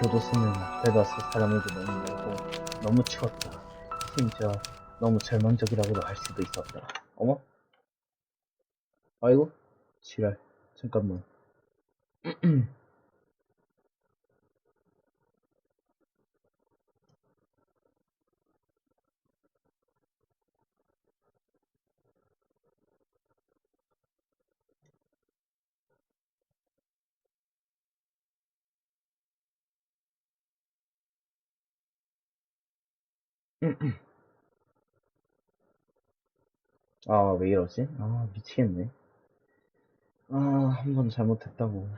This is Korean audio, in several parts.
교도소는 베가스 사람에게 너무 멀고 너무 추웠다. 심지어 너무 절망적이라고도 할 수도 있었다. 어머? 아이고? 지랄. 잠깐만. 아, 왜 이러지? 아, 미치겠네. 아, 한 번 잘못했다고.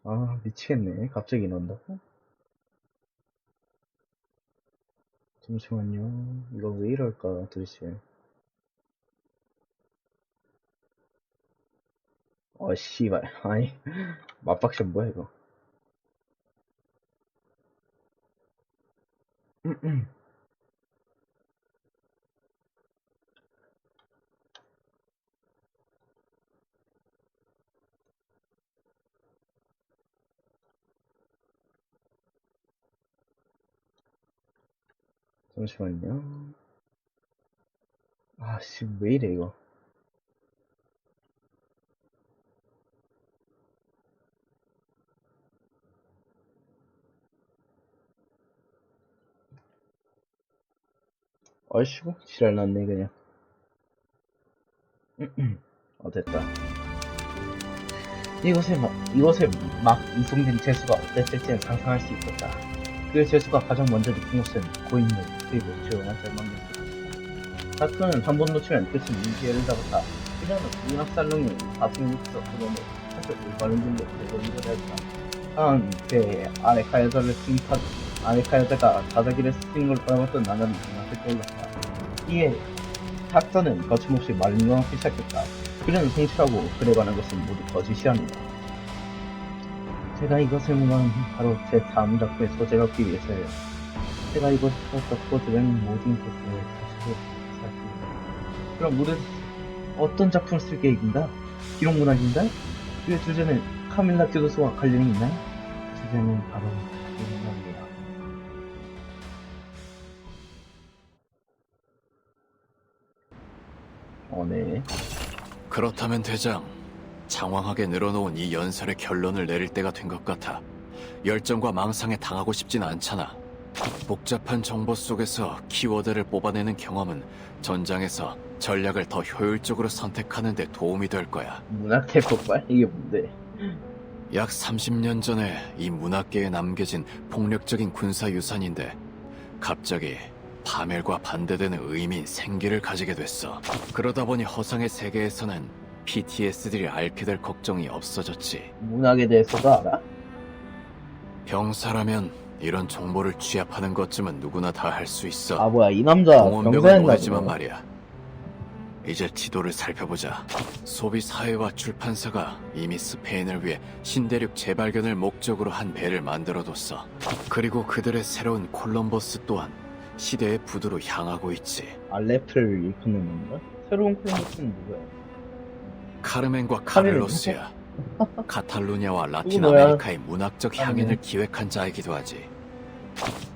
아, 미치겠네. 갑자기 이런다고? 잠시만요. 이거 왜 이럴까, 도대체. 씨발. 아니, 맞박션 뭐야, 이거. 잠시만요. 왜 이래, 이거. 아이씨고, 지랄 났네, 그냥. 됐다. 이곳에 막 이송된 재수가 어땠을지는 상상할 수 있었다. 그 재수가 가장 먼저 느낀 것은 고인물, 그리고 조용한 절망이었다. 다크는 한 번 놓치면 끝이 무기를 잡았다. 그녀는 문학살롱이 가슴이 묻혀서 그놈을 사실 올바른 길로 내버리려 했다. 한 배에 아메리카 여자가 바다기를 스친 걸 바라봤던 나는 문학을 떠올랐다. 이에 닥터는 거침없이 말을 시작했다. 그는 성취하고 그래 관한 것은 모두 거짓이랍니다. 제가 이것을 모은 바로 제 다음 작품의 소재를 얻기 위해서예요. 제가 이것을 겪어들은 모든 것을 다시 살펴봅니다. 그럼 무릇 어떤 작품을 쓸 계획인가? 기록 문학인가? 그의 주제는 카밀라 교도소와 관련이 있나요? 주제는 바로 기록 문학입니다. 네. 그렇다면 대장, 장황하게 늘어놓은 이 연설의 결론을 내릴 때가 된 것 같아. 열정과 망상에 당하고 싶진 않잖아. 복잡한 정보 속에서 키워드를 뽑아내는 경험은 전장에서 전략을 더 효율적으로 선택하는 데 도움이 될 거야. 문학계 폭발? 이게 뭔데? 약 30년 전에 이 문학계에 남겨진 폭력적인 군사 유산인데 갑자기 파멸과 반대되는 의미인 생기를 가지게 됐어. 그러다 보니 허상의 세계에서는 PTSD를 앓게 될 걱정이 없어졌지. 문학에 대해서도 알아? 병사라면 이런 정보를 취합하는 것쯤은 누구나 다 할 수 있어. 뭐야, 이 남자 공원병은 병사였나 오래지만 보네. 말이야. 이제 지도를 살펴보자. 소비 사회와 출판사가 이미 스페인을 위해 신대륙 재발견을 목적으로 한 배를 만들어뒀어. 그리고 그들의 새로운 콜럼버스 또한 시대의 부두로 향하고 있지. 알레프를 일컫는 건가? 새로운 콜럼버스는 누구야? 카르멘과 카를로스야. 카탈루냐와 라틴 누구야? 아메리카의 문학적 향연을 기획한 자이기도 하지.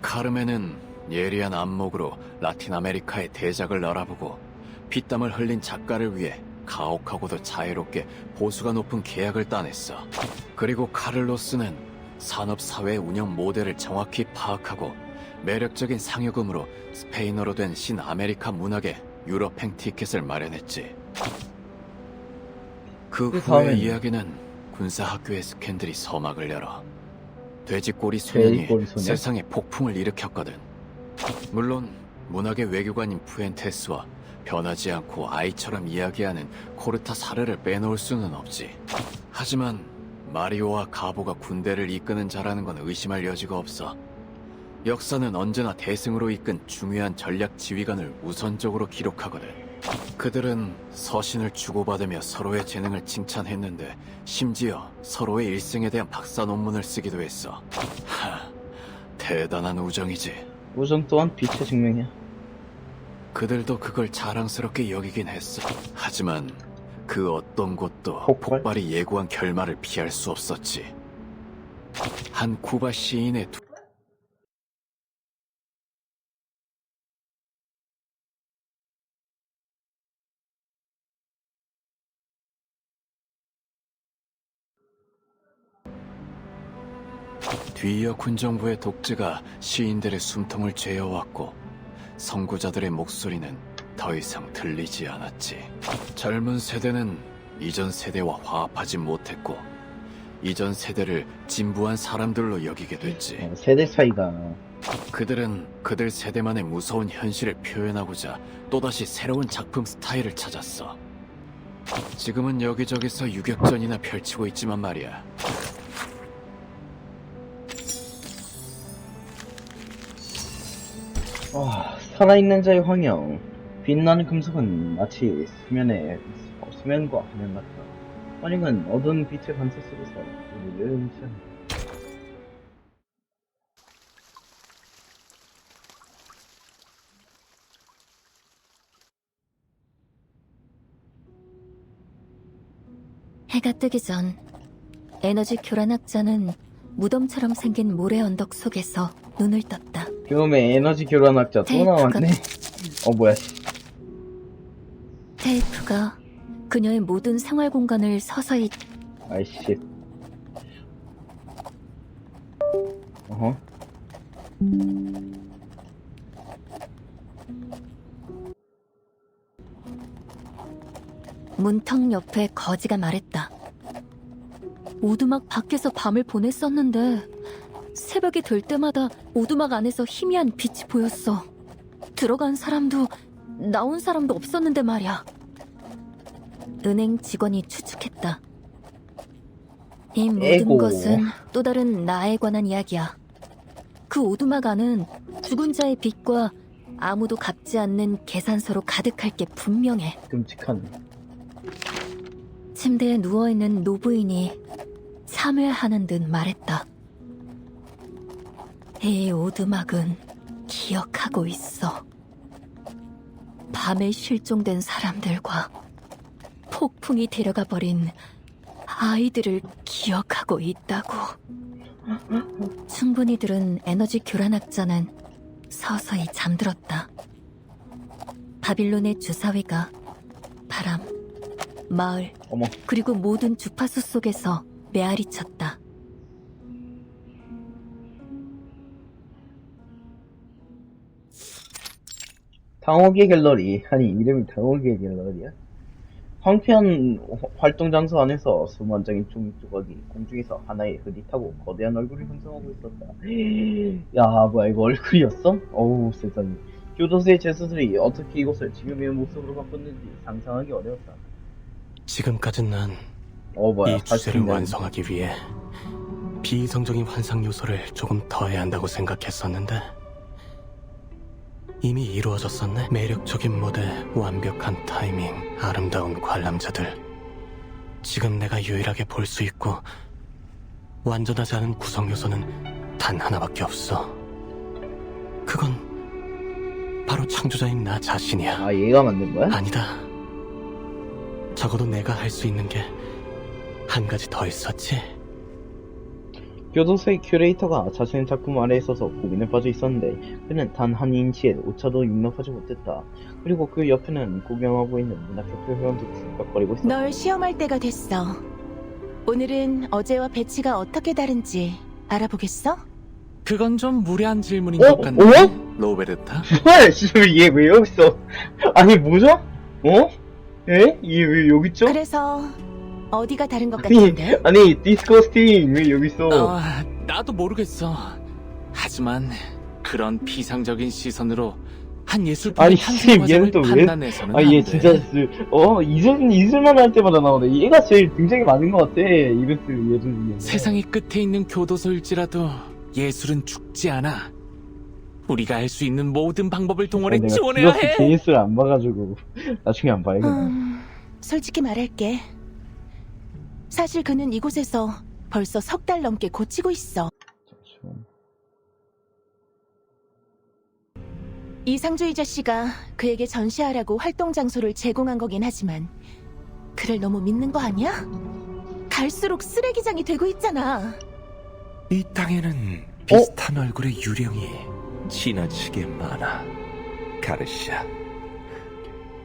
카르멘은 예리한 안목으로 라틴 아메리카의 대작을 알아보고 피땀을 흘린 작가를 위해 가혹하고도 자유롭게 보수가 높은 계약을 따냈어. 그리고 카를로스는 산업사회 운영 모델을 정확히 파악하고 매력적인 상여금으로 스페인어로 된 신아메리카 문학의 유럽행 티켓을 마련했지. 그 후의 다음엔 이야기는 군사학교의 스캔들이 서막을 열어 돼지꼬리 소년이 돼지꼬리 소년? 세상에 폭풍을 일으켰거든. 물론 문학의 외교관인 푸엔테스와 변하지 않고 아이처럼 이야기하는 코르타 사르를 빼놓을 수는 없지. 하지만 마리오와 가보가 군대를 이끄는 자라는 건 의심할 여지가 없어. 역사는 언제나 대승으로 이끈 중요한 전략 지휘관을 우선적으로 기록하거든. 그들은 서신을 주고받으며 서로의 재능을 칭찬했는데 심지어 서로의 일생에 대한 박사 논문을 쓰기도 했어. 대단한 우정이지. 우정 또한 빛의 증명이야. 그들도 그걸 자랑스럽게 여기긴 했어. 하지만 그 어떤 곳도 폭발? 폭발이 예고한 결말을 피할 수 없었지. 한 쿠바 시인의 뒤이어 군정부의 독재가 시인들의 숨통을 죄어왔고 선구자들의 목소리는 더 이상 들리지 않았지. 젊은 세대는 이전 세대와 화합하지 못했고 이전 세대를 진부한 사람들로 여기게 됐지. 세대 차이가. 그들은 그들 세대만의 무서운 현실을 표현하고자 또다시 새로운 작품 스타일을 찾았어. 지금은 여기저기서 유격전이나 펼치고 있지만 말이야. 살아있는 자의 환영. 빛나는 금속은 마치 수면과 화면 같다. 환영은 어두운 빛의 반사 속에서 우리를 응시한다. 해가 뜨기 전 에너지 교란학자는 무덤처럼 생긴 모래 언덕 속에서 눈을 떴다. 그놈의 에너지 교란학자 또 테이프가- 나왔네. 뭐야. 테이프가 그녀의 모든 생활 공간을 서서히 아이씨. 어허. 문턱 옆에 거지가 말했다. 오두막 밖에서 밤을 보냈었는데 새벽이 될 때마다 오두막 안에서 희미한 빛이 보였어. 들어간 사람도 나온 사람도 없었는데 말이야. 은행 직원이 추측했다. 이 모든 에고. 것은 또 다른 나에 관한 이야기야. 그 오두막 안은 죽은 자의 빛과 아무도 갚지 않는 계산서로 가득할 게 분명해. 끔찍한. 침대에 누워있는 노부인이 참회하는 듯 말했다. 이 오두막은 기억하고 있어. 밤에 실종된 사람들과 폭풍이 데려가 버린 아이들을 기억하고 있다고. 충분히 들은 에너지 교란학자는 서서히 잠들었다. 바빌론의 주사위가 바람, 마을, 어머. 그리고 모든 주파수 속에서 메아리 쳤다. 당혹의 갤러리. 아니, 이름이 당혹의 갤러리야? 황폐한 활동 장소 안에서 수만 장의 종이 조각이 공중에서 하나의 흐릿하고 거대한 얼굴을 형성하고 있었다. 야, 뭐야, 이거 얼굴이었어? 어우, 세상에. 교도소의 죄수들이 어떻게 이곳을 지금의 모습으로 바꿨는지 상상하기 어려웠다. 지금까지 난 뭐야, 이 주제를 80년. 완성하기 위해 비이성적인 환상 요소를 조금 더해야 한다고 생각했었는데 이미 이루어졌었네. 매력적인 무대, 완벽한 타이밍, 아름다운 관람자들. 지금 내가 유일하게 볼 수 있고 완전하지 않은 구성 요소는 단 하나밖에 없어. 그건 바로 창조자인 나 자신이야. 얘가 만든 거야? 아니다. 적어도 내가 할 수 있는 게 한 가지 더 있었지. 교도소의 큐레이터가 자신의 작품 아래에 서서 고민에 빠져 있었는데 그는 단 한 인치의 오차도 용납하지 못했다. 그리고 그 옆에는 구경하고 있는 문학협회 회원들이 생각거리고 있었다. 널 시험할 때가 됐어. 오늘은 어제와 배치가 어떻게 다른지 알아보겠어? 그건 좀 무례한 질문인 것 같네. 로베르타? 헐, 씨발, 얘 왜 여기 있어? 아니, 뭐죠? 에? 얘 왜 여기 있죠? 그래서 어디가 다른 것 아니, 같은데? 아니, 디스커스팅 왜 여기 있어? 나도 모르겠어. 하지만 그런 비상적인 시선으로 한 아니, 예술품의 탄생 얘는 과정을 또 왜? 판단해서는 얘 안 진짜, 돼. 이슬만 할 때마다 나오네. 얘가 제일 등장이 많은 것 같아. 이벤트 예술 중에. 세상의 끝에 있는 교도소일지라도 예술은 죽지 않아. 우리가 할 수 있는 모든 방법을 동원해 내가 지원해야 디버스 해. 제이스를 안 봐가지고 나중에 안 봐야겠네. 솔직히 말할게. 사실 그는 이곳에서 벌써 3달 넘게 고치고 있어. 잠시만. 이상주의자 씨가 그에게 전시하라고 활동 장소를 제공한 거긴 하지만 그를 너무 믿는 거 아니야? 갈수록 쓰레기장이 되고 있잖아. 이 땅에는 비슷한 얼굴의 유령이 지나치게 많아. 가르시아,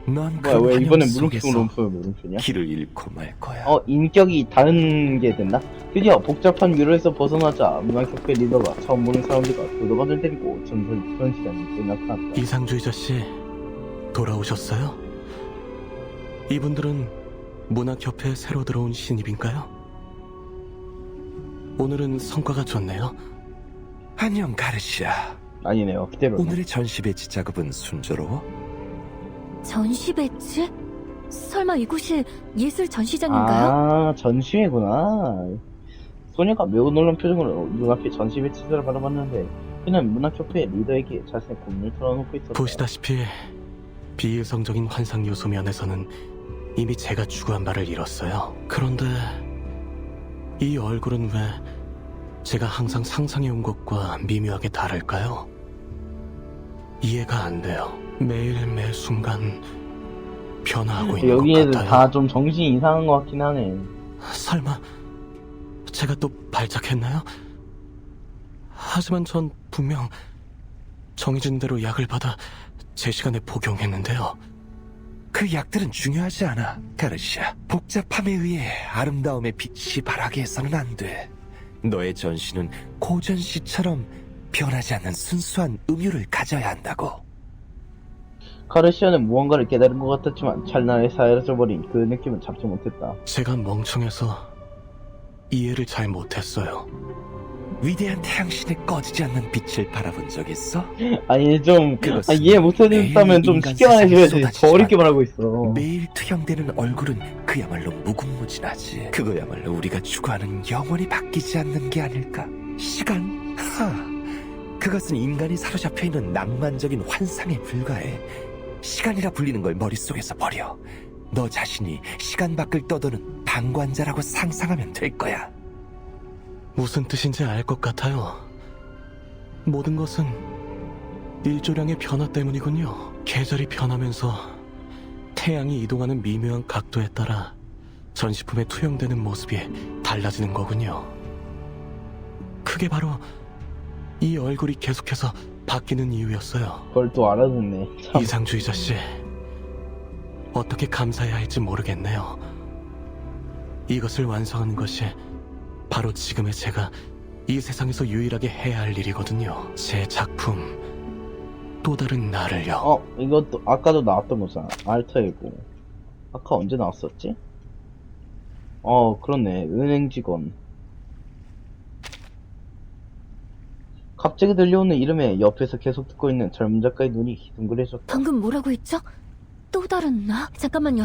넌 뭐야, 그 왜 환영 이번엔 속에서 물음표냐? 길을 잃고 말 거야. 인격이 다른 게 된다? 드디어 복잡한 미로에서 벗어나자 문화협회 리더가 처음 보는 사람들과 교도관을 데리고 전시장에 나타났다. 이상주의자 씨, 돌아오셨어요? 이분들은 문학협회에 새로 들어온 신입인가요? 오늘은 성과가 좋네요. 안녕, 가르시아. 아니네요, 그대로. 오늘의 전시 배치 작업은 순조로워? 전시 배치? 설마 이곳이 예술 전시장인가요? 아, 전시회구나. 소녀가 매우 놀란 표정으로 눈앞에 전시 배치서를 바라봤는데 그는 문학협회 리더에게 자신의 고민을 털어놓고 있었다. 보시다시피 비이성적인 환상 요소 면에서는 이미 제가 추구한 바를 이뤘어요. 그런데 이 얼굴은 왜 제가 항상 상상해온 것과 미묘하게 다를까요? 이해가 안 돼요. 매일 매 순간 변화하고 있는 여기 것 애들 같아요. 다 좀 정신이 이상한 것 같긴 하네. 설마 제가 또 발작했나요? 하지만 전 분명 정해진 대로 약을 받아 제 시간에 복용했는데요. 그 약들은 중요하지 않아, 가르시아. 복잡함에 의해 아름다움의 빛이 바라게 해서는 안 돼. 너의 전시는 고전시처럼 변하지 않는 순수한 음유를 가져야 한다고. 카르시아는 무언가를 깨달은 것 같았지만 찰나에 사라져버린 그 느낌은 잡지 못했다. 제가 멍청해서 이해를 잘 못했어요. 위대한 태양신의 꺼지지 않는 빛을 바라본 적 있어? 아니 좀 그것은 이해 못해줬다면 매일 좀 인간 쉽게 말해줘야지. 세상에 더 어렵게 쏟아지지 말하고 있어. 매일 투영되는 얼굴은 그야말로 무궁무진하지. 그거야말로 우리가 추구하는 영원히 바뀌지 않는 게 아닐까? 시간? 그것은 인간이 사로잡혀 있는 낭만적인 환상에 불과해. 시간이라 불리는 걸 머릿속에서 버려. 너 자신이 시간 밖을 떠도는 방관자라고 상상하면 될 거야. 무슨 뜻인지 알 것 같아요. 모든 것은 일조량의 변화 때문이군요. 계절이 변하면서 태양이 이동하는 미묘한 각도에 따라 전시품에 투영되는 모습이 달라지는 거군요. 그게 바로 이 얼굴이 계속해서 바뀌는 이유였어요. 그걸 또 알아듣네. 참. 이상주의자 씨, 어떻게 감사해야 할지 모르겠네요. 이것을 완성하는 것이 바로 지금의 제가 이 세상에서 유일하게 해야 할 일이거든요. 제 작품, 또 다른 나를요. 이것도 아까도 나왔던 거잖아. 알터이고. 아까 언제 나왔었지? 그렇네. 은행 직원. 갑자기 들려오는 이름에 옆에서 계속 듣고 있는 젊은 작가의 눈이 희둥그레졌다. 방금 뭐라고 했죠? 또 다른 나? 잠깐만요.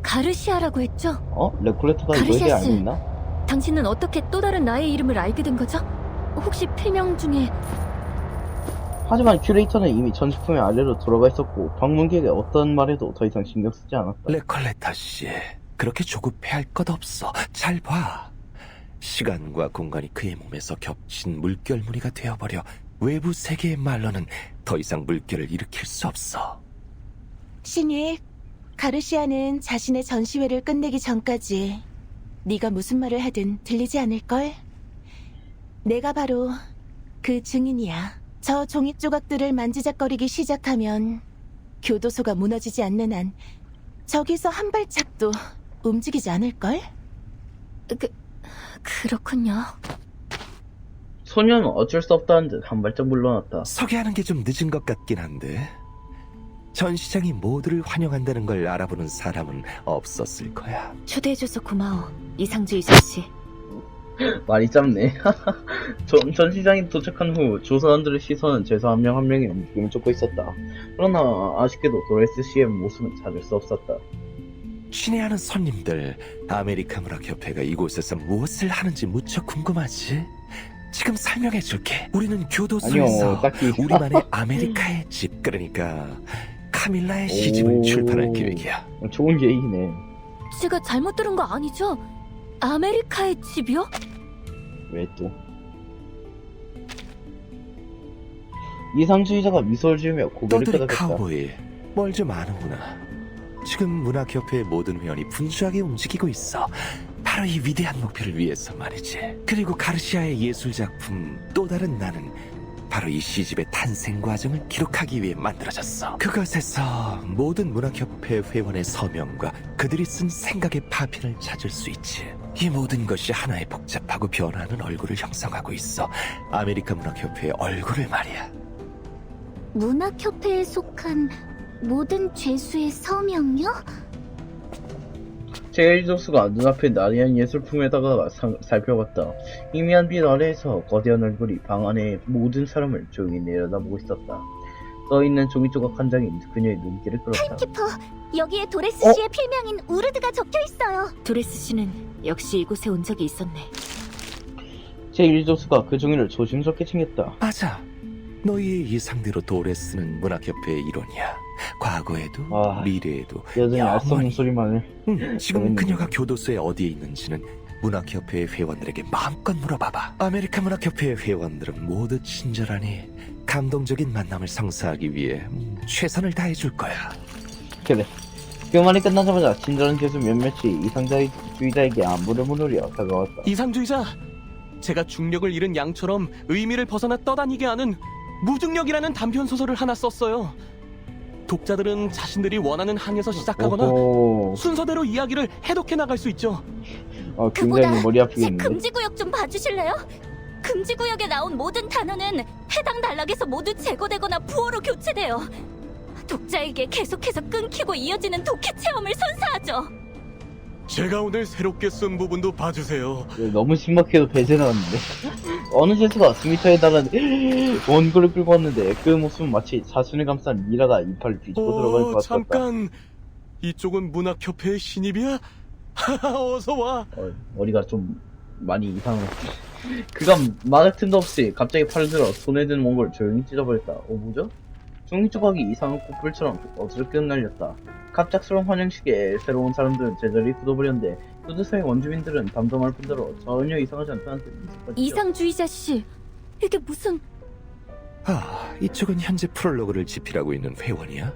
가르시아라고 했죠? 레콜레터가 이거에 대해 가르시아 알고 씨. 있나? 당신은 어떻게 또 다른 나의 이름을 알게 된 거죠? 혹시 필명 중에 하지만 큐레이터는 이미 전시품의 아래로 들어가 있었고 방문객의 어떤 말에도 더 이상 신경 쓰지 않았다. 레컬레타 씨, 그렇게 조급해할 것 없어. 잘 봐. 시간과 공간이 그의 몸에서 겹친 물결무늬가 되어버려 외부 세계의 말로는 더 이상 물결을 일으킬 수 없어. 신입, 가르시아는 자신의 전시회를 끝내기 전까지 네가 무슨 말을 하든 들리지 않을걸? 내가 바로 그 증인이야. 저 종이 조각들을 만지작거리기 시작하면 교도소가 무너지지 않는 한 저기서 한 발짝도 움직이지 않을걸? 그렇군요. 소녀는 어쩔 수 없다는 듯 한 발짝 물러났다. 소개하는 게 좀 늦은 것 같긴 한데 전시장이 모두를 환영한다는 걸 알아보는 사람은 없었을 거야. 초대해줘서 고마워, 이상주의자 씨. 말이 짧네. 전시장에 도착한 후 조사관들의 시선은 죄수 한 명 한 명의 움직임을 쫓고 있었다. 그러나 아쉽게도 도레스 씨의 모습은 찾을 수 없었다. 친애하는 손님들, 아메리카 문학협회가 이곳에서 무엇을 하는지 무척 궁금하지? 지금 설명해줄게. 우리는 아니요, 교도소에서 딱히. 우리만의 아메리카의 집, 그러니까 카밀라의 시집을 오. 출판할 계획이야. 좋은 계획이네. 제가 잘못 들은 거 아니죠? 아메리카의 집이요? 왜 또? 이상주의자가 미소를 지으며 고개를 너들이 끄덕였다. 카우보이 뭘 좀 아는구나. 지금 문학협회의 모든 회원이 분주하게 움직이고 있어. 바로 이 위대한 목표를 위해서 말이지. 그리고 가르시아의 예술작품 또 다른 나는 바로 이 시집의 탄생 과정을 기록하기 위해 만들어졌어. 그것에서 모든 문학협회 회원의 서명과 그들이 쓴 생각의 파편을 찾을 수 있지. 이 모든 것이 하나의 복잡하고 변화하는 얼굴을 형성하고 있어. 아메리카 문학협회의 얼굴을 말이야. 문학협회에 속한 모든 죄수의 서명요? 제1조수가 눈앞에 나리한 예술품에다가 살펴봤다. 희미한 빛 아래에서 거대한 얼굴이 방 안의 모든 사람을 조용히 내려다보고 있었다. 떠있는 종이 조각 한 장이 그녀의 눈길을 끌었다. 키퍼, 여기에 도레스 씨의 필명인 우르드가 적혀 있어요. 도레스 씨는 역시 이곳에 온 적이 있었네. 제1조수가 그 종이를 조심스럽게 챙겼다. 맞아. 너희의 예상대로 도레스는 문학협회의 일원이야. 과거에도 아, 미래에도 여전히 알 수 없는 영원히. 소리만을. 지금 그녀가 교도소에 어디에 있는지는 문학협회의 회원들에게 마음껏 물어봐봐. 아메리카 문학협회의 회원들은 모두 친절하니 감동적인 만남을 성사하기 위해 최선을 다해줄 거야. 그래. 그 말이 끝나자마자 친절한 교수 몇몇이 이상주의자에게 안부를 묻으려 다가왔다. 이상주의자, 제가 중력을 잃은 양처럼 의미를 벗어나 떠다니게 하는 무중력이라는 단편 소설을 하나 썼어요. 독자들은 자신들이 원하는 항에서 시작하거나 오호. 순서대로 이야기를 해독해 나갈 수 있죠. 그보다 굉장히 머리 제 아프겠는데. 금지구역 좀 봐주실래요? 금지구역에 나온 모든 단어는 해당 단락에서 모두 제거되거나 부호로 교체돼요. 독자에게 계속해서 끊기고 이어지는 독해 체험을 선사하죠. 제가 오늘 새롭게 쓴 부분도 봐주세요. 너무 신박해도 배제 나왔는데. 어느 죄수가 스미터에 달한 원고를 끌고 왔는데 그 모습은 마치 자신을 감싼 미라가 이빨을 뒤집어 들어갈 것 같았다. 잠깐. 이쪽은 문학협회의 신입이야? 어서 와. 머리가 좀 많이 이상해. 그가 말할 틈도 없이 갑자기 팔을 들어 손에 든 원고를 조용히 찢어버렸다. 뭐죠? 종이 조각이 이상한 꽃불처럼 어지럽게 흩날렸다. 갑작스러운 환영식에 새로운 사람들은 제자리에 굳어버렸는데 교도소의 원주민들은 담담할 뿐더러 전혀 이상하지 않다는 듯 미소까지 이상주의자 씨, 이게 무슨... 이쪽은 현재 프롤로그를 집필하고 있는 회원이야?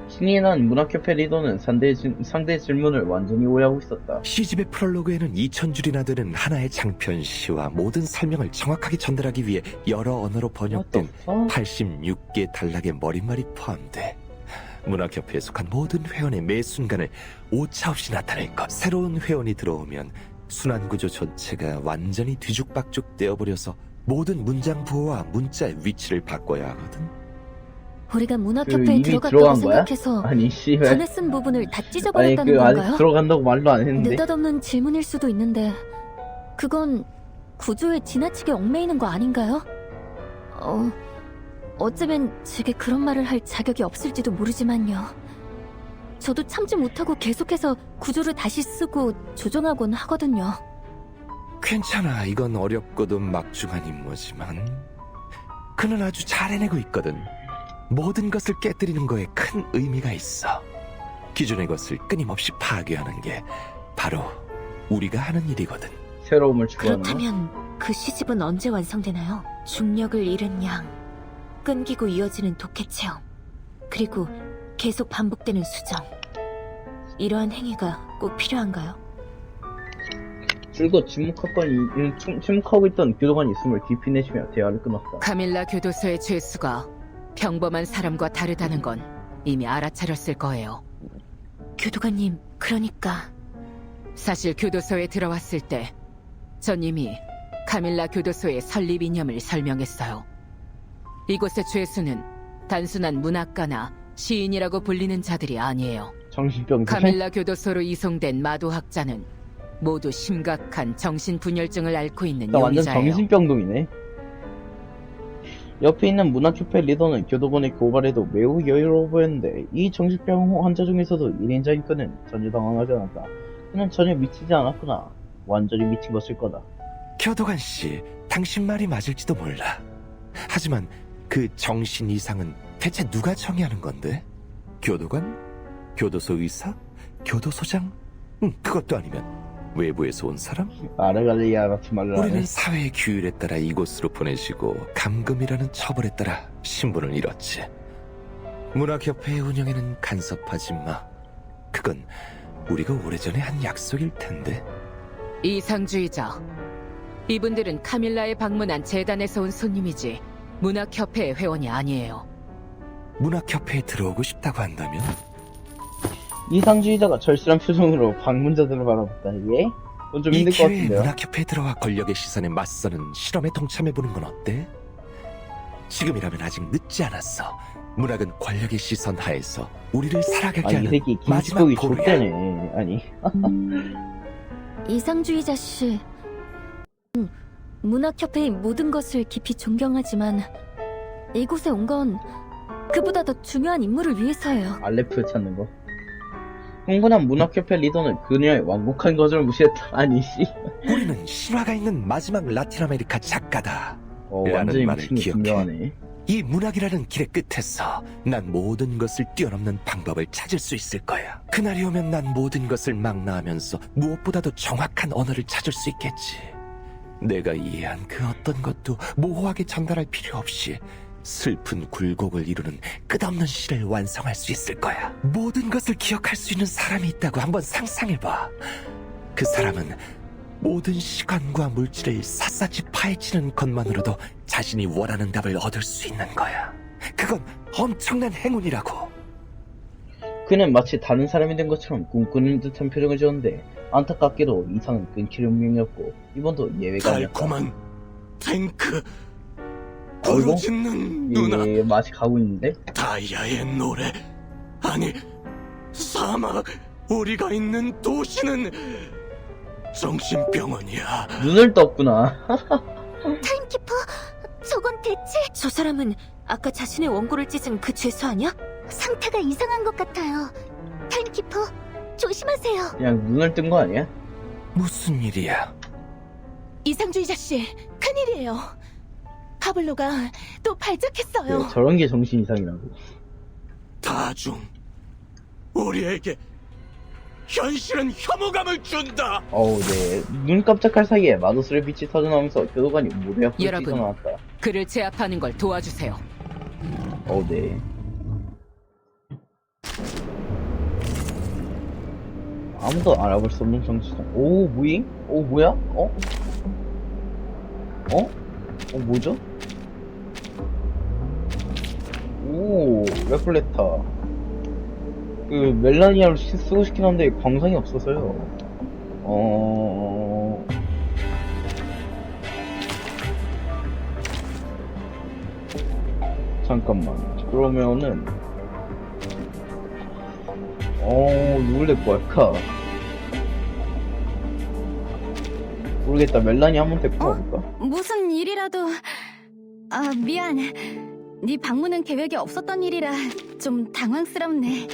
신이 난 문학협회 리더는 상대의 질문을 완전히 오해하고 있었다. 시집의 프롤로그에는 2000줄이나 되는 하나의 장편 시와 모든 설명을 정확하게 전달하기 위해 여러 언어로 번역된 86개 단락의 머릿말이 포함돼. 문학협회에 속한 모든 회원의 매 순간을 오차없이 나타낼 것. 새로운 회원이 들어오면 순환구조 전체가 완전히 뒤죽박죽 되어버려서 모든 문장 부호와 문자의 위치를 바꿔야 하거든. 우리가 문학협회에 이미 들어갔다고 들어간 거야? 생각해서 아니 씨발. 전에 쓴 부분을 다 아니 찢어버렸다는 아직 건가요? 들어간다고 말도 안 했는데. 느닷없는 질문일 수도 있는데 그건 구조에 지나치게 얽매이는 거 아닌가요? 어쩌면 제게 그런 말을 할 자격이 없을지도 모르지만요. 저도 참지 못하고 계속해서 구조를 다시 쓰고 조정하곤 하거든요. 괜찮아. 이건 어렵고도 막중한 임무지만 그는 아주 잘 해내고 있거든. 모든 것을 깨뜨리는 거에 큰 의미가 있어. 기존의 것을 끊임없이 파괴하는 게 바로 우리가 하는 일이거든. 새로움을 추구하는 거? 그렇다면 그 시집은 언제 완성되나요? 중력을 잃은 양, 끊기고 이어지는 독해 체험, 그리고 계속 반복되는 수정. 이러한 행위가 꼭 필요한가요? 줄곧 침묵하고 있던 교도관이 숨을 깊이 내쉬며 대화를 끊었다. 카밀라 교도소의 죄수가 평범한 사람과 다르다는 건 이미 알아차렸을 거예요. 교도관님, 그러니까 사실 교도소에 들어왔을 때 전 이미 카밀라 교도소의 설립 이념을 설명했어요. 이곳의 죄수는 단순한 문학가나 시인이라고 불리는 자들이 아니에요. 정신병. 카밀라 교도소로 이송된 마도학자는 모두 심각한 정신분열증을 앓고 있는 나 완전 용의자예요. 정신병동이네. 옆에 있는 문학협회 리더는 교도관의 고발에도 매우 여유로워 보였는데 이 정신병 환자 중에서도 1인자인 그는 전혀 당황하지 않았다. 그는 전혀 미치지 않았구나. 완전히 미친 것일 거다. 교도관 씨, 당신 말이 맞을지도 몰라. 하지만 그 정신 이상은 대체 누가 정의하는 건데? 교도관? 교도소 의사? 교도소장? 그것도 아니면 외부에서 온 사람? 아르갈리아 같은 말을 하네. 우리는 사회의 규율에 따라 이곳으로 보내시고 감금이라는 처벌에 따라 신분을 잃었지. 문학협회의 운영에는 간섭하지 마. 그건 우리가 오래전에 한 약속일 텐데. 이상주의자. 이분들은 카밀라에 방문한 재단에서 온 손님이지 문학협회의 회원이 아니에요. 문학협회에 들어오고 싶다고 한다면? 이상주의자가 절실한 표정으로 방문자들을 바라봤다. 예? 그건 좀 이 힘들 것 기회에 같은데요. 문학협회에 들어와 권력의 시선에 맞서는 실험에 동참해보는 건 어때? 지금이라면 아직 늦지 않았어. 문학은 권력의 시선 하에서 우리를 살아가게 아니 이 하는 새끼 마지막 김치국이 보루야. 족대네. 아니 이상주의자 씨. 문학협회의 모든 것을 깊이 존경하지만 이곳에 온 건 그보다 더 중요한 인물을 위해서예요. 알레프 찾는 거. 흥분한 문학협회 리더는 그녀의 완곡한 거절을 무시했다. 아니 씨. 우리는 신화가 있는 마지막 라틴 아메리카 작가다. 라는 완전히 말을 미친 게 기억해. 분명하네. 이 문학이라는 길의 끝에서 난 모든 것을 뛰어넘는 방법을 찾을 수 있을 거야. 그날이 오면 난 모든 것을 망라하면서 무엇보다도 정확한 언어를 찾을 수 있겠지. 내가 이해한 그 어떤 것도 모호하게 전달할 필요 없이 슬픈 굴곡을 이루는 끝없는 시를 완성할 수 있을 거야. 모든 것을 기억할 수 있는 사람이 있다고 한번 상상해봐. 그 사람은 모든 시간과 물질을 샅샅이 파헤치는 것만으로도 자신이 원하는 답을 얻을 수 있는 거야. 그건 엄청난 행운이라고. 그는 마치 다른 사람이 된 것처럼 꿈꾸는 듯한 표정을 지었는데 안타깝게도 이상은 끊기는 운명이었고 이번도 예외가 아니었다. 달콤한 탱크 어이구? 부르짖는 누나 예, 맛이 가고 있는데? 다이아의 노래 아니 사막 우리가 있는 도시는 정신병원이야. 눈을 떴구나. 타임키퍼, 저건 대체 저 사람은 아까 자신의 원고를 찢은 그 죄수 아니야? 상태가 이상한 것 같아요. 타임키퍼, 조심하세요. 그냥 눈을 뜬 거 아니야? 무슨 일이야? 이상주의자 씨, 큰일이에요. 파블로가 또 발작했어요. 네, 저런 게 정신 이상이라고. 다중 우리에게 현실은 혐오감을 준다. 어우, 네. 눈 깜짝할 사이에 마도스의 빛이 터져나오면서 교도관이 모래 앞으로 여러분. 뛰어나왔다. 그를 제압하는 걸 도와주세요. 어우, 네. 아무도 알아볼 수 없는 정치장. 오, 무잉? 오, 뭐야? 어? 어? 어, 뭐죠? 오, 레플레타. 그, 멜라니아를 쓰고 싶긴 한데, 광선이 없어서요. 잠깐만. 그러면은, 누굴 데리고 갈까? 모르겠다. 멜라니 한번 데리고 가볼까? 무슨 일이라도... 아, 미안. 네 방문은 계획에 없었던 일이라 좀 당황스럽네.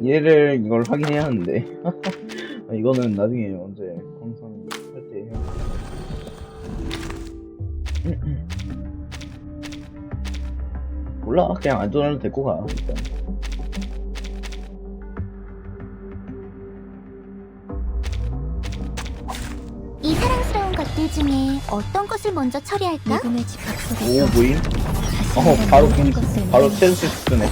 얘를 이걸 확인해야 하는데. 이거는 나중에 언제 광선 할 때 해야 몰라. 그냥 안전하게 데리고 가. 일단. 이 사랑스러운 것들 중에 어떤 것을 먼저 처리할까? 누구네 집 앞속에서 오, 모임? 바로 바로 체스 쓰네.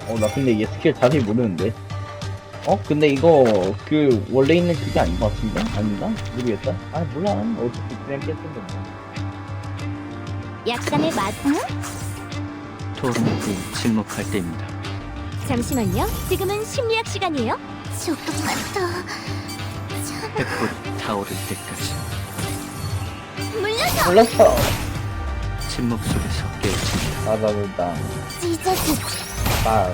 오. 나 근데 얘 스킬 자세히 모르는데. 근데 이거 그 원래 있는 그게 아닌 것 같은데? 아닌가? 모르겠다. 아, 몰라. 어차피 그냥 깼던데. 약간의 맛, 응? 토론하고 침묵할 때입니다. 잠시만요. 지금은 심리학 시간이에요. 조금만 횃불이 타오를 때까지 물러서! 몰랐어. 침묵 속에서 깨어집니다. 나다불다. 찢어지. 아.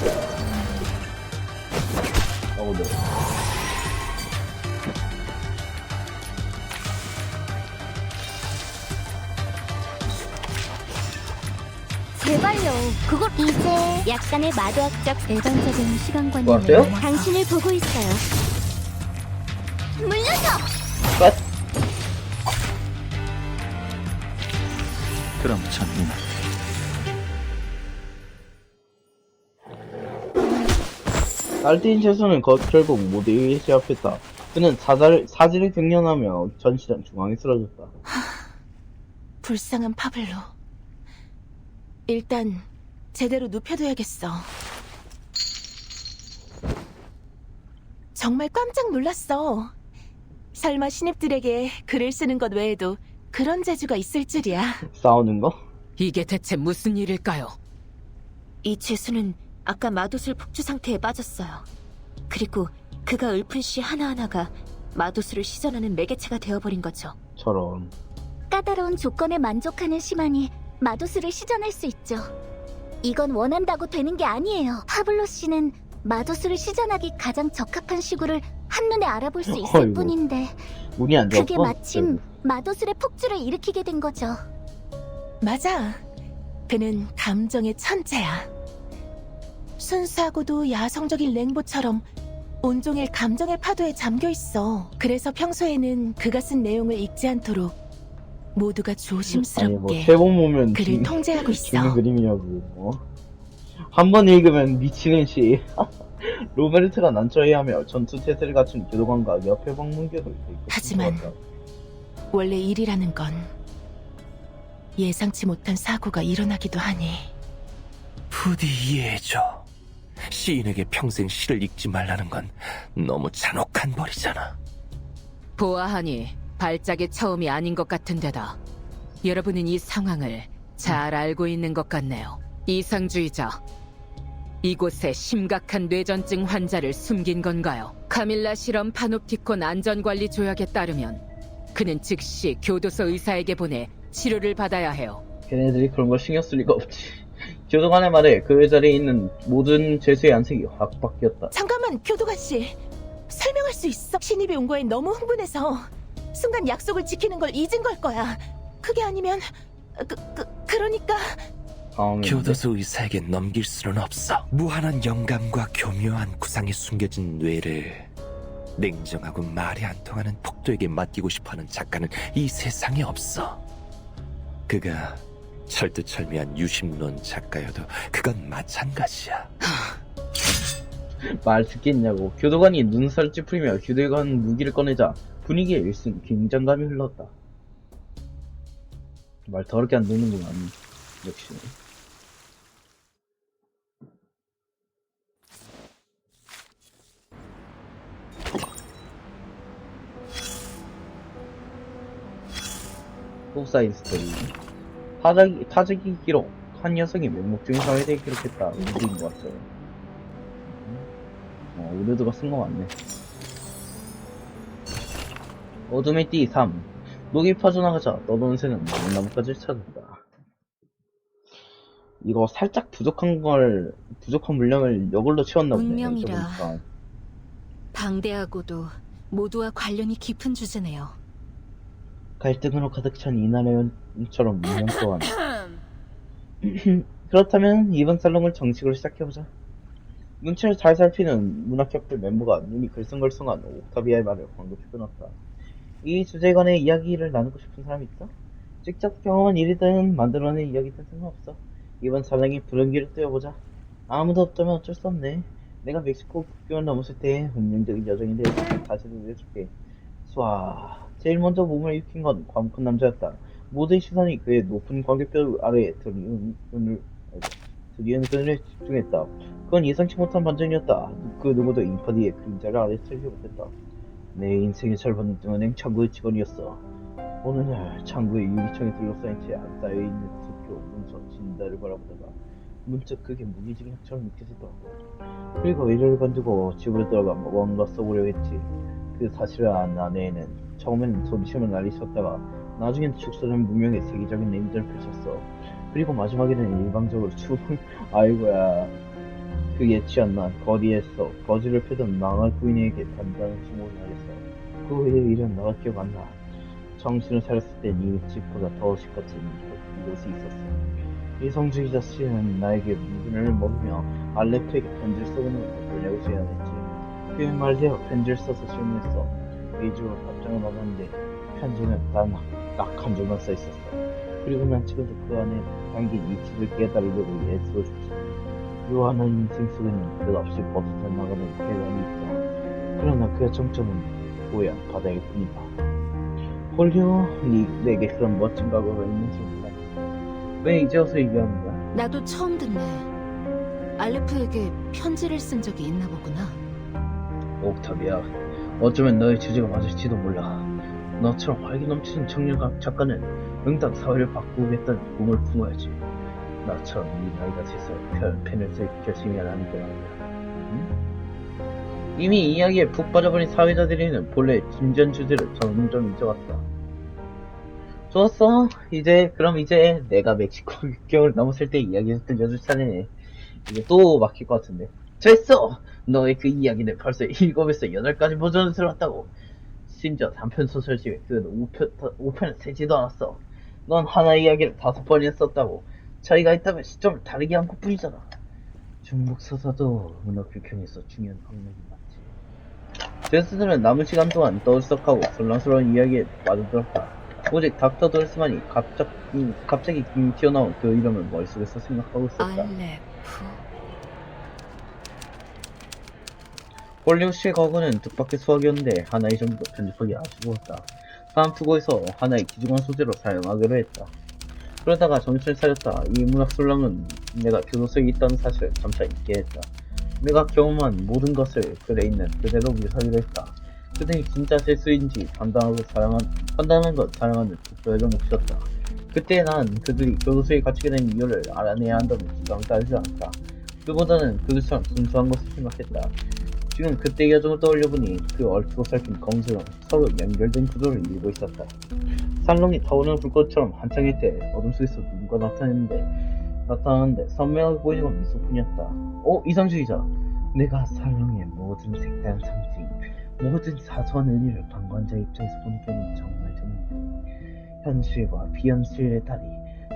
네. 제발요. 그걸 이제 약간의 마도학적 일반적인 뭐 시간관념을 하세요? 당신을 보고 있어요. 물러서! 끝. 그럼 전 이만. 딸띠인 재수는 결국 모두에게 제압했다. 그는 사지를 경련하며 전시장 중앙에 쓰러졌다. 불쌍한 파블로. 일단 제대로 눕혀둬야겠어. 정말 깜짝 놀랐어. 설마 신입들에게 글을 쓰는 것 외에도 그런 재주가 있을 줄이야. 싸우는 거? 이게 대체 무슨 일일까요? 이 죄수는 아까 마도술 폭주 상태에 빠졌어요. 그리고 그가 읊은 시 하나하나가 마도술을 시전하는 매개체가 되어버린 거죠. 저런. 까다로운 조건에 만족하는 시만이 마도수를 시전할 수 있죠. 이건 원한다고 되는 게 아니에요. 파블로 씨는 마도수를 시전하기 가장 적합한 시구를 한눈에 알아볼 수 있을 어이구. 뿐인데 운이 안 좋았어? 그게 마침 마도술의 폭주를 일으키게 된 거죠. 맞아. 그는 감정의 천재야. 순수하고도 야성적인 랭보처럼 온종일 감정의 파도에 잠겨 있어. 그래서 평소에는 그가 쓴 내용을 읽지 않도록 모두가 아니 뭐 조심스럽게 세 번 보면 그를 통제하고 있어. 죽는 그림이냐고. 한 번 읽으면 미치는 시. 로베르트가 난처해하며 전투 태세를 갖춘 교도관과 옆에 방문객을 하지만 원래 일이라는 건 예상치 못한 사고가 일어나기도 하니. 부디 이해해줘. 시인에게 평생 시를 읽지 말라는 건 너무 잔혹한 벌이잖아. 보아하니 발작의 처음이 아닌 것 같은데다 여러분은 이 상황을 잘 알고 있는 것 같네요. 이상주의자, 이곳에 심각한 뇌전증 환자를 숨긴 건가요? 카밀라 실험 파놉티콘 안전관리 조약에 따르면 그는 즉시 교도소 의사에게 보내 치료를 받아야 해요. 걔네들이 그런 걸 신경 쓸 리가 없지. 교도관의 말에 그 자리에 있는 모든 죄수의 안색이 확 바뀌었다. 잠깐만, 교도관 씨. 설명할 수 있어? 신입이 온 거에 너무 흥분해서 순간 약속을 지키는 걸 잊은 걸 거야. 그게 아니면 그러니까 교도소 의사에게 넘길 수는 없어. 무한한 영감과 교묘한 구상이 숨겨진 뇌를 냉정하고 말이 안 통하는 폭도에게 맡기고 싶어하는 작가는 이 세상에 없어. 그가 철두철미한 유심론 작가여도 그건 마찬가지야. 말 듣겠냐고. 교도관이 눈살 찌푸리며 교도관 무기를 꺼내자 분위기에 일순 긴장감이 흘렀다. 말 더럽게 안 듣는구나. 역시. 소사인 스토리. 타자기 기록. 한 녀석이 맹목적인 사회대에 기록했다. 우드인 것 같아요. 우드가 쓴 거 맞네. 어둠의 띠 3. 녹이 퍼져나가자 떠도는 새는 나뭇가지를 찾았다. 이거 살짝 부족한 물량을 이걸로 채웠나 보네. 운명이라. 이거 보니까. 방대하고도 모두와 관련이 깊은 주제네요. 갈등으로 가득 찬 이날의처럼 문명 또한. 그렇다면 이번 살롱을 정식으로 시작해보자. 눈치를 잘 살피는 문학협회 멤버가 눈이 글썽글썽한 옥타비아의 말을 방금 끊었다. 이 주제에 관해 이야기를 나누고 싶은 사람이 있어? 직접 경험한 일이든 만들어낸 이야기든 상관없어. 이번 살롱이 불은기를 떼어보자. 아무도 없다면 어쩔 수 없네. 내가 멕시코 국경을 넘었을 때 운명적인 여정에 대해서 다시 들려줄게. 수아. 제일 먼저 몸을 일으킨 건 과묵한 남자였다. 모두의 시선이 그의 높은 광대뼈 아래에 드리운 끈을 집중했다. 그건 예상치 못한 반전이었다. 그 누구도 인파디의 그림자를 알아채지 못했다. 내 인생의 절반은 은행 창구의 직원이었어. 어느 날 창구의 유리창에 둘러싸인 채 안 쌓여있는 투표, 문서, 진단을 바라보다가 문득 그게 무기징 학처럼 느껴지더라고. 그리고 일을 관두고 집으로 들어가 뭔가 써보려 했지. 그 사실을 안 아내에는 처음에는 소리치며 난리쳤다가 나중엔 축소된 문명의 세계적인 내미들을 펼쳤어. 그리고 마지막에는 일방적으로 아이고야. 그 예치한 난 거리에서 거지를 펴던 망할 부인에게 단단한 주문을 하겠어. 그 후의 일은 너가 기억 안 나. 정신을 차렸을 땐 이 집보다 더 시커먼 이곳이 있었어. 이성주의자 씨는 나에게 물건을 먹이며 알레프에게 편지를 써보는 걸 보내고 제안했지. 그의 말대로 편지를 써서 질문했어. 메이저로 답장을 받았는데 편지는 딱 한 줄만 써 있었어. 그리고 난 찍어도 그 안에 담긴 이치를 깨달으려고 애쓰러졌지. 요한의 인생 속에는 끝없이 뻗어져 나가는 계단이 있다. 그러나 그의 정점은 고향 바다일 뿐이다. 홀려, 내게 그런 멋진 과거가 있는 줄 몰랐어. 왜 이제 와서 얘기하는 거야? 나도 처음 듣네. 알레프에게 편지를 쓴 적이 있나 보구나. 옥타비아, 어쩌면 너의 주제가 맞을지도 몰라. 너처럼 활기 넘치는 청년 작가는 응당 사회를 바꾸겠다는 꿈을 품어야지. 나처럼 네 나이가 돼서 펜을 쓸 결심이 안 하는 건 아니야. 응? 이미 이야기에 푹 빠져버린 사회자들이는 본래 진지한 주제를 점점 잊어갔다. 좋았어. 그럼 이제 내가 멕시코 국경을 넘었을 때 이야기를 들려줄 차례네. 이게 또 막힐 것 같은데. 됐어! 너의 그 이야기는 벌써 7에서 8가지 버전을 들었다고. 심지어 단편 소설집에 그 5편은 세지도 않았어. 넌 하나 이야기를 5번이나 썼다고. 차이가 있다면 시점을 다르게 한 것뿐이잖아. 중국 서사도 문학 교편에서 중요한 방면이 많지. 제스들은 남은 시간 동안 떠들썩하고 설랑스러운 이야기에 빠져들었다. 오직 닥터 돌스만이 갑자기 튀어나온 그 이름을 머릿속에서 생각하고 있었다. 알레프. 홀리우드의 과거는 뜻밖의 수학이었는데 하나의 정도 편집하기 아주 좋았다. 다음 투고에서 하나의 기중한 소재로 사용하기로 했다. 그러다가 정신을 차렸다. 이 문학 술랑은 내가 교도소에 있다는 사실을 점차 잊게 했다. 내가 경험한 모든 것을 글에 있는 그대로 묘사하기로 했다. 그들이 진짜 실수인지 판단하는 것 사랑하는 특별한 몫이었다. 그때 난 그들이 교도소에 갇히게 된 이유를 알아내야 한다는 주장을 따르지 않았다. 그보다는 그들처럼 순수한 것을 생각했다. 지금 그때의 여정을 떠올려보니 그 얼추 살핀 검수랑 서로 연결된 구조를 이루고 있었다. 산롱이 타오르는 불꽃처럼 한창일 때 어둠 속에서 누군가 나타나는데 선명하게 보이는 건 미소뿐이었다. 이상주의자! 내가 산롱의 모든 색다른 상징, 모든 사소한 의미를 방관자 입장에서 보니까는 정말 재밌네. 현실과 비현실의 다리,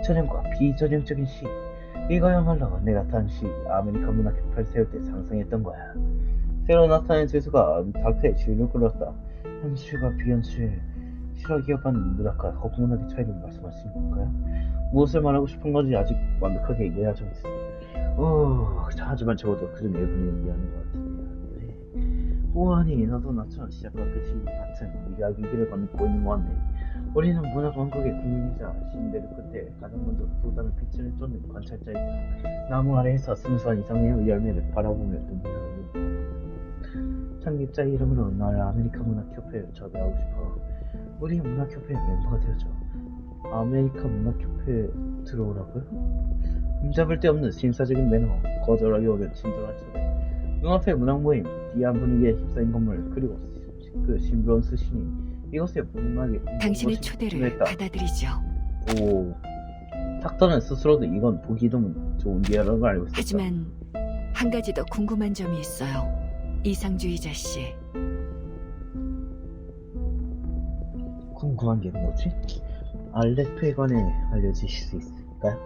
전형과 비전형적인 시. 이거야말로 내가 당시 아메리칸 문학협회를 세울 때 상상했던 거야. 새로 나타난 재수가 닥터의 주의를 끌었다. 현실과 비현실, 실화기업한 문학과 허구문학의 차이를 말씀하시는 건가요? 무엇을 말하고 싶은 건지 아직 완벽하게 이해하지 못했어. 하지만 적어도 그 좀 일본에 이해하는 것 같은데. 오하니, 너도 나처럼 시작과 끝이 같은 이야기 길을 걷고 있는 것 같네. 우리는 문학 왕국의 국민이자 신대륙 끝에 가장 먼저 또 다른 빛을 쫓는 관찰자이자 나무 아래에서 순수한 이상의 열매를 바라보며 눈물을 창립자 이름으로 나를 아메리칸 문학협회에 접대하고 싶어. 우리 문학협회의 멤버가 되어줘. 아메리칸 문학협회에 들어오라고요? 흠잡을 데 없는 심사적인 매너, 거절하기 어려운 친절한 초대, 눈앞의 문학 모임, 디안 분위기에 휩싸인 건물, 그리고 그 싱그러운 스신이 이것의 문학의 당신의 초대를 받아들이죠. 닥터는 스스로도 이건 보기 드문 좋은 기회라는 걸 알고 있었다. 하지만 한 가지 더 궁금한 점이 있어요. 이상주의자 씨. 궁금한 게 뭐지? 알레프에 관해 알려주실 수 있을까요?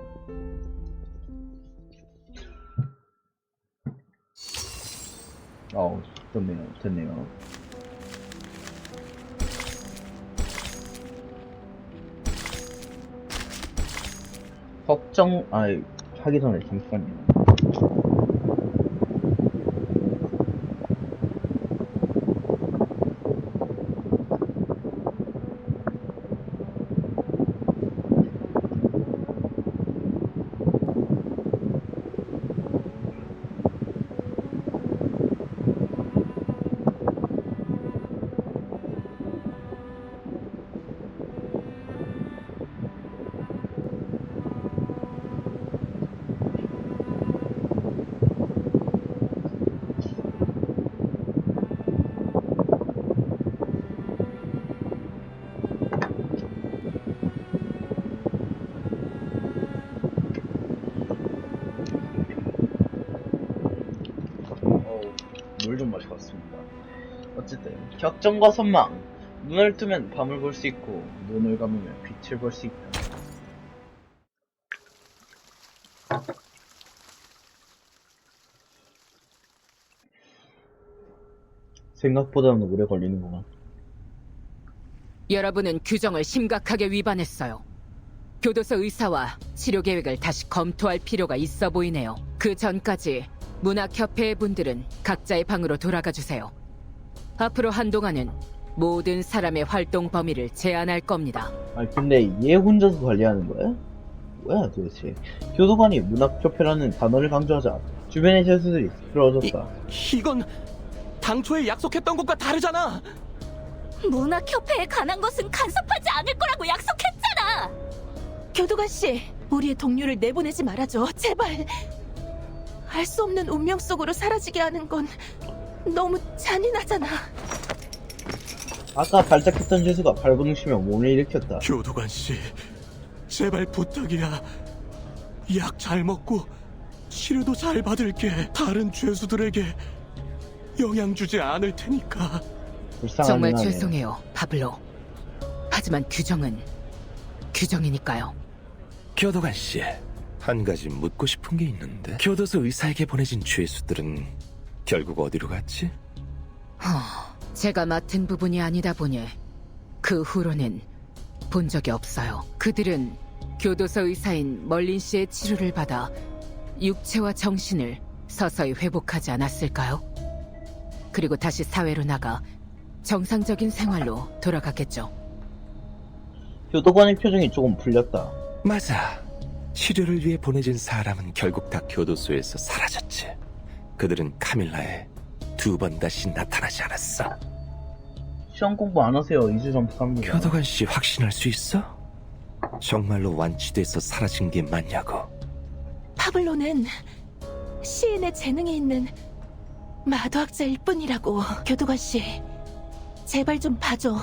좋네요. 하기 전에 잠시만요. 물 좀 마시고 왔습니다. 어쨌든 격정과 선망. 눈을 뜨면 밤을 볼 수 있고 눈을 감으면 빛을 볼 수 있다. 생각보다는 오래 걸리는구만. 여러분은 규정을 심각하게 위반했어요. 교도소 의사와 치료 계획을 다시 검토할 필요가 있어 보이네요. 그 전까지 문학협회의 분들은 각자의 방으로 돌아가 주세요. 앞으로 한동안은 모든 사람의 활동 범위를 제한할 겁니다. 아니 근데 얘 혼자서 관리하는 거야? 뭐야 도대체. 교도관이 문학협회라는 단어를 강조하자 주변의 죄수들이 시끄러워졌다. 이건 당초에 약속했던 것과 다르잖아. 문학협회에 관한 것은 간섭하지 않을 거라고 약속했잖아. 교도관 씨, 우리의 동료를 내보내지 말아줘. 제발. 알 수 없는 운명 속으로 사라지게 하는 건 너무 잔인하잖아. 아까 발작했던 죄수가 발버둥치며 몸을 일으켰다. 교도관 씨, 제발 부탁이야. 약 잘 먹고 치료도 잘 받을게. 다른 죄수들에게 영향 주지 않을 테니까. 불쌍한 정말 누나네. 죄송해요, 파블로. 하지만 규정은 규정이니까요. 교도관 씨, 한 가지 묻고 싶은 게 있는데 교도소 의사에게 보내진 죄수들은 결국 어디로 갔지? 제가 맡은 부분이 아니다 보니 그 후로는 본 적이 없어요. 그들은 교도소 의사인 멀린 씨의 치료를 받아 육체와 정신을 서서히 회복하지 않았을까요? 그리고 다시 사회로 나가 정상적인 생활로 돌아갔겠죠. 교도관의 표정이 조금 풀렸다. 맞아. 치료를 위해 보내진 사람은 결국 다 교도소에서 사라졌지. 그들은 카밀라에 두 번 다시 나타나지 않았어. 시험 공부 안 하세요. 2주 전부터합니다. 교도관 씨 확신할 수 있어? 정말로 완치돼서 사라진 게 맞냐고. 파블로는 시인의 재능이 있는 마도학자일 뿐이라고. 교도관 씨, 제발 좀 봐줘.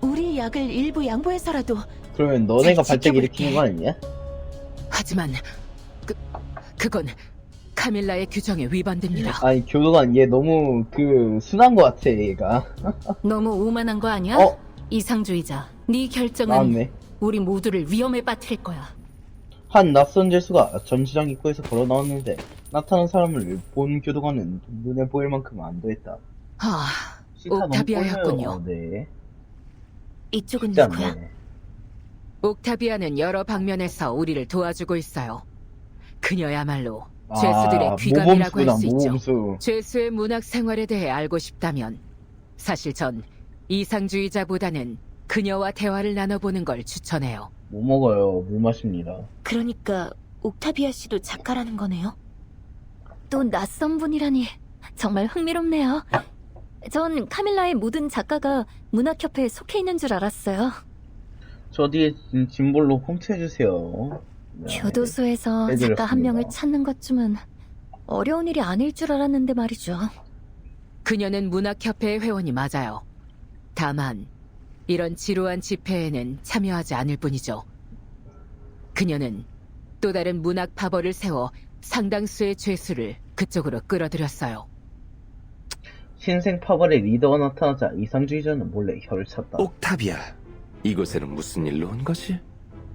우리 약을 일부 양보해서라도. 그러면 너네가 잘 발작 지켜볼게. 일으키는 거 아니냐? 하지만 그건 카밀라의 규정에 위반됩니다. 아니 교도관 얘 너무 순한 거 같아 얘가. 너무 오만한 거 아니야? 어? 이상주의자. 네 결정은 나왔네. 우리 모두를 위험에 빠뜨릴 거야. 한 낯선 죄수가 전시장 입구에서 걸어 나왔는데 나타난 사람을 본 교도관은 눈에 보일 만큼 안도했다. 시타 너무 옥타비아였군요. 꼴려요. 네. 이쪽은 쉽지 누구야? 않네. 옥타비아는 여러 방면에서 우리를 도와주고 있어요. 그녀야말로 죄수들의 귀감이라고 할 수 있죠. 모범수. 죄수의 문학 생활에 대해 알고 싶다면 사실 전 이상주의자보다는 그녀와 대화를 나눠보는 걸 추천해요. 뭐 먹어요? 물 마십니다. 그러니까 옥타비아 씨도 작가라는 거네요? 또 낯선 분이라니 정말 흥미롭네요. 전 카밀라의 모든 작가가 문학협회에 속해 있는 줄 알았어요. 저 뒤에 짐볼로 홈트해주세요. 네. 교도소에서 해드렸습니다. 작가 한 명을 찾는 것쯤은 어려운 일이 아닐 줄 알았는데 말이죠. 그녀는 문학협회의 회원이 맞아요. 다만 이런 지루한 집회에는 참여하지 않을 뿐이죠. 그녀는 또 다른 문학 파벌을 세워 상당수의 죄수를 그쪽으로 끌어들였어요. 신생 파벌의 리더가 나타나자 이상주의자는 몰래 혀를 찼다. 옥타비아, 이곳에는 무슨 일로 온 거지?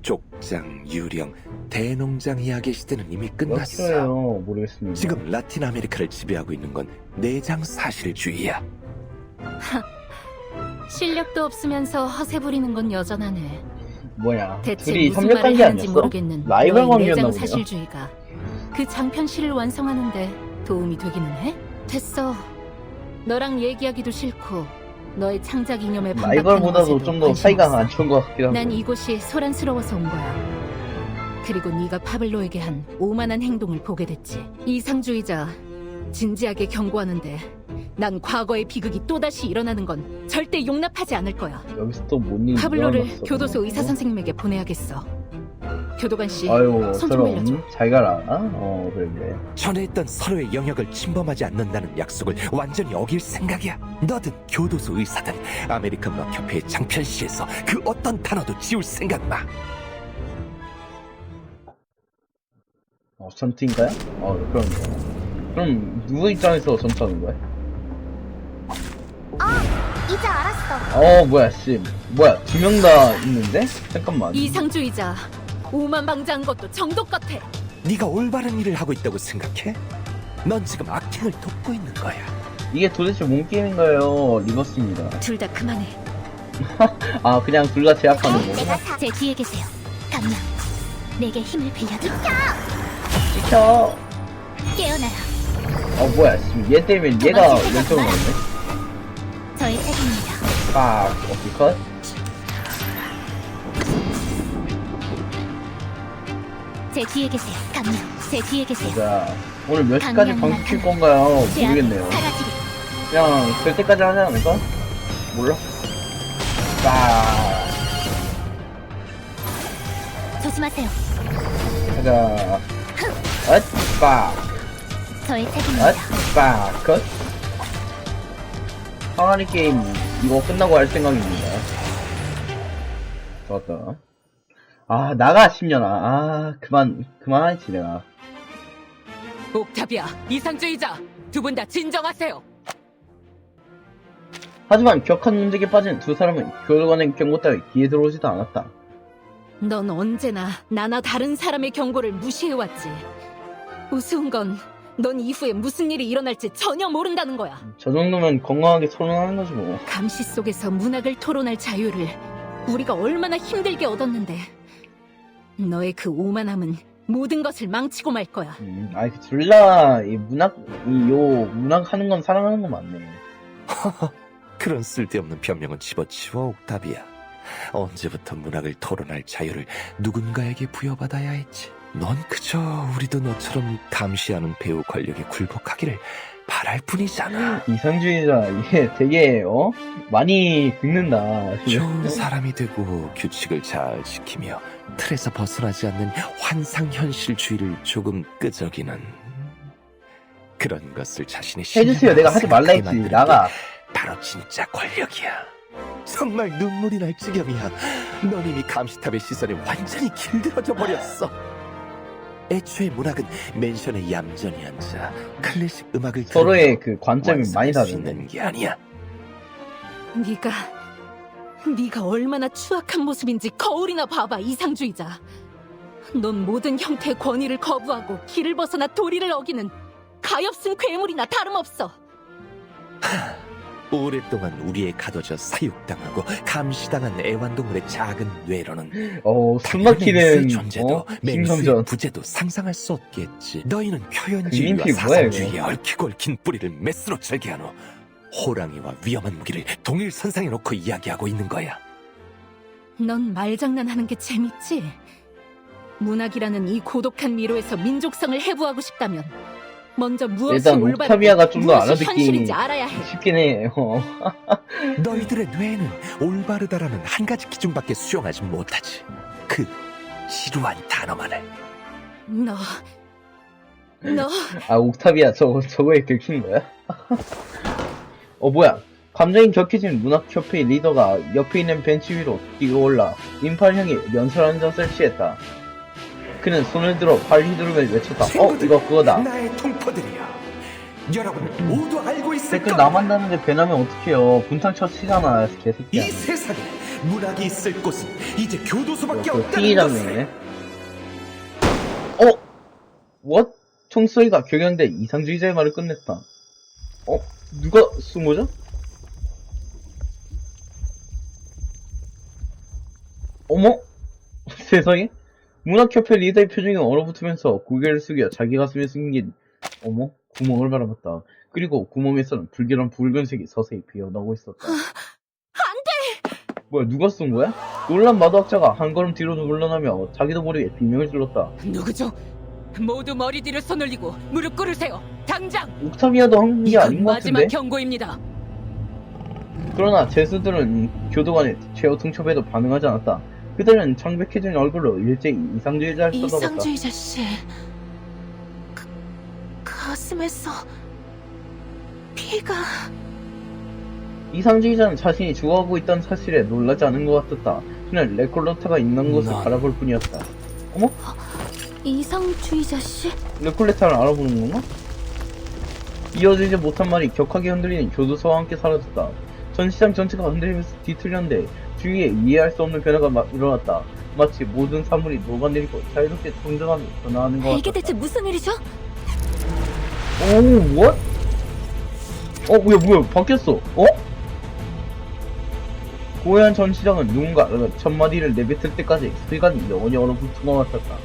족장, 유령, 대농장 이야기 시대는 이미 몇 끝났어. 킬로예요? 모르겠습니다. 지금 라틴 아메리카를 지배하고 있는 건 내장 사실주의야. 실력도 없으면서 허세 부리는 건 여전하네. 뭐야? 대체 둘이 무슨 협력한 말을 게 하는지 아니었어? 모르겠는 라이벌 너의 관계였나 내장 보네요. 사실주의가 그 장편시를 완성하는데 도움이 되기는 해? 됐어. 너랑 얘기하기도 싫고 너의 창작 이념에 반박하는 라이벌보다도 것에도 좀 더 관심 사이가 없어. 안 좋은 것 같기도 하고. 난 이곳이 소란스러워서 온 거야. 그리고 네가 파블로에게 한 오만한 행동을 보게 됐지. 이상주의자, 진지하게 경고하는데 난 과거의 비극이 또다시 일어나는 건 절대 용납하지 않을 거야. 여기서 또 뭔 일이 파블로를 일어났어. 교도소 의사 선생님에게 보내야겠어. 교도관 씨, 아유, 손 좀 빌려줘. 저런 잘 가라. 그래. 전에 했던 서로의 영역을 침범하지 않는다는 약속을 완전히 어길 생각이야. 너든 교도소 의사든 아메리칸 문학협회의 장편시에서 그 어떤 단어도 지울 생각 마. 전투인가요? 그럼 누구 입장에서 전투하는 거야? 이제 알았어. 뭐야 씨. 뭐야 2명 다 있는데? 잠깐만. 이상주의자, 오만방자한 것도 정도 같아. 네가 올바른 일을 하고 있다고 생각해? 넌 지금 악행을 돕고 있는 거야. 이게 도대체 뭔 게임인가요? 리버스입니다. 둘 다 그만해. 아, 그냥 둘 다 제압하는 거구나. 제 뒤에 계세요. 감명. 내게 힘을 빌려줘. 지켜! 깨어나라. 뭐야, 지금 얘 때문에 얘가 왼쪽으로 가는데? 저의 책임입니다. 빡, 오케이, 컷. 제 뒤에 계세요. 감명. 제 뒤에 계세요. 자, 오늘 몇 시까지 방송 킬 건가요? 모르겠네요. 사라지리. 그냥 될 때까지 하지 않을까? 몰라? 빡. 조심하세요. 가자. 빡. 저의 책임입니다. 빡. 컷. 항아리 게임 이거 끝나고 할 생각입니다. 좋았다. 아, 나가 10년아. 그만하지 내가. 옥타비아, 이상주의자, 두 분 다 진정하세요. 하지만 격한 문제에 빠진 두 사람은 교도관의 경고 따위 귀에 들어오지도 않았다. 넌 언제나 나나 다른 사람의 경고를 무시해왔지. 우스운 건 넌 이후에 무슨 일이 일어날지 전혀 모른다는 거야. 저 정도면 건강하게 토론하는 거지 뭐. 감시 속에서 문학을 토론할 자유를 우리가 얼마나 힘들게 얻었는데 너의 그 오만함은 모든 것을 망치고 말 거야. 아이, 둘다 이 문학 하는 건 사랑하는 거 맞네. 그런 쓸데없는 변명은 집어치워, 옥타비아. 언제부터 문학을 토론할 자유를 누군가에게 부여받아야 했지? 넌 그저 우리도 너처럼 감시하는 배우 권력에 굴복하기를 바랄 뿐이잖아. 이상주의자 이게 되게 많이 긁는다. 좋은 사람이 되고 규칙을 잘 지키며 틀에서 벗어나지 않는 환상현실주의를 조금 끄적이는 그런 것을 자신의 해주세요. 내가 하지 말라 했지. 만드는 게 나가. 바로 진짜 권력이야. 정말 눈물이 날 지경이야. 넌 이미 감시탑의 시선에 완전히 길들어져 버렸어. 애초에 문학은 맨션에 얌전히 앉아 클래식 음악을 서로의 그 관점이 많이 완성할 수 다르네. 있는 게 아니야. 네가 얼마나 추악한 모습인지 거울이나 봐봐, 이상주의자. 넌 모든 형태의 권위를 거부하고 길을 벗어나 도리를 어기는 가엾은 괴물이나 다름없어. 오랫동안 우리에 가둬져 사육당하고 감시당한 애완동물의 작은 뇌로는 숨 막히는 존재도 맹수의 신경전. 부재도 상상할 수 없겠지. 너희는 인피 표현주의와 뭐야, 사상주의에 이거? 얽히고 얽힌 뿌리를 메스로 절개한 후 호랑이와 위험한 무기를 동일 선상에 놓고 이야기하고 있는 거야. 넌 말장난하는 게 재밌지? 문학이라는 이 고독한 미로에서 민족성을 해부하고 싶다면 먼저 무엇이 일단 올바르고 옥타비아가 좀 더 무엇이 알아듣기 현실인지 알아야 해. 쉽긴 해. 너희들의 뇌는 올바르다라는 한 가지 기준밖에 수용하지 못하지. 그 지루한 단어만을. 너 아, 옥타비아 저거에 긁힌 거야? 뭐야. 감정이 격해진 문학협회 리더가 옆에 있는 벤치 위로 뛰어올라 인파를 향해 연설 한 장을 취했다. 그는 손을 들어 팔 휘두르며 외쳤다. 이거 그거다. 나의 동포들이야. 여러분 모두 알고 있을 댓글 겁니다. 남한다는데 배나면 어떡해요. 분탕 쳐치잖아, 이 개새끼야. 세상에 문학이 있을 곳은 이제 교도소밖에 그 없다는 피의자네. 것을. what? 총소리가 격양돼 이상주의자의 말을 끝냈다. 누가 쏜 거죠? 어머? 세상에? 문학협회 리더의 표정이 얼어붙으면서 고개를 숙여 자기 가슴에 숨긴 구멍을 바라봤다. 그리고 구멍에서는 불길한 붉은색이 서서히 피어나고 있었다. 뭐야, 누가 쏜 거야? 놀란 마도학자가 한 걸음 뒤로 물러나며 자기도 모르게 비명을 질렀다. 누구죠? 모두 머리 뒤를 손올리고 무릎 꿇으세요. 당장! 옥타비아도 한국이 이건 아닌 것 마지막 같은데? 경고입니다. 그러나 제수들은 교도관의 최후 통첩에도 반응하지 않았다. 그들은 창백해진 얼굴로 일제히 이상주의자를 쳐다봤다. 이상주의자 씨, 가슴에서 피가... 이상주의자는 자신이 죽어가고 있다는 사실에 놀라지 않은 것 같았다. 그는 레콜레타가 있는 곳을 바라볼 뿐이었다. 어머? 이상주의자 씨? 레콜레타를 알아보는 건가? 이어지지 못한 말이 격하게 흔들리는 교도소와 함께 사라졌다. 전시장 전체가 흔들리면서 뒤틀렸는데 주위에 이해할 수 없는 변화가 일어났다. 마치 모든 사물이 녹아내리고 자유롭게 성장하며 변화하는 것 이게 같았다. 대체 무슨 일이죠? what? 뭐야, 바뀌었어. 고해안 전 시장은 누군가 첫 마디를 내뱉을 때까지 시간이 영원히 얼어붙은 것 같았다.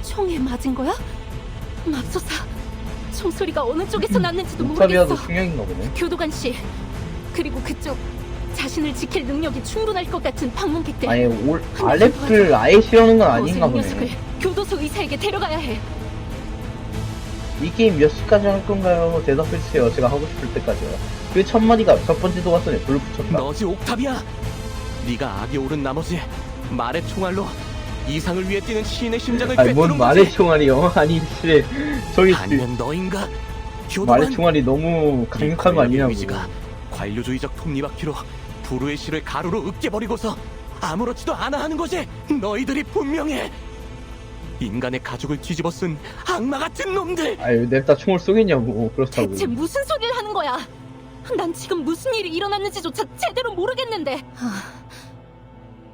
총에 맞은 거야? 맙소사, 총소리가 어느 쪽에서 났는지도 옥타비아도 모르겠어. 충격인가 보네. 교도관 씨, 그리고 그쪽 자신을 지킬 능력이 충분할 것 같은 방문객들. 아예 알렉을 아예 싫어하는 건 어서 아닌가 이 녀석을 보네. 교도소 의사에게 데려가야 해. 이 게임 몇 시까지 할 건가요? 대답해주세요. 제가 하고 싶을 때까지요. 그 첫 마디가 첫 번째 도가선에 불을 붙였다. 너지 옥타비아. 네가 악이 오른 나머지 말의 총알로 이상을 위해 뛰는 시인의 심장을 아니 뭔 꿰뚫은 말의 거지. 총알이요? 아니 씨 저기 아니면 너인가? 말의 총알이 너무 강력한 거 아니냐고. 의지가 관료주의적 톱니바퀴로 불후의 실을 가루로 으깨버리고서 아무렇지도 않아 하는 거지. 너희들이 분명해. 인간의 가죽을 뒤집어 쓴 악마 같은 놈들. 아유 냅다 총을 쏘겠냐고. 그렇다고. 대체 무슨 소리를 하는 거야? 난 지금 무슨 일이 일어났는지조차 제대로 모르겠는데.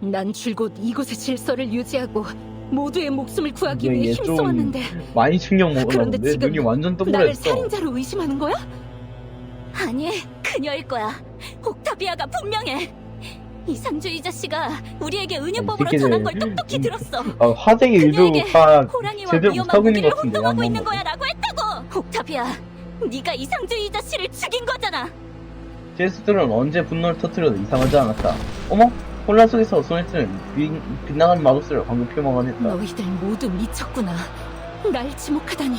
난 줄곧 이곳의 질서를 유지하고 모두의 목숨을 구하기 위해 얘 좀 힘써왔는데 많이 충격 먹었나 그런데 본데. 지금 눈이 완전 나를 동그랬어. 살인자로 의심하는 거야? 아니, 그녀일 거야. 옥타비아가 분명해. 이상주의자 씨가 우리에게 은유법으로 새끼들. 전한 걸 똑똑히 들었어. 화쟁이 그녀에게 의도가 호랑이와 제대로 위험한 못하고 있는 무기를 것 같은데. 혼동하고 한번 있는 봐도. 거야 라고 했다고. 옥타비아, 네가 이상주의자 씨를 죽인 거잖아. 제수들은 언제 분노를 터뜨려도 이상하지 않았다. 어머? 혼란 속에서 소네트는 빗나간 마법술을 방금 표방하냈다. 너희들 모두 미쳤구나. 날 지목하다니.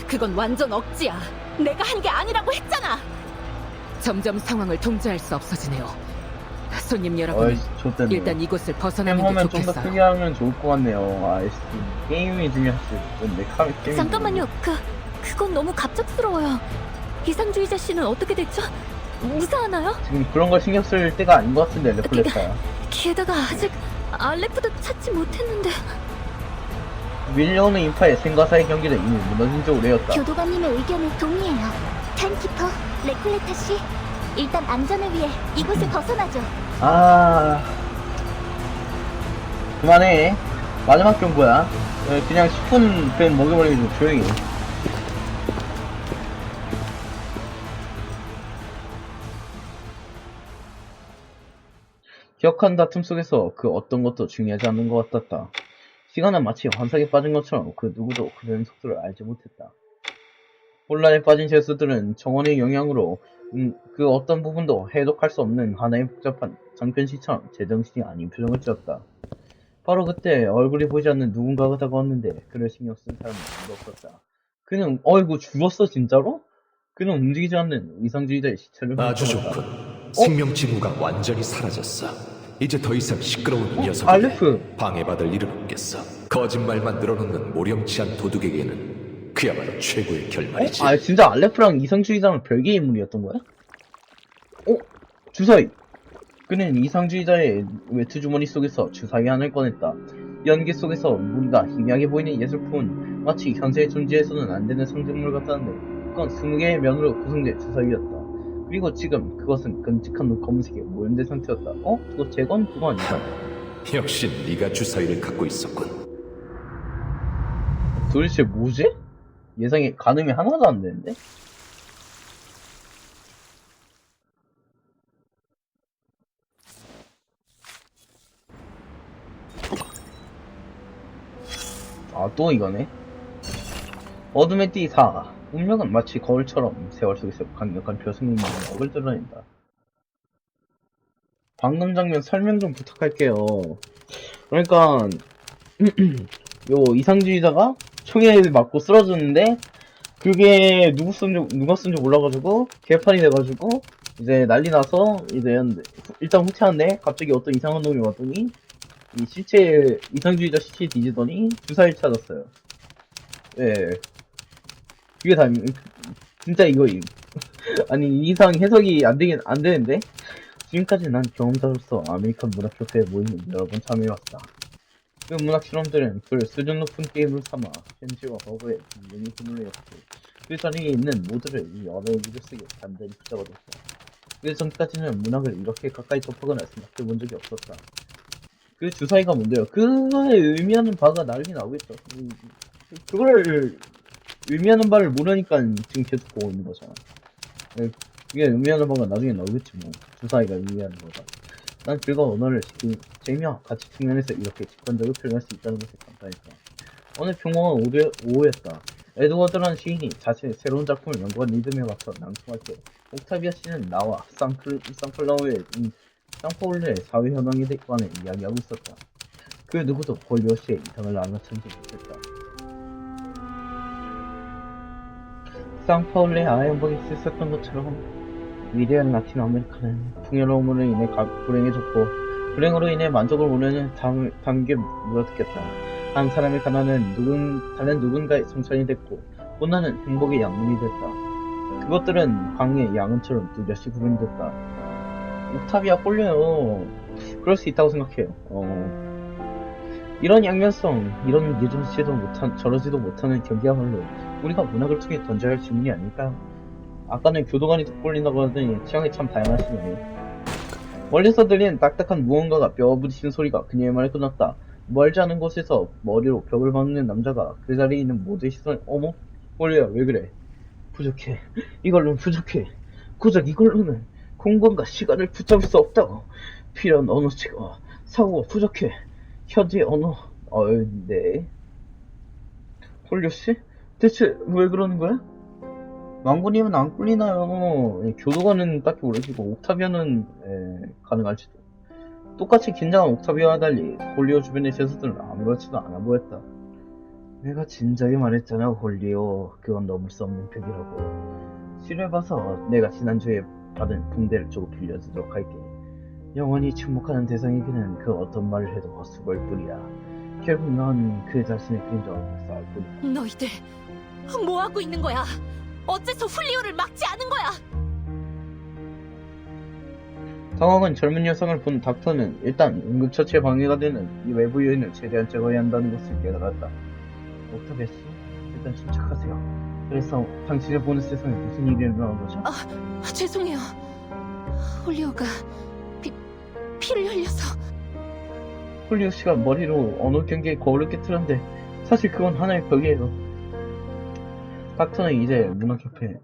그건 완전 억지야. 내가 한 게 아니라고 했잖아. 점점 상황을 통제할 수 없어지네요. 손님 여러분, 어이 좆됐네. 일단 이곳을 벗어나는 게 게임하면 좀 더 좋겠어요. 크게 하면 좋을 것 같네요. 아이씨 게임이 중요하지. 내 카메 게임이 잠깐만요. 그건 너무 갑작스러워요. 이상주의자 씨는 어떻게 됐죠? 무사하나요? 지금 그런 걸 신경 쓸 때가 아닌 것 같은데 레플레타야. 게다가 아직 알레프도 찾지 못했는데. 밀려오는 인파의 생과사의 경기는 이미 무너진 지 오래였다. 교도관님의 의견에 동의해요. 타임키퍼, 레콜레타 씨, 일단 안전을 위해 이곳을 벗어나죠. 아 그만해. 마지막 경고야. 그냥 10분 밴 먹여버리면 좀 조용히. 기억한 다툼 속에서 그 어떤 것도 중요하지 않는 것 같았다. 시간은 마치 환상에 빠진 것처럼 그 누구도 그런 속도를 알지 못했다. 혼란에 빠진 제수들은 정원의 영향으로 그 어떤 부분도 해독할 수 없는 하나의 복잡한 장편시처럼 제정신이 아닌 표정을 지었다. 바로 그때 얼굴이 보이지 않는 누군가가 다가왔는데 그를 신경 쓴 사람은 아무도 없었다. 그는 어이구 죽었어 진짜로? 그는 움직이지 않는 이상주의자의 시체를 아주 발견했다. 좋군. 생명 징후가 완전히 사라졌어. 이제 더 이상 시끄러운 녀석에게 알레프. 방해받을 일은 없겠어. 거짓말만 늘어놓는 모렴치한 도둑에게는 그야말로 최고의 결말이지. 아 진짜 알레프랑 이상주의자는 별개의 인물이었던 거야? 주사위. 그는 이상주의자의 외투 주머니 속에서 주사위 하나를 꺼냈다. 연기 속에서 무늬가 희미하게 보이는 예술품은 마치 현세에 존재해서는 안 되는 상징물 같았는데 그건 20개의 면으로 구성된 주사위였다. 그리고 지금 그것은 끔찍한 검은색에 오염된 상태였다. 그거 재건 그거 아닌가? 역시 네가 주사위를 갖고 있었군. 도대체 뭐지? 예상에 가늠이 하나도 안 되는데? 또 이거네. 어둠의 띠 4. 운명은 마치 거울처럼 세월 속에서 강력한 표승님의 억을 드러낸다. 방금 장면 설명 좀 부탁할게요. 그러니까 요 이상주의자가 총에 맞고 쓰러졌는데 그게 누가 쓴지 몰라가지고 개판이 돼가지고 이제 난리 나서 이제 일단 후퇴하는데 갑자기 어떤 이상한 놈이 왔더니 이 이상주의자 시체 뒤지더니 주사위를 찾았어요. 예. 그게 다, 진짜 이거임. 아니, 이 이상 해석이 안 되는데? 지금까지 난 경험자로서 아메리칸 문학협회에 모이는 여러 번 참여해왔다. 그 문학 실험들은 그를 수준 높은 게임을 삼아 현지와 과거에 분명히 힘을 내었고, 그 자리에 있는 모두를 이 언어의 미를 쓰게 단단히 붙잡아뒀다. 그 전까지는 문학을 이렇게 가까이 접하거나 생각해본 적이 없었다. 그 주사위가 뭔데요? 그거에 의미하는 바가 나오긴 나오겠죠. 그거를 의미하는 바를 모르니까 지금 계속 보고 있는 거잖아. 이게 의미하는 바가 나중에 나오겠지 뭐. 주사위가 의미하는 거다. 난 즐거운 언어를 재미와 가치 측면에서 이렇게 직관적으로 표현할 수 있다는 것에 감사했다. 오늘 평범한 오후였다. 에드워드라는 시인이 자신의 새로운 작품을 연구한 리듬에 맞춰 낭송할 때 옥타비아 씨는 나와 쌍파울레의 사회 현황에 관해 이야기하고 있었다. 그 누구도 홀리오 씨의 이상을 알아채지 못했다. 쌍파울레의 아연방에 있었던 것처럼 위대한 라틴 아메리카는 풍요로움으로 인해 불행해졌고 불행으로 인해 만족을 모르는 담게 물어뜯겠다. 한 사람의 가난은 다른 누군가의 성찬이 됐고 고난은 행복의 양분이 됐다. 그것들은 광의 양은처럼 뚜렷이 구분됐다. 옥타비아 홀려요. 그럴 수 있다고 생각해요. 이런 양면성, 이런 저러지도 못하는 경기야말로 우리가 문학을 통해 던져야 할 질문이 아닐까요? 아까는 교도관이 돋보린다고 하더니 취향이 참 다양하시네. 멀리서 들리는 딱딱한 무언가가 뼈 부딪히는 소리가 그녀의 말에 끊었다. 멀지 않은 곳에서 머리로 벽을 박는 남자가 그 자리에 있는 모두의 시선을 어머? 홀리야 왜 그래? 부족해. 이걸로는 부족해. 고작 이걸로는 공간과 시간을 붙잡을 수 없다고. 필요한 언어체가 사고가 부족해. 현재의 언어. 네. 홀리씨? 대체 왜 그러는 거야? 왕군님은 안 꿀리나요? 교도관은 딱히 모르시고 옥타비아는 가능할지도. 똑같이 긴장한 옥타비아와 달리 홀리오 주변의 제수들은 아무렇지도 않아 보였다. 내가 진작에 말했잖아 홀리오. 그건 넘을 수 없는 벽이라고. 실해봐서 내가 지난주에 받은 붕대를 조금 빌려주도록 할게. 영원히 침묵하는 대상에게는 그 어떤 말을 해도 헛수고일 뿐이야. 결국 넌 그 자신의 그림자와 싸울 뿐이야. 너희들 뭐하고 있는 거야? 어째서 훌리오를 막지 않은 거야? 당황한 젊은 여성을 본 닥터는 일단 응급처치에 방해가 되는 이 외부 요인을 최대한 제거해야 한다는 것을 깨달았다. 옥타비아 씨, 일단 침착하세요. 그래서 당신을 보는 세상에 무슨 일이 일어난 거죠? 죄송해요. 훌리오가 피를 흘려서. 홀리오 씨가 머리로 언어 경계에 거울을 깨뜨렸는데 사실 그건 하나의 벽이에요. 닥터는 이제 문학협회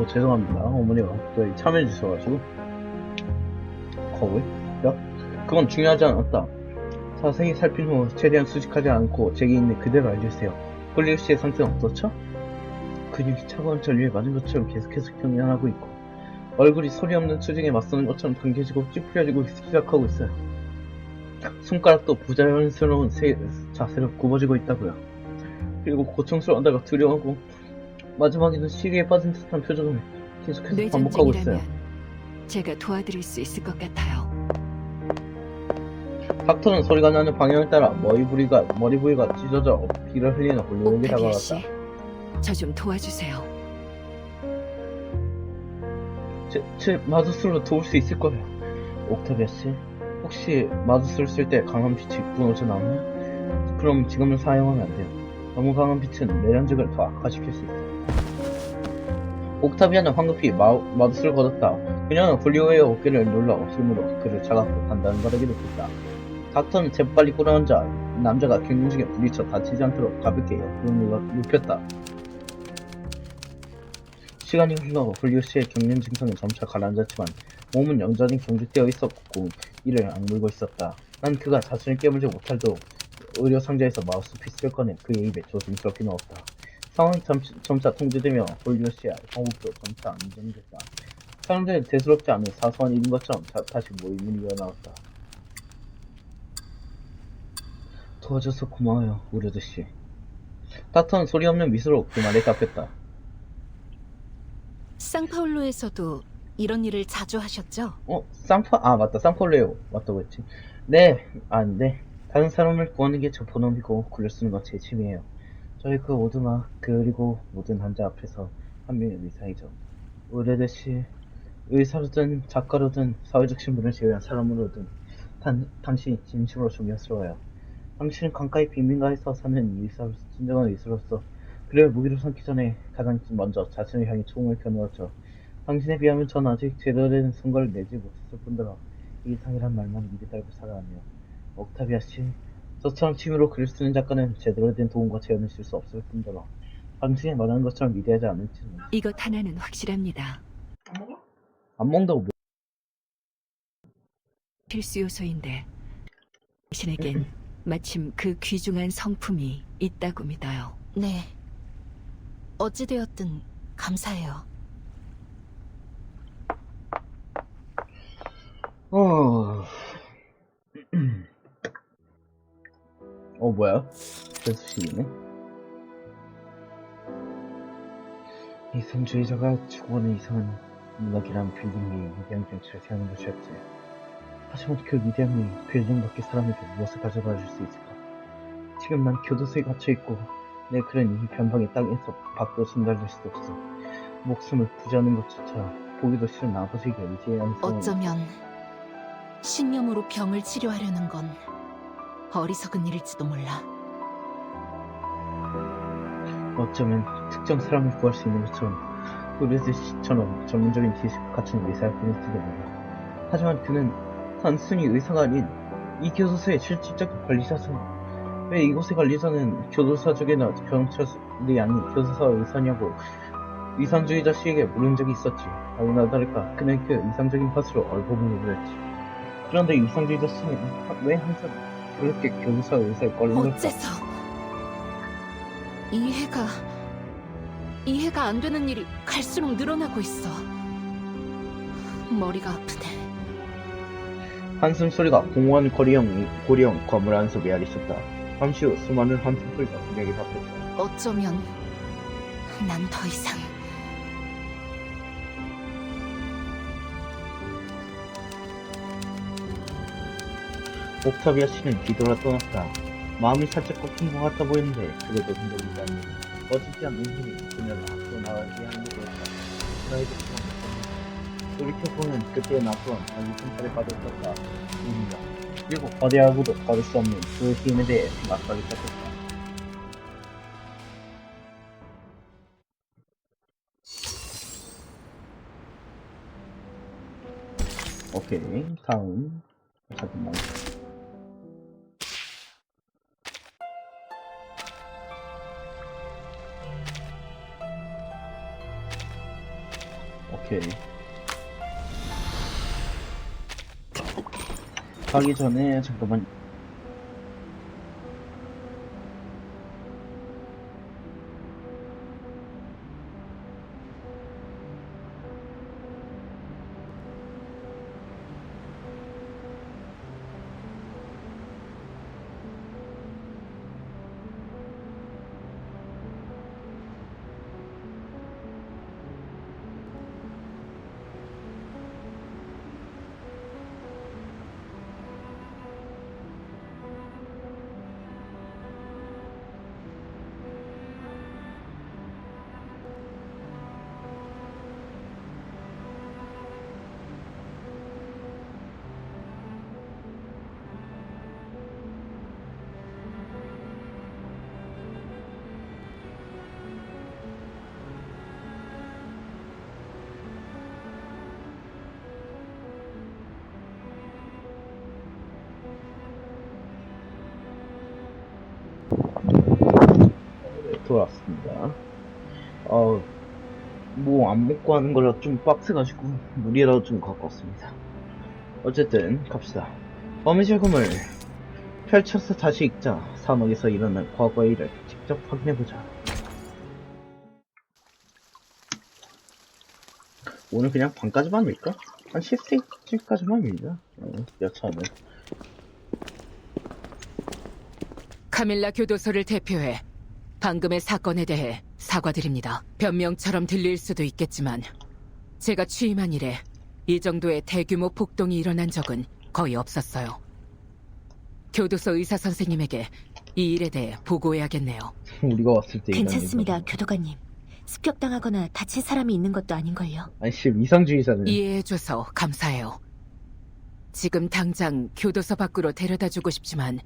죄송합니다. 어머니가 저희 참여해 주셔가지고 거울? 야? 그건 중요하지 않았다. 자세히 살핀 후 최대한 수직하지 않고 제게 있는 그대로 알려주세요. 홀리오 씨의 상태는 어떻죠? 근육이 차가운 전류에 맞은 것처럼 계속해서 경련하고 있고 얼굴이 소리 없는 투쟁에 맞서는 것처럼 당겨지고 찌푸려지고 시작하고 있어요. 손가락도 부자연스러운 자세로 굽어지고 있다고요. 그리고 고통스러워한다가 두려워하고 마지막에는 시리에 빠진 듯한 표정을 계속해서 반복하고 있어요. 제가 도와드릴 수 있을 것 같아요. 닥터는 소리가 나는 방향을 따라 머리 부위가 찢어져 피를 흘리는 홀리오에게 다가갔다. 저 좀 도와주세요. 제 마주술로 도울 수 있을 거예요. 옥타비아 씨, 혹시 마주술 쓸 때 강한 빛이 무너져 나오나요? 그럼 지금은 사용하면 안 돼요. 너무 강한 빛은 내련직을 더 악화시킬 수 있어요. 옥타비아는 황급히 마주술을 걷었다. 그녀는 훌리오의 어깨를 눌러 힘으로 그를 차갑고 단단한 바닥에 놓겠다. 닥터는 재빨리 끌어앉아 남자가 경륜중에 부딪혀 다치지 않도록 가볍게 옆으로 눕혔다. 시간이 흘러 훌리오 씨의 경련 증상은 점차 가라앉았지만 몸은 여전히 경직되어 있었고 이를 악물고 있었다. 난 그가 자신을 깨물지 못하도록 의료 상자에서 마우스피스를 꺼내 그의 입에 조심스럽게 넣었다. 상황이 점차 통제되며 홀리오 씨의 호흡도 점차 안정됐다. 사람들은 대수롭지 않은 사소한 일인 것처럼 다시 모임을 이어나왔다. 도와줘서 고마워요, 우르드 씨. 닥터는 소리 없는 미소로 그 말에 답했다. 상파울로에서도 이런 일을 자주 하셨죠? 맞다. 상파울레오 맞다고 했지. 네. 다른 사람을 구하는 게 저 본업이고 글을 쓰는 건 제 취미예요. 저희 그 모든 그리고 모든 환자 앞에서 한 명의 의사이죠. 우르드 씨, 의사로든 작가로든 사회적 신분을 제외한 사람으로든 당신이 진심으로 존경스러워요. 당신은 강가의 빈민가에서 사는 의사로서 진정한 의사로서 그를 무기로 삼기 전에 가장 먼저 자신을 향해 총을 겨누었죠. 당신에 비하면 전 아직 제대로 된 선거를 내지 못했을 뿐더러 이상이란 말만 입에 달고 살아가네요. 옥타비아 씨, 저처럼 취미로 글을 쓰는 작가는 제대로 된 도움과 제안을 줄 수 없을 뿐더러 당신이 말하는 것처럼 위대하지 않을지는. 이것 하나는 확실합니다. 안 먹는다고 뭐. 필수 요소인데 당신에겐 마침 그 귀중한 성품이 있다고 믿어요. 네. 어찌되었든 감사해요. 뭐야? 결수식이네? 이성주의자가 추구하는 이상한 문학이란 빌딩 위에 위대한 경치를 세우는 것이었지. 하지만 그 위대함이 빌딩 밖의 사람에게 무엇을 가져다 줄 수 있을까? 지금 난 교도소에 갇혀있고 내 글은 이 변방의 땅에서 밖으로 전달될 수도 없어. 목숨을 부지하는 것조차 보기도 싫은 아버지에게 의지해야 하는 상황이. 어쩌면 신념으로 병을 치료하려는 건 어리석은 일일지도 몰라. 어쩌면 특정 사람을 구할 수 있는 것처럼 의뢰들처럼 전문적인 지식을 갖춘 의사일 뿐일지도 몰라. 하지만 그는 단순히 의사가 아닌 이 교도소의 실질적 관리자서. 왜 이곳의 관리자는 교도사적이나 경찰이 아닌 교도사 의사냐고 이상주의자 씨에게 물은 적이 있었지. 아니나 다를까 그는 그 이상적인 것으로 얼버무려 보였지. 그런데 이상주의자 씨는 왜 항상 그렇게 교도사 의사에 걸릴까? 어째서 이해가 안 되는 일이 갈수록 늘어나고 있어. 머리가 아프네. 한숨 소리가 공허한 고리형 건물 안에서 메아리쳤다. 잠시 후 수많은 한숨 소리가 분명히 바뀌었다. 어쩌면 난 더 이상 옥타비아 씨는 뒤돌아 떠났다. 마음이 살짝 꺾인 것 같아 보이는데 그래도 흔들리지 않는 꺼지지 않는 힘이 그녀를 앞으로 나가게 하는 거였다. 프라이드 수만 돌이켜보면 그때의 나쁜 단순살에 빠져있었다. 입니다. 그리고 거대하고도 거둘 수 없는 그 힘에 대해 생각하기 시작했다. 오케이, 다음. 잠깐만. 오케이. 가기 전에 잠깐만. 돌아왔습니다. 뭐 안 먹고 하는 거라 좀 빡세가지고 물이라도 좀 갖고 왔습니다. 어쨌든 갑시다. 범의 실금을 펼쳐서 다시 읽자. 산옥에서 일어난 과거의 일을 직접 확인해보자. 오늘 그냥 반까지만 밀까? 한 10세까지만 밀자. 여차하면. 카밀라 교도소를 대표해 방금의 사건에 대해 사과드립니다. 변명처럼 들릴 수도 있겠지만 제가 취임한 이래 이 정도의 대규모 폭동이 일어난 적은 거의 없었어요. 교도소 의사 선생님에게 이 일에 대해 보고해야겠네요. 우리가 왔을 때 괜찮습니다, 교도관님. 습격당하거나 다친 사람이 있는 것도 아닌걸요. 아니 씨 이상주의자는 이해해줘서 감사해요. 지금 당장 교도소 밖으로 데려다주고 싶지만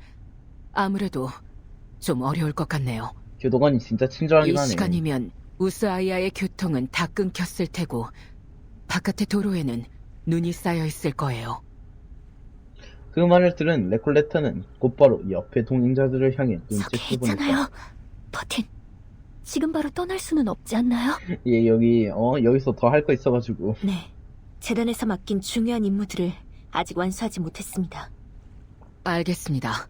아무래도 좀 어려울 것 같네요. 교도관이 진짜 친절하긴 이 하네. 시간이면 우스아이아의 교통은 다 끊겼을 테고 바깥의 도로에는 눈이 쌓여 있을 거예요. 그 말을 들은 레콜레타는 곧바로 옆에 동행자들을 향해 저기 눈짓을 있잖아요. 보냈다. 버틴, 지금 바로 떠날 수는 없지 않나요? 예, 여기서 더 할 거 있어가지고. 네, 재단에서 맡긴 중요한 임무들을 아직 완수하지 못했습니다. 알겠습니다.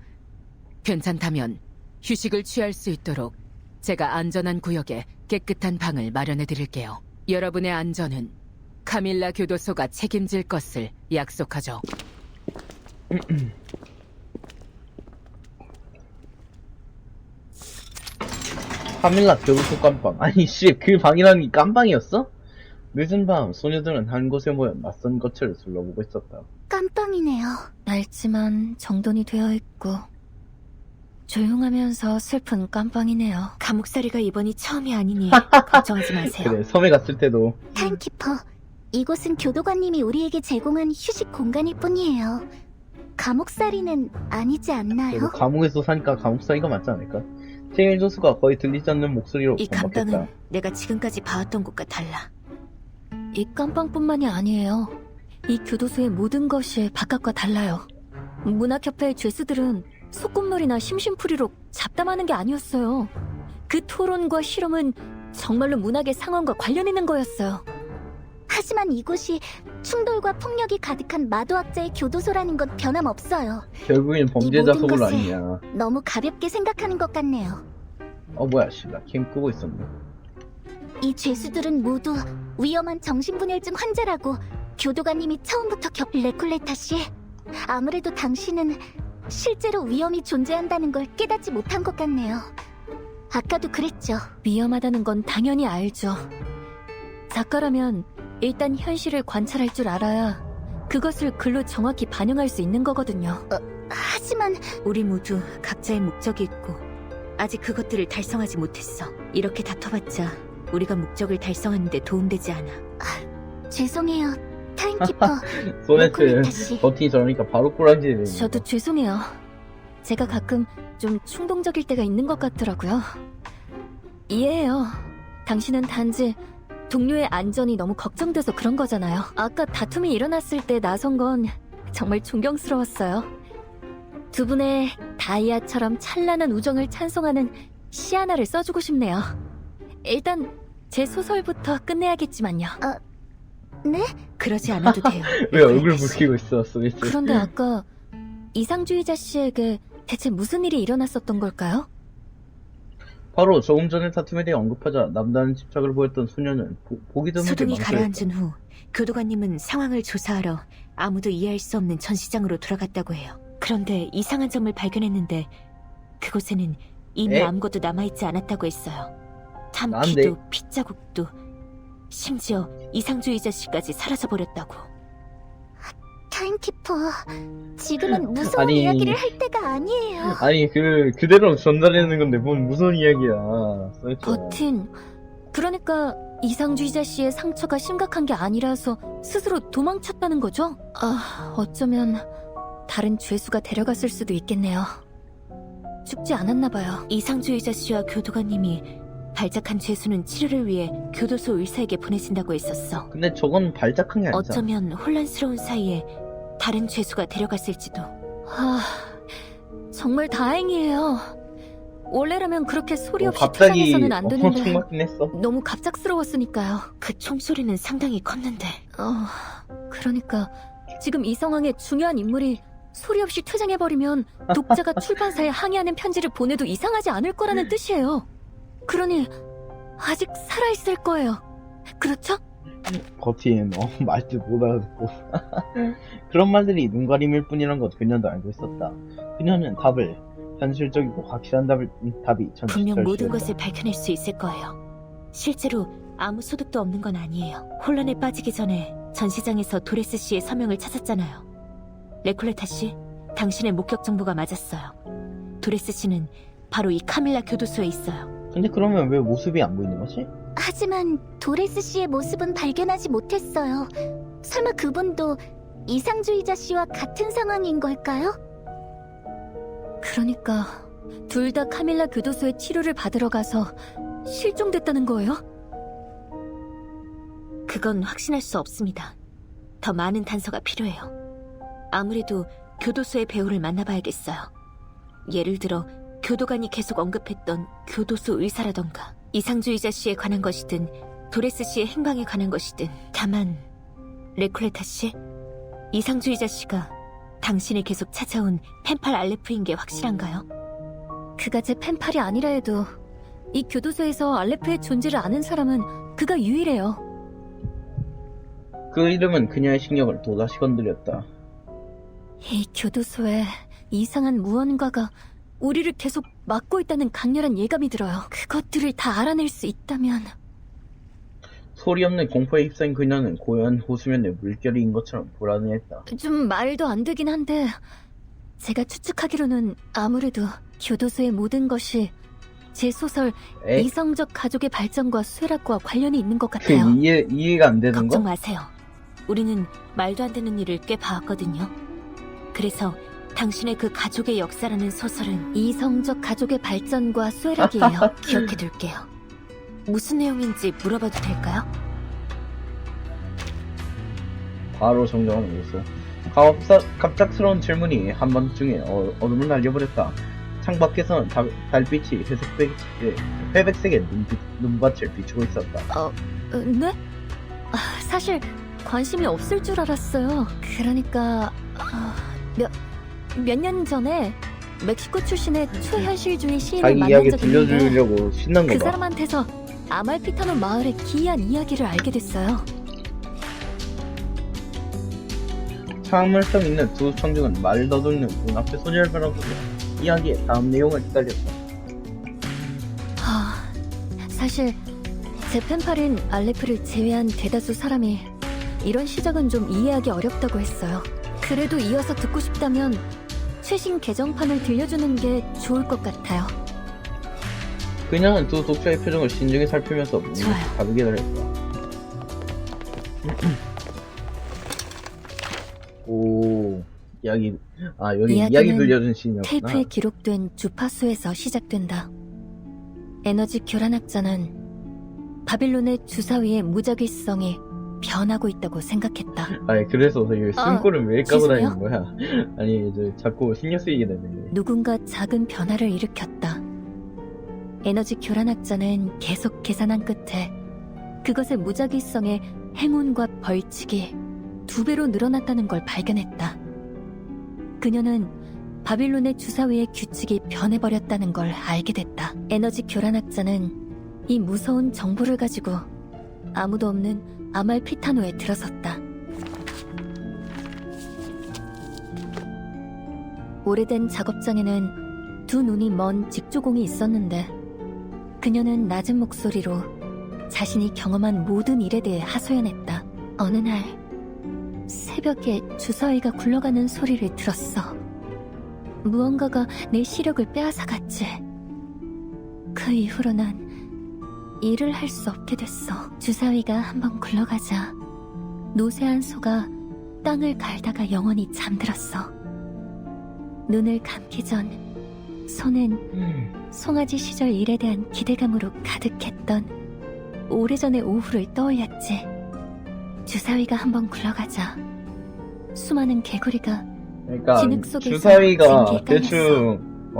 괜찮다면 휴식을 취할 수 있도록 제가 안전한 구역에 깨끗한 방을 마련해 드릴게요. 여러분의 안전은 카밀라 교도소가 책임질 것을 약속하죠. 카밀라 교도소 깜빵. 아니 씨, 그 방이라는 게 깜빵이었어? 늦은 밤 소녀들은 한 곳에 모여 낯선 것을 둘러보고 있었다. 깜빵이네요. 낡지만 정돈이 되어 있고 조용하면서 슬픈 깜빵이네요. 감옥살이가 이번이 처음이 아니니 걱정하지 마세요. 그래, 섬에 갔을 때도 타임키퍼, 이곳은 교도관님이 우리에게 제공한 휴식 공간일 뿐이에요. 감옥살이는 아니지 않나요? 그래도 감옥에서 사니까 감옥살이가 맞지 않을까? 테일 조수가 거의 들리지 않는 목소리로 이 반박했다. 감방은 내가 지금까지 봐왔던 곳과 달라. 이 감방뿐만이 아니에요. 이 교도소의 모든 것이 바깥과 달라요. 문학협회의 죄수들은 소꿉놀이나 심심풀이로 잡담하는 게 아니었어요. 그 토론과 실험은 정말로 문학의 상황과 관련 있는 거였어요. 하지만 이곳이 충돌과 폭력이 가득한 마도학자의 교도소라는 건 변함없어요. 결국엔 범죄자 모든 소굴 것을 아니냐. 너무 가볍게 생각하는 것 같네요. 뭐야 씨, 나 캠 끄고 있었네. 이 죄수들은 모두 위험한 정신분열증 환자라고 교도관님이 처음부터 레콜레타 씨, 아무래도 당신은 실제로 위험이 존재한다는 걸 깨닫지 못한 것 같네요. 아까도 그랬죠. 위험하다는 건 당연히 알죠. 작가라면 일단 현실을 관찰할 줄 알아야 그것을 글로 정확히 반영할 수 있는 거거든요. 하지만 우리 모두 각자의 목적이 있고 아직 그것들을 달성하지 못했어. 이렇게 다퉈봤자 우리가 목적을 달성하는 데 도움되지 않아. 죄송해요, 타임키퍼. 소네트 레콜레타 씨. 버틴이 저러니까 바로 꼬랑지를. 저도 죄송해요. 제가 가끔 좀 충동적일 때가 있는 것 같더라고요. 이해해요. 당신은 단지 동료의 안전이 너무 걱정돼서 그런 거잖아요. 아까 다툼이 일어났을 때 나선 건 정말 존경스러웠어요. 두 분의 다이아처럼 찬란한 우정을 찬송하는 시 하나를 써주고 싶네요. 일단 제 소설부터 끝내야겠지만요. 네? 그러지 않아도 돼요. 왜 얼굴 붉히고 있어, 소네트. 그런데 아까 이상주의자 씨에게 대체 무슨 일이 일어났었던 걸까요? 바로 조금 전에 다툼에 대해 언급하자 남다른 집착을 보였던 소녀는 보기 드물게 소동이 망설였다. 가라앉은 후 교도관님은 상황을 조사하러 아무도 이해할 수 없는 전시장으로 돌아갔다고 해요. 그런데 이상한 점을 발견했는데 그곳에는 이미 아무것도 남아있지 않았다고 했어요. 탐피도 핏자국도 심지어 이상주의자 씨까지 사라져버렸다고. 타임키퍼, 지금은 무서운 이야기를 할 때가 아니에요. 아니 그대로 전달하는 건데 뭔 무서운 이야기야. 소네트. 버틴, 그러니까 이상주의자 씨의 상처가 심각한 게 아니라서 스스로 도망쳤다는 거죠? 어쩌면 다른 죄수가 데려갔을 수도 있겠네요. 죽지 않았나 봐요. 이상주의자 씨와 교도관님이 발작한 죄수는 치료를 위해 교도소 의사에게 보내진다고 했었어. 근데 저건 발작한 게 아니잖아. 어쩌면 혼란스러운 사이에 다른 죄수가 데려갔을지도. 정말 다행이에요. 원래라면 그렇게 소리 없이 갑자기 투장해서는 안 엄청 되는데 맞긴 했어. 너무 갑작스러웠으니까요. 그 총소리는 상당히 컸는데. 그러니까 지금 이 상황에 중요한 인물이 소리 없이 퇴장해버리면 독자가 출판사에 항의하는 편지를 보내도 이상하지 않을 거라는 뜻이에요. 그러니 아직 살아있을 거예요. 그렇죠? 버틴 말도 못 알아듣고. 그런 말들이 눈가림일 뿐이란 것 그녀도 알고 있었다. 그녀는 답을 현실적이고 확실한 답이 분명 모든 것을 밝혀낼 수 있을 거예요. 실제로 아무 소득도 없는 건 아니에요. 혼란에 빠지기 전에 전시장에서 도레스 씨의 서명을 찾았잖아요. 레콜레타 씨, 당신의 목격 정보가 맞았어요. 도레스 씨는 바로 이 카밀라 교도소에 있어요. 근데 그러면 왜 모습이 안 보이는 거지? 하지만 도레스 씨의 모습은 발견하지 못했어요. 설마 그분도 이상주의자 씨와 같은 상황인 걸까요? 그러니까 둘 다 카밀라 교도소에 치료를 받으러 가서 실종됐다는 거예요? 그건 확신할 수 없습니다. 더 많은 단서가 필요해요. 아무래도 교도소의 배우를 만나봐야겠어요. 예를 들어 교도관이 계속 언급했던 교도소 의사라던가 이상주의자 씨에 관한 것이든 도레스 씨의 행방에 관한 것이든. 다만 레쿨레타 씨, 이상주의자 씨가 당신을 계속 찾아온 펜팔 알레프인 게 확실한가요? 그가 제 펜팔이 아니라 해도 이 교도소에서 알레프의 존재를 아는 사람은 그가 유일해요. 그 이름은 그녀의 신경을 또다시 건드렸다. 이 교도소에 이상한 무언가가 우리를 계속 막고 있다는 강렬한 예감이 들어요. 그것들을 다 알아낼 수 있다면. 소리 없는 공포에 휩싸인 그녀는 고요한 호수면에 물결인 것처럼 불안해했다. 좀 말도 안 되긴 한데 제가 추측하기로는 아무래도 교도소의 모든 것이 제 소설 이성적 가족의 발전과 쇠락과 관련이 있는 것 같아요. 이해가 안 되는 거? 걱정 마세요. 우리는 말도 안 되는 일을 꽤 봐왔거든요. 그래서 당신의 그 가족의 역사라는 소설은 이성적 가족의 발전과 쇠락이에요. 기억해둘게요. 무슨 내용인지 물어봐도 될까요? 바로 정정하는 거였어. 갑작스러운 질문이 한밤중에 어둠을 날려버렸다. 창밖에서는 달빛이 회백색의 눈밭을 비추고 있었다. 네? 사실 관심이 없을 줄 알았어요. 그러니까 몇 년 전에 멕시코 출신의 초현실주의 시인을 자기 만난 이야기 적이 있는데 들려주려고 신난 그 거다. 사람한테서 아말피타노 마을의 기이한 이야기를 알게 됐어요. 참을성 있는 두 청중은 말을 더듬는 눈앞에 소리를 바라보며 이야기의 다음 내용을 기다렸다. 사실 제 펜팔인 알레프를 제외한 대다수 사람이 이런 시작은 좀 이해하기 어렵다고 했어요. 그래도 이어서 듣고 싶다면 최신 개정판을 들려주는 게 좋을 것 같아요. 그녀는 두 독자의 표정을 신중히 살피면서 좋아요. 가득 기다렸다. 오, 여기 이야기 들려준 신이었구나. 테이프에 기록된 주파수에서 시작된다. 에너지 교란학자는 바빌론의 주사위의 무작위성이 변하고 있다고 생각했다. 아니 그래서 이 숨골은 왜 까고 죄송해요? 다니는 거야? 아니 이제 자꾸 신경 쓰이게 되네. 누군가 작은 변화를 일으켰다. 에너지 교란학자는 계속 계산한 끝에 그것의 무작위성의 행운과 벌칙이 2배로 늘어났다는 걸 발견했다. 그녀는 바빌론의 주사위의 규칙이 변해버렸다는 걸 알게 됐다. 에너지 교란학자는 이 무서운 정보를 가지고 아무도 없는 아말피타노에 들어섰다. 오래된 작업장에는 두 눈이 먼 직조공이 있었는데 그녀는 낮은 목소리로 자신이 경험한 모든 일에 대해 하소연했다. 어느 날 새벽에 주사위가 굴러가는 소리를 들었어. 무언가가 내 시력을 빼앗아갔지. 그 이후로 난 일을 할 수 없게 됐어. 주사위가 한번 굴러가자 노쇠한 소가 땅을 갈다가 영원히 잠들었어. 눈을 감기 전 소는 송아지 시절 일에 대한 기대감으로 가득했던 오래전의 오후를 떠올렸지. 주사위가 한번 굴러가자 수많은 개구리가 그러니까 진흙 속에서 주사위가 쟁기에 대충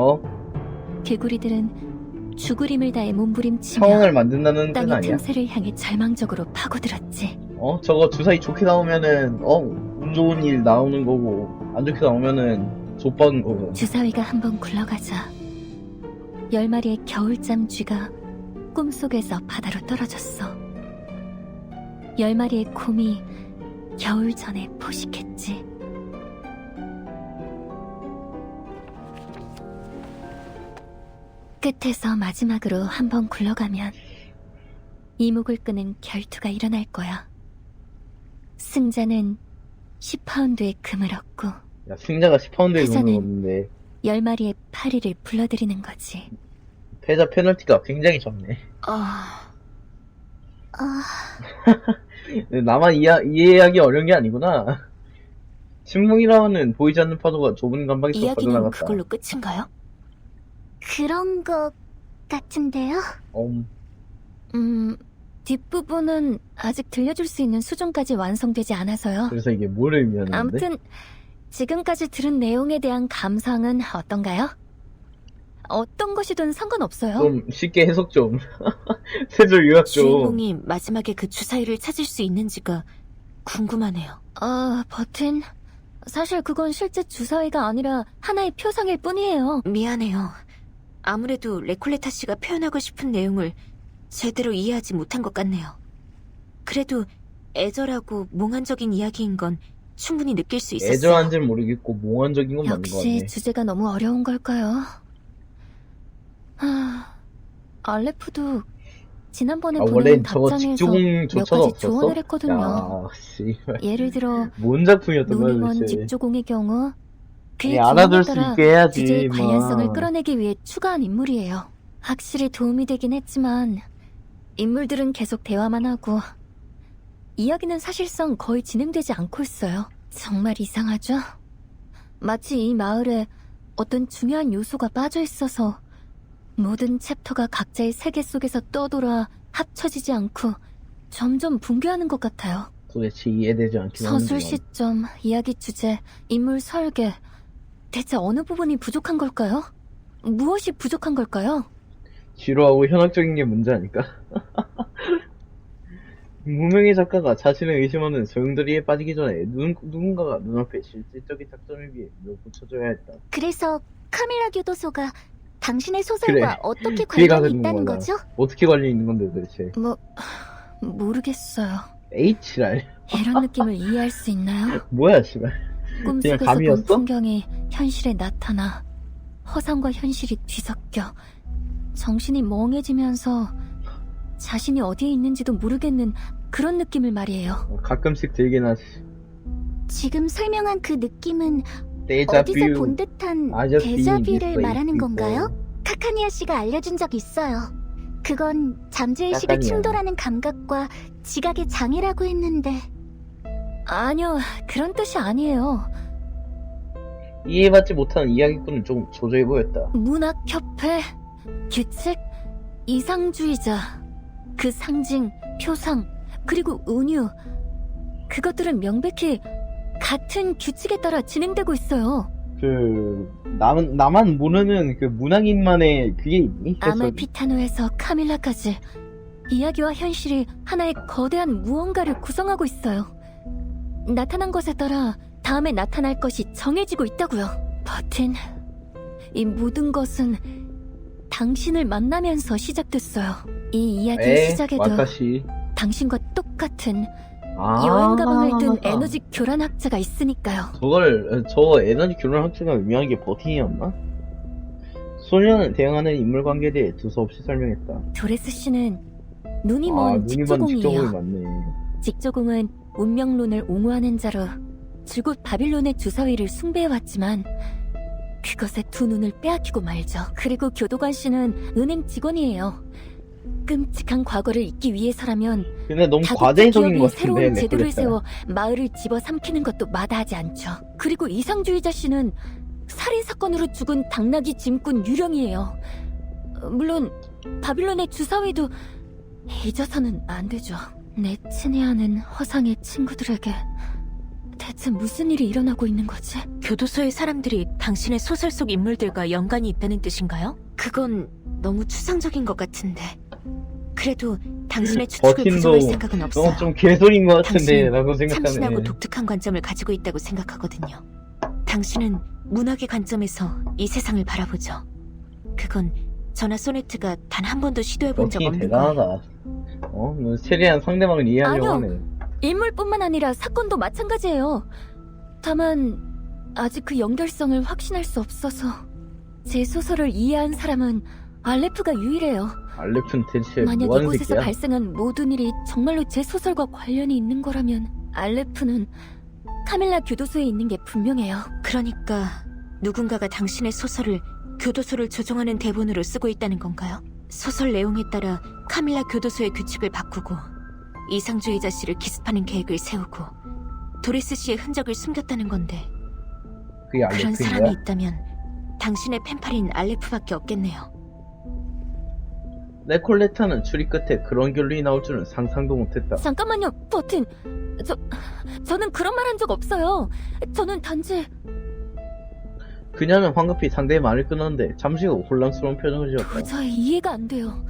개구리들은 죽으림을 다해 몸부림치며 상황을 만든다는 뜻 땅의 아니야? 틈새를 향해 절망적으로 파고들었지. 저거 주사위 좋게 나오면은 운 좋은 일 나오는 거고 안 좋게 나오면은 좆박은 거고. 주사위가 한번 굴러가자 10마리의 겨울잠 쥐가 꿈속에서 바다로 떨어졌어. 10마리의 곰이 겨울 전에 포식했지. 끝에서 마지막으로 한번 굴러가면 이목을 끄는 결투가 일어날 거야. 승자는 10파운드의 금을 얻고 야, 승자가 10파운드에 패자는 금을 얻는데 10마리의 파리를 불러들이는 거지. 패자 페널티가 굉장히 적네. 나만 이해하기 어려운 게 아니구나. 침묵이라는 보이지 않는 파도가 좁은 감방에서 이야기는 퍼져나갔다. 그걸로 끝인가요? 그런 것 같은데요? 뒷부분은 아직 들려줄 수 있는 수준까지 완성되지 않아서요. 그래서 이게 뭘 의미하는데? 아무튼 지금까지 들은 내용에 대한 감상은 어떤가요? 어떤 것이든 상관없어요. 좀 쉽게 해석 좀. 세절 요약 좀. 주인공이 마지막에 그 주사위를 찾을 수 있는지가 궁금하네요. 버튼. 사실 그건 실제 주사위가 아니라 하나의 표상일 뿐이에요. 미안해요. 아무래도 레콜레타 씨가 표현하고 싶은 내용을 제대로 이해하지 못한 것 같네요. 그래도 애절하고 몽환적인 이야기인 건 충분히 느낄 수 있었어요. 애절한지는 모르겠고 몽환적인 건 맞는 것 역시 같네. 주제가 너무 어려운 걸까요? 알레프도 지난번에 원래 보낸 저거 답장에서 몇 직조공조차도 가지 없었어? 조언을 했거든요. 야, 씨발. 예를 들어 뭔 작품이었던 거야 눈이 먼 도대체. 직조공의 경우 그의 아니, 알아둘 수 경험에 따라 있게 해야지, 주제의 마. 관련성을 끌어내기 위해 추가한 인물이에요. 확실히 도움이 되긴 했지만 인물들은 계속 대화만 하고 이야기는 사실상 거의 진행되지 않고 있어요. 정말 이상하죠? 마치 이 마을에 어떤 중요한 요소가 빠져 있어서 모든 챕터가 각자의 세계 속에서 떠돌아 합쳐지지 않고 점점 붕괴하는 것 같아요. 도대체 이해되지 않긴 서술 하는데. 시점, 이야기 주제, 인물 설계. 대체 어느 부분이 부족한 걸까요? 무엇이 부족한 걸까요? 지루하고 현학적인 게 문제 아닐까? 무명의 작가가 자신을 의심하는 소용돌이에 빠지기 전에 누군가가 눈앞에 실질적인 작전을 위해 밀어붙여줘야 했다. 그래서 카밀라 교도소가 당신의 소설과 그래. 어떻게 그게 관련이 가는 있다는 거야. 거죠? 어떻게 관련이 있는 건데 도대체. 모르겠어요. H랄. 이런 느낌을 이해할 수 있나요? 뭐야 씨발. 그냥 꿈속에서 본 감이었어? 풍경이 현실에 나타나 허상과 현실이 뒤섞여 정신이 멍해지면서 자신이 어디에 있는지도 모르겠는 그런 느낌을 말이에요. 가끔씩 들긴 하지. 지금 설명한 그 느낌은 데자뷰. 어디서 본 듯한 아저씨 데자뷰를 있어, 말하는 있어. 건가요? 카카니아 씨가 알려준 적 있어요. 그건 잠재의식을 카카니아. 충돌하는 감각과 지각의 장애라고 했는데 아니요, 그런 뜻이 아니에요. 이해받지 못하는 이야기꾼은 조금 조조해 보였다. 문학협회, 규칙, 이상주의자, 그 상징, 표상, 그리고 은유. 그것들은 명백히 같은 규칙에 따라 진행되고 있어요. 나만 모르는 그 문학인만의 그게 있니? 아말피타노에서 카밀라까지 이야기와 현실이 하나의 거대한 무언가를 구성하고 있어요. 나타난 것에 따라 다음에 나타날 것이 정해지고 있다고요. 버틴, 이 모든 것은 당신을 만나면서 시작됐어요. 이 이야기의 시작에도 와타시. 당신과 똑같은 여행 가방을 든 에너지 교란학자가 있으니까요. 저 에너지 교란 학자가 의미하는 게 버틴이었나? 소녀는 대응하는 인물 관계에 대해 두서없이 설명했다. 도레스 씨는 눈이 먼 직조공이 직조공이에요. 맞네. 직조공은 운명론을 옹호하는 자로 줄곧 바빌론의 주사위를 숭배해왔지만 그것에 두 눈을 빼앗기고 말죠. 그리고 교도관 씨는 은행 직원이에요. 끔찍한 과거를 잊기 위해서라면 근데 너무 다국적 과대적인 기업이 것 같은데, 새로운 제도를 레콜레타. 세워 마을을 집어삼키는 것도 마다하지 않죠. 그리고 이상주의자 씨는 살인사건으로 죽은 당나귀 짐꾼 유령이에요. 물론 바빌론의 주사위도 잊어서는 안 되죠. 내 친애하는 허상의 친구들에게 대체 무슨 일이 일어나고 있는 거지? 교도소의 사람들이 당신의 소설 속 인물들과 연관이 있다는 뜻인가요? 그건 너무 추상적인 것 같은데. 그래도 당신의 추측을 부정할 생각은 없어요. 좀 개소리인 것 같은데 당신 라고 생각하네. 참신하고 독특한 관점을 가지고 있다고 생각하거든요. 당신은 문학의 관점에서 이 세상을 바라보죠. 그건 저나 소네트가 단 한 번도 시도해본 적 버틴이 없는 거예요. 대단하다. 너 최대한 상대방을 이해하려고 아니요. 하네. 인물뿐만 아니라 사건도 마찬가지예요. 다만 아직 그 연결성을 확신할 수 없어서 제 소설을 이해한 사람은 알레프가 유일해요. 알레프는 대체 만약 뭐하는 이곳에서 새끼야? 발생한 모든 일이 정말로 제 소설과 관련이 있는 거라면 알레프는 카밀라 교도소에 있는 게 분명해요. 그러니까 누군가가 당신의 소설을 교도소를 조종하는 대본으로 쓰고 있다는 건가요? 소설 내용에 따라 카밀라 교도소의 규칙을 바꾸고 이상주의자 씨를 기습하는 계획을 세우고 도레스 씨의 흔적을 숨겼다는 건데 그게 그런 사람이 알레프인가요? 있다면 당신의 펜팔인 알레프밖에 없겠네요. 레콜레타는 추리 끝에 그런 결론이 나올 줄은 상상도 못했다. 잠깐만요, 버튼. 저는 그런 말 한 적 없어요. 저는 단지 그녀는 황급히 상대의 말을 끊었는데 잠시 후 혼란스러운 표정을 지었다. 도저히 이해가 안 돼요.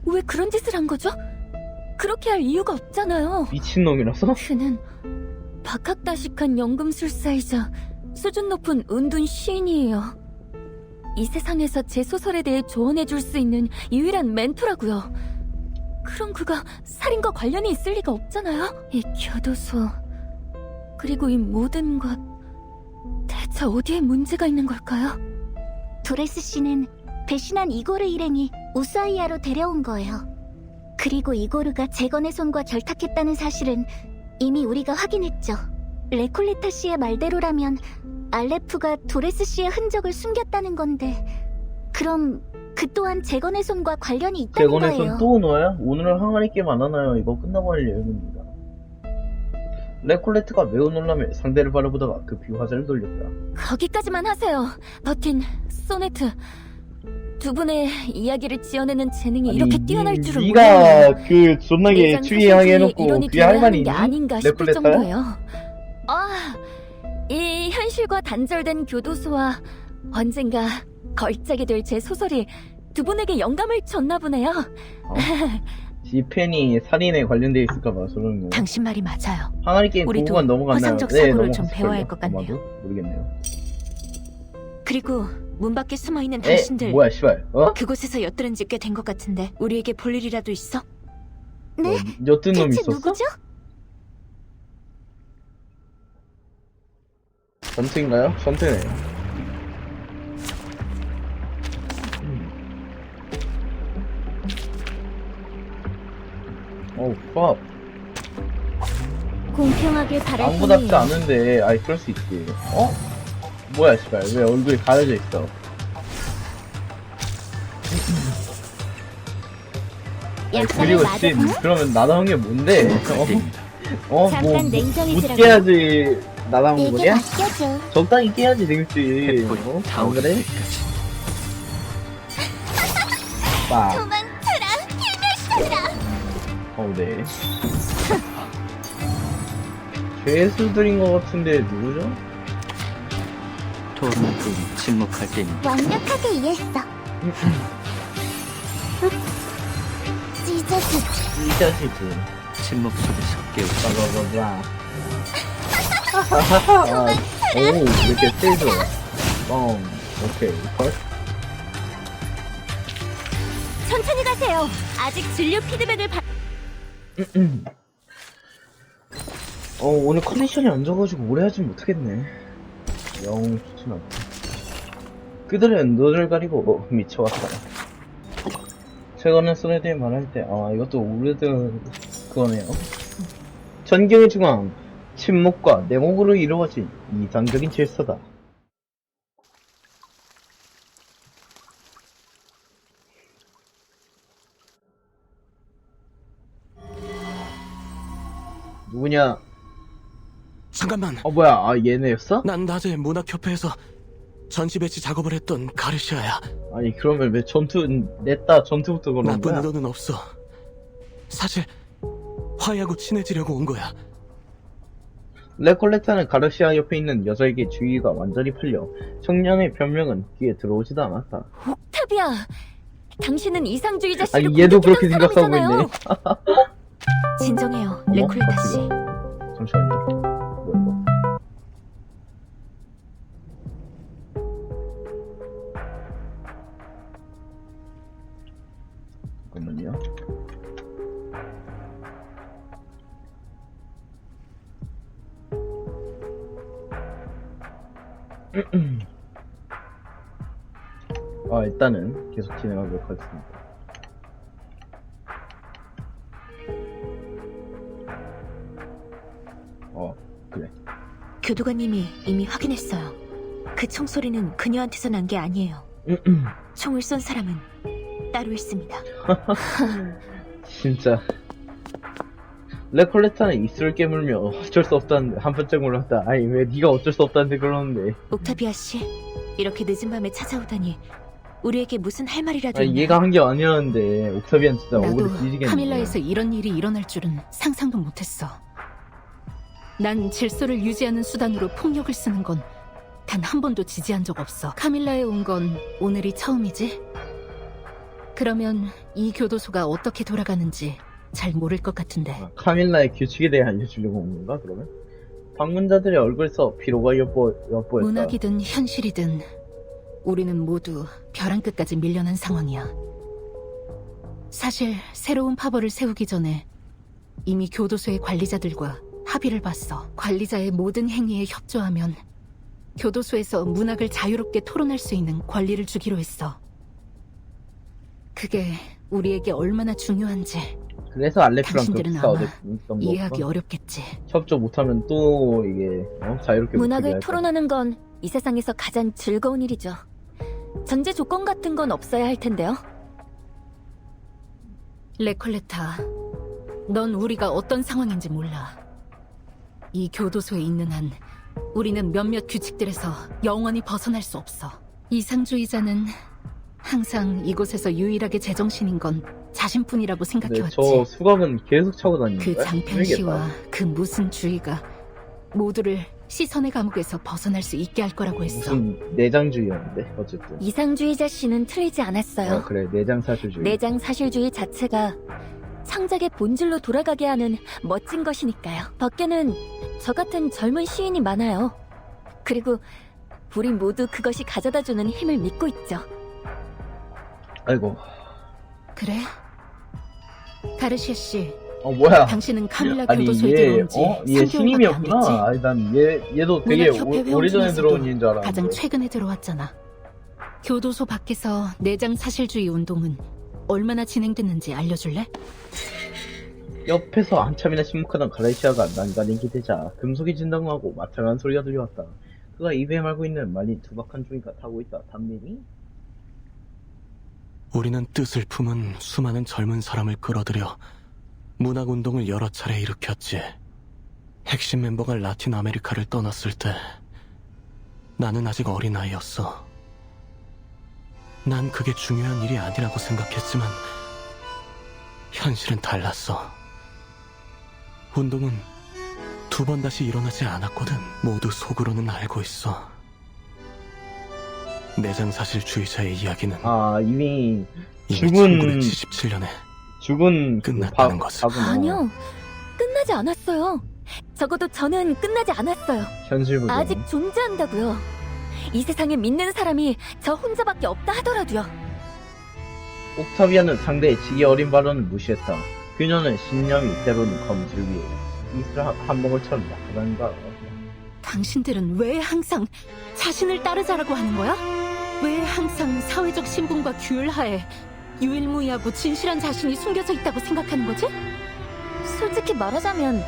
왜 그런 짓을 한 거죠? 그렇게 할 이유가 없잖아요. 미친놈이라서? 그는 박학다식한 연금술사이자 수준 높은 은둔 시인이에요. 이 세상에서 제 소설에 대해 조언해줄 수 있는 유일한 멘토라고요. 그럼 그가 살인과 관련이 있을 리가 없잖아요. 이 교도소 그리고 이 모든 것 대체 어디에 문제가 있는 걸까요? 도레스 씨는 배신한 이고르 일행이 우사이아로 데려온 거예요. 그리고 이고르가 재건의 손과 결탁했다는 사실은 이미 우리가 확인했죠. 레콜레타 씨의 말대로라면 알레프가 도레스 씨의 흔적을 숨겼다는 건데 그럼 그 또한 재건의 손과 관련이 있다는 재건의 거예요. 손 또 넣어요? 오늘은 항아리 게임 안 하나요? 이거 끝나고 할 예정입니다. 레콜레트가 매우 놀라며 상대를 바라보다가 급히 화제를 돌렸다. 거기까지만 하세요. 버틴, 소네트. 두 분의 이야기를 지어내는 재능이 이렇게 뛰어날 줄은 몰라요. 네가 그 존나게 내장 추리하게 사실주의 해놓고 이론이 그게 할 되어야 말이 하는 게 있니? 아닌가 싶을 레콜레타야? 정도예요. 이 현실과 단절된 교도소와 언젠가 걸작이 될 제 소설이 두 분에게 영감을 줬나 보네요. 이 펜이 살인에 관련되어 있을까봐 저러는 거. 당신 말이 맞아요. 항아리 게임 우리도 보고만 넘어갔나요? 화상적 사고를 좀 넘어갔을걸요. 배워야 할 것 같네요. 아마도? 모르겠네요. 그리고 문 밖에 숨어있는 에? 당신들 뭐야 씨발 어? 그곳에서 엿들은 지 꽤 된 것 같은데 우리에게 볼 일이라도 있어? 네? 옅은 놈이 대체 있었어? 누구죠? 전투인가요? 전투네요. 어우 팝 공평하길 바랄 아무답지 뿐이에요. 않은데 아이 그럴 수 있지. 어? 뭐야 씨발 왜 얼굴이 가려져 있어. 약속을 그리고 맞아. 씨 그러면 나다운 게 뭔데? 침묵할 때입니다. 잠깐 냉정해지라고. 못 깨야지 나다운 내게 거냐? 맡겨줘. 적당히 깨야지 되겠지. 햇불이 어? 안 타오를 그래? 때까지. 빠. 도망쳐라, 필멸시켜라. 네. 죄수들인 것 같은데 누구죠? 토르는 부인 침묵할 때입니다. 완벽하게 이해했어. 찢어지. 이 자식들. 침묵 속에서 깨우쳐. 빠바바바. 오, 이렇게 세죠. 오케이. 컷. 천천히 가세요. 아직 진료 피드백을 오늘 컨디션이 안 좋아가지고 오래 하진 못하겠네. 영 좋진 않다. 그들은 눈을 가리고 미쳐왔다. 최근에 소네드에 말할 때, 이것도 오래된 그거네요. 전경의 중앙, 침묵과 내목으로 이루어진 이상적인 질서다. 누구냐? 잠깐만. 뭐야, 얘네였어? 난 낮에 문학협회에서 전시 배치 작업을 했던 가르시아야. 아니, 그러면 왜 냈다 전투부터 그러는 나쁜 거야? 의도는 없어. 사실 화해하고 친해지려고 온 거야. 레콜레타는 가르시아 옆에 있는 여자에게 주의가 완전히 팔려 청년의 변명은 귀에 들어오지도 않았다. 옥타비아. 당신은 이상주의자 아니, 씨를 얘도 공격했던 그렇게 생각하고 사람이잖아요. 있네. 진정해요, 레콜레타 씨. 잠시만요. 뭐야, 이거. 잠깐만요. 일단은 계속 진행하도록 하겠습니다. 그래. 교도관님이 이미 확인했어요. 그 총소리는 그녀한테서 난 게 아니에요. 총을 쏜 사람은 따로 있습니다. 진짜 레콜레타는 입술을 깨물며 어쩔 수 없다는데 한 번쯤 몰랐다. 아니 왜 네가 어쩔 수 없다는데 그러는데. 옥타비아 씨, 이렇게 늦은 밤에 찾아오다니 우리에게 무슨 할 말이라도 아니 있나요? 얘가 한 게 아니었는데 옥타비안 진짜 나도 억울해 뒤지겠네. 카밀라에서 이런 일이 일어날 줄은 상상도 못했어. 난 질서를 유지하는 수단으로 폭력을 쓰는 건 단 한 번도 지지한 적 없어. 카밀라에 온 건 오늘이 처음이지? 그러면 이 교도소가 어떻게 돌아가는지 잘 모를 것 같은데. 카밀라의 규칙에 대해 알려주려고 온 건가 그러면? 방문자들의 얼굴에서 피로가 엿보였다. 문학이든 현실이든 우리는 모두 벼랑 끝까지 밀려난 상황이야. 사실 새로운 파벌을 세우기 전에 이미 교도소의 관리자들과 합의를 봤어. 관리자의 모든 행위에 협조하면 교도소에서 문학을 자유롭게 토론할 수 있는 권리를 주기로 했어. 그게 우리에게 얼마나 중요한지 그래서 알렉스랑 당신들은 그렇게 아마 싸웠던 이해하기 거구나. 어렵겠지. 협조 못하면 또 이게 자유롭게 문학을 못하게 할 토론하는 건 이 세상에서 가장 즐거운 일이죠. 전제 조건 같은 건 없어야 할 텐데요. 레콜레타, 넌 우리가 어떤 상황인지 몰라. 이 교도소에 있는 한 우리는 몇몇 규칙들에서 영원히 벗어날 수 없어. 이상주의자는 항상 이곳에서 유일하게 제정신인 건 자신뿐이라고 근데 생각해왔지. 저 수갑은 계속 차고 다니는 그 거야? 장편시와 그 무슨 주의가 모두를 시선의 감옥에서 벗어날 수 있게 할 거라고 했어. 무슨 내장주의였는데 어쨌든. 이상주의자 씨는 틀리지 않았어요. 그래 내장사실주의. 내장 사실주의 자체가 창작의 본질로 돌아가게 하는 멋진 것이니까요. 밖에는 저 같은 젊은 시인이 많아요. 그리고 우린 모두 그것이 가져다주는 힘을 믿고 있죠. 아이고. 그래? 가르시아 씨, 뭐야? 당신은 카밀라 아니 교도소에 얘 들어온 지 얘 3개월밖에 안 신임이었구나. 됐지? 아니 난 얘도 되게 문학협회 오래전에 회원 들어온 중에서도 인줄 알았는데. 가장 최근에 들어왔잖아. 교도소 밖에서 내장 사실주의 운동은 얼마나 진행됐는지 알려줄래? 옆에서 한참이나 침묵하던 갈라시아가 난간히 기대자 금속이 진동하고 마찰하는 소리가 들려왔다. 그가 입에 말고 있는 말린 투박한 종이가 타고 있다. 담배니? 우리는 뜻을 품은 수많은 젊은 사람을 끌어들여 문학운동을 여러 차례 일으켰지. 핵심 멤버가 라틴 아메리카를 떠났을 때 나는 아직 어린아이였어. 난 그게 중요한 일이 아니라고 생각했지만 현실은 달랐어. 운동은 두 번 다시 일어나지 않았거든. 모두 속으로는 알고 있어. 내장사실주의자의 이야기는 이미 이미 죽은 1977년에 죽은 끝났다는 것을. 아니요, 끝나지 않았어요. 적어도 저는 끝나지 않았어요. 현실 부정. 아직 존재한다고요. 이 세상에 믿는 사람이 저 혼자밖에 없다 하더라도요. 옥타비아는 상대의 지기 어린 발언을 무시했다. 그녀는 신념이 때로는 검질 위에 이슬 한 덩어리처럼 약하다는가. 당신들은 왜 항상 자신을 따르자라고 하는 거야? 왜 항상 사회적 신분과 규율 하에 유일무이하고 진실한 자신이 숨겨져 있다고 생각하는 거지? 솔직히 말하자면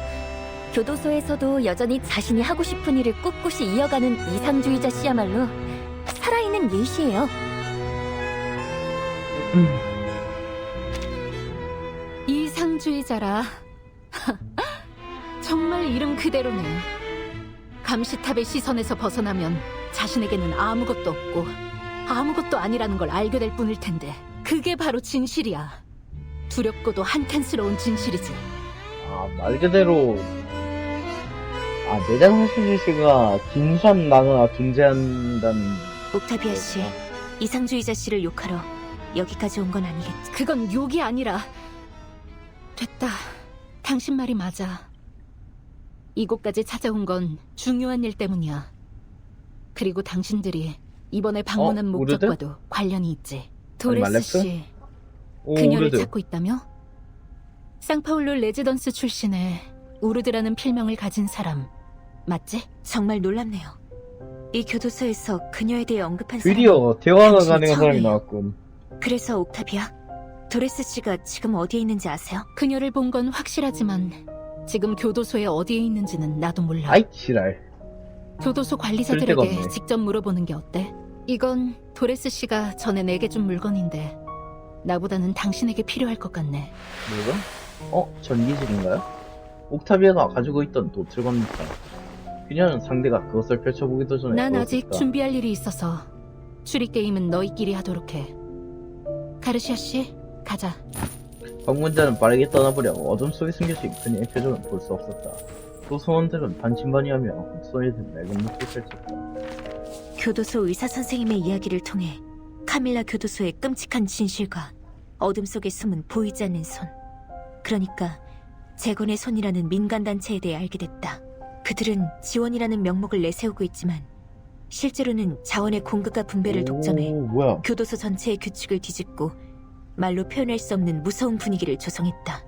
교도소에서도 여전히 자신이 하고 싶은 일을 꿋꿋이 이어가는 이상주의자 씨야말로 살아있는 예시예요. 이상주의자라. 정말 이름 그대로네. 감시탑의 시선에서 벗어나면 자신에게는 아무것도 없고 아무것도 아니라는 걸 알게 될 뿐일 텐데 그게 바로 진실이야. 두렵고도 한탄스러운 진실이지. 말 그대로 내장사실주의가 진실한 나누나 존재한다는. 옥타비아 씨, 이상주의자 씨를 욕하러 여기까지 온 건 아니겠지? 그건 욕이 아니라. 됐다. 당신 말이 맞아. 이곳까지 찾아온 건 중요한 일 때문이야. 그리고 당신들이 이번에 방문한 우르드? 목적과도 관련이 있지. 말렙스? 도레스 씨, 오, 그녀를 우르드. 찾고 있다며? 상파울루 레지던스 출신의 우르드라는 필명을 가진 사람 맞지? 정말 놀랍네요. 이 교도소에서 그녀에 대해 언급한 사람이 드디어 대화가 당신이 가능한 사람이 처음이에요. 나왔군. 그래서 옥타비아, 도레스 씨가 지금 어디에 있는지 아세요? 그녀를 본 건 확실하지만 지금 교도소에 어디에 있는지는 나도 몰라. 아이 지랄. 교도소 쓸데가 관리자들에게 없네. 직접 물어보는 게 어때? 이건 도레스 씨가 전에 내게 준 물건인데 나보다는 당신에게 필요할 것 같네. 물건? 전기질인가요? 옥타비아가 가지고 있던 노트를 겁니다. 그녀는 상대가 그것을 펼쳐보기도 전에 난 그것을 아직 다- 준비할 일이 있어서 추리 게임은 너희끼리 하도록 해. 가르시아 씨, 가자. 방문자는 빠르게 떠나보려 어둠 속에 숨겨진 그녀의 표정을 볼 수 없었다. 또 소원들은 반신반의하며 손에 든 낡은 노트를 펼쳤다. 교도소 의사 선생님의 이야기를 통해 카밀라 교도소의 끔찍한 진실과 어둠 속에 숨은 보이지 않는 손, 그러니까 재건의 손이라는 민간단체에 대해 알게 됐다. 그들은 지원이라는 명목을 내세우고 있지만 실제로는 자원의 공급과 분배를 독점해 뭐야? 교도소 전체의 규칙을 뒤집고 말로 표현할 수 없는 무서운 분위기를 조성했다.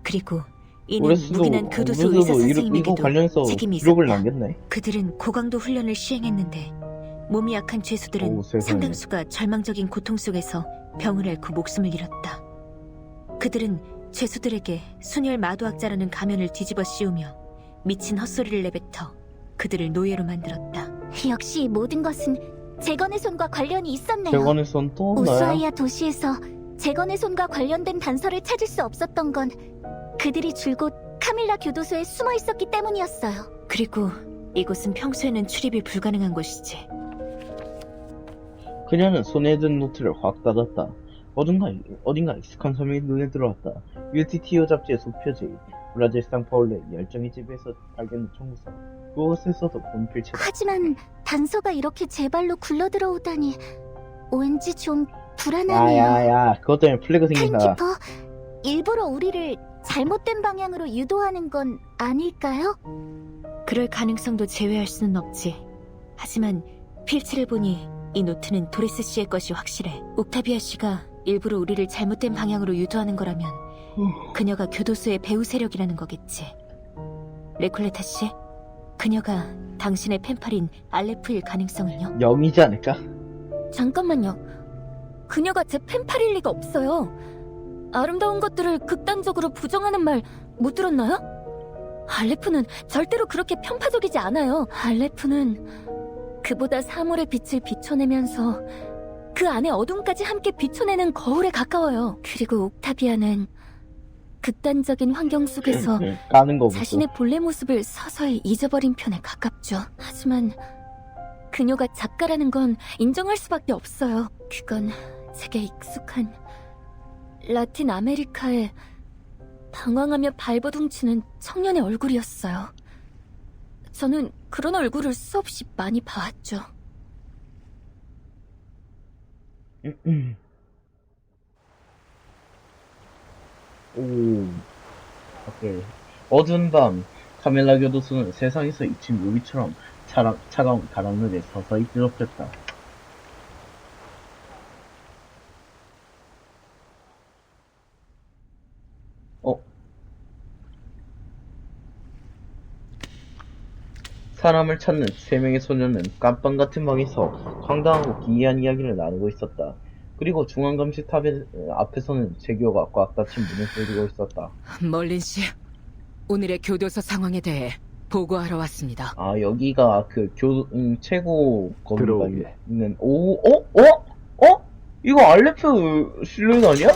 그리고 이는 무기난 교도소 의사 이거 선생님에게도 관련해서 책임이 기록을 있었다. 남겼네. 그들은 고강도 훈련을 시행했는데 몸이 약한 죄수들은 오, 세상에. 상당수가 절망적인 고통 속에서 병을 앓고 목숨을 잃었다. 그들은 죄수들에게 순혈 마도학자라는 가면을 뒤집어 씌우며 미친 헛소리를 내뱉어 그들을 노예로 만들었다. 역시 모든 것은 재건의 손과 관련이 있었네요. 재건의 손 또 나야? 우수아이아 도시에서 재건의 손과 관련된 단서를 찾을 수 없었던 건 그들이 줄곧 카밀라 교도소에 숨어 있었기 때문이었어요. 그리고 이곳은 평소에는 출입이 불가능한 곳이지. 그녀는 손에 든 노트를 확 닫았다. 어딘가 익숙한 소명이 눈에 들어왔다. UTTO 잡지의 소표지. 브라질 상파울레 열정의 집에서 발견된 청구서. 그곳에서도 본 필체다. 하지만 단서가 이렇게 제 발로 굴러들어오다니 왠지 좀 불안하네요. 야야야, 그것 때문에 플래그 생긴다. 타임키퍼, 일부러 우리를 잘못된 방향으로 유도하는 건 아닐까요? 그럴 가능성도 제외할 수는 없지. 하지만 필체를 보니 이 노트는 도레스 씨의 것이 확실해. 옥타비아 씨가 일부러 우리를 잘못된 방향으로 유도하는 거라면 그녀가 교도소의 배후 세력이라는 거겠지. 레콜레타 씨, 그녀가 당신의 펜팔인 알레프일 가능성은요? 0이지 않을까? 잠깐만요. 그녀가 제 펜팔일 리가 없어요. 아름다운 것들을 극단적으로 부정하는 말 못 들었나요? 알레프는 절대로 그렇게 편파적이지 않아요. 알레프는 그보다 사물의 빛을 비춰내면서 그 안에 어둠까지 함께 비춰내는 거울에 가까워요. 그리고 옥타비아는 극단적인 환경 속에서 까는 거고. 자신의 본래 모습을 서서히 잊어버린 편에 가깝죠. 하지만 그녀가 작가라는 건 인정할 수밖에 없어요. 그건 제게 익숙한 라틴 아메리카의 방황하며 발버둥치는 청년의 얼굴이었어요. 저는 그런 얼굴을 수없이 많이 봐왔죠. 오, 오케이. 어두운 밤, 카멜라 교도소는 세상에서 잊힌 묘비처럼 차가운 바람물에 서서히 드럽혔다. 사람을 찾는 세 명의 소녀는 깜빵 같은 방에서 황당하고 기이한 이야기를 나누고 있었다. 그리고 중앙감시탑 앞에서는 재규어가 꽉 닫힌 문을 두드리고 있었다. 멀린 씨, 오늘의 교도소 상황에 대해 보고하러 왔습니다. 아, 여기가 그 최고 거기가 들어오게. 있는 이거 알레프 실루엣 아니야?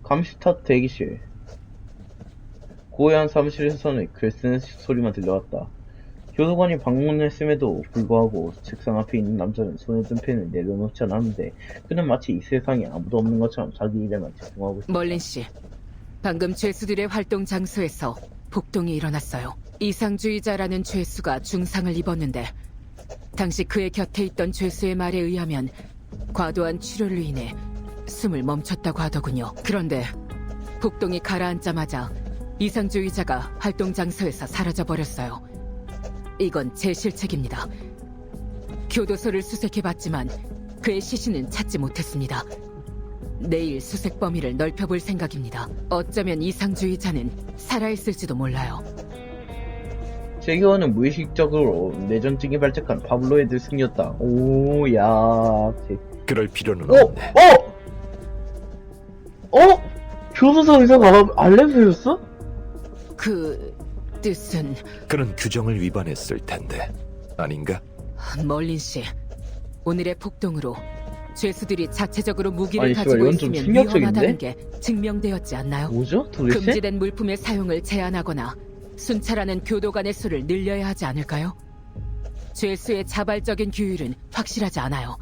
감시탑 대기실. 고요한 사무실에서는 글 쓰는 소리만 들려왔다. 교도관이 방문을 했음에도 불구하고 책상 앞에 있는 남자는 손에 든 펜을 내려놓지 않았는데 그는 마치 이 세상에 아무도 없는 것처럼 자기 일에만 집중하고 있었다. 멀린 씨, 방금 죄수들의 활동 장소에서 폭동이 일어났어요. 이상주의자라는 죄수가 중상을 입었는데 당시 그의 곁에 있던 죄수의 말에 의하면 과도한 치료로 인해 숨을 멈췄다고 하더군요. 그런데 폭동이 가라앉자마자 이상주의자가 활동 장소에서 사라져버렸어요. 이건 제 실책입니다. 교도소를 수색해봤지만 그의 시신은 찾지 못했습니다. 내일 수색 범위를 넓혀볼 생각입니다. 어쩌면 이상주의자는 살아있을지도 몰라요. 재규어는 무의식적으로 내전증이 발작한 파블로의 들승이었다. 오야. 그럴 필요는 없네. 교도소 의사가 알레프였어? 뜻은 그는 규정을 위반했을 텐데 아닌가? 멀린 씨. 오늘의 폭동으로 죄수들이 자체적으로 무기를 아니, 가지고 이건 좀 있으면 충격적인데? 위험하다는 게 증명되었지 않나요? 뭐죠? 도대체? 금지된 물품의 사용을 제한하거나 순찰하는 교도관의 수를 늘려야 하지 않을까요? 죄수의 자발적인 규율은 확실하지 않아요.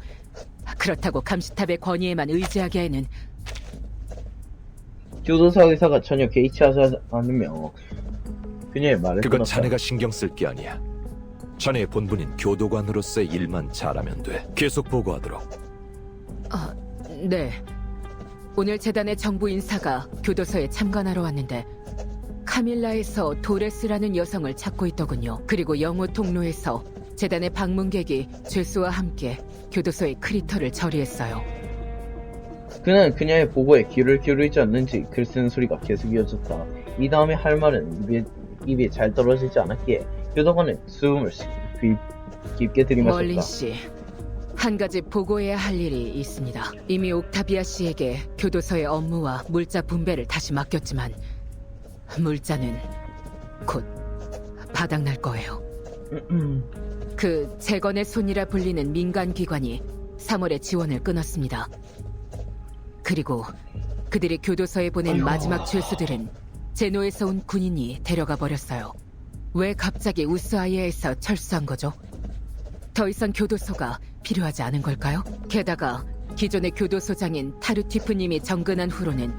그렇다고 감시탑의 권위에만 의지하기에는 교도소 의사가 전혀 개의치하지 않으며 그녀의 말을 그건 끊었다. 자네가 신경 쓸 게 아니야. 자네의 본분인 교도관으로서의 일만 잘하면 돼. 계속 보고하도록. 네. 오늘 재단의 정부 인사가 교도소에 참관하러 왔는데 카밀라에서 도레스라는 여성을 찾고 있더군요. 그리고 영호 통로에서 재단의 방문객이 죄수와 함께 교도소의 크리터를 처리했어요. 그는 그녀의 보고에 귀를 기울이지 않는지 글 쓰는 소리가 계속 이어졌다. 이 다음에 할 말은 입에 잘 떨어지지 않았기에 교도관은 숨을 깊게 들이마셨다. 멀린 씨, 한 가지 보고해야 할 일이 있습니다. 이미 옥타비아 씨에게 교도소의 업무와 물자 분배를 다시 맡겼지만 물자는 곧 바닥날 거예요. 그 재건의 손이라 불리는 민간기관이 3월에 지원을 끊었습니다. 그리고 그들이 교도소에 보낸 마지막 죄수들은 제노에서 온 군인이 데려가 버렸어요. 왜 갑자기 우스아이에에서 철수한 거죠? 더 이상 교도소가 필요하지 않은 걸까요? 게다가 기존의 교도소장인 타르티프님이 정근한 후로는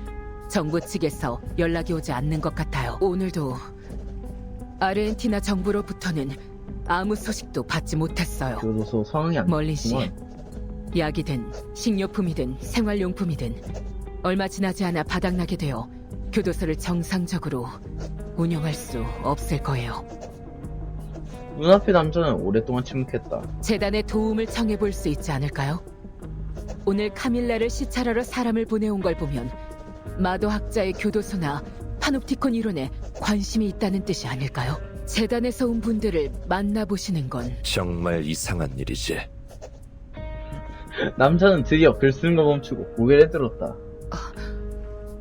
정부 측에서 연락이 오지 않는 것 같아요. 오늘도 아르헨티나 정부로부터는 아무 소식도 받지 못했어요. 교도소 상황이 안 멀린 씨, 좋구만. 약이든 식료품이든 생활용품이든 얼마 지나지 않아 바닥나게 되어 교도소를 정상적으로 운영할 수 없을 거예요. 눈앞의 남자는 오랫동안 침묵했다. 재단의 도움을 청해볼 수 있지 않을까요? 오늘 카밀라를 시찰하러 사람을 보내온 걸 보면 마도학자의 교도소나 파놉티콘 이론에 관심이 있다는 뜻이 아닐까요? 재단에서 온 분들을 만나보시는 건 정말 이상한 일이지. 남자는 드디어 글 쓰는 거 멈추고 고개를 들었다.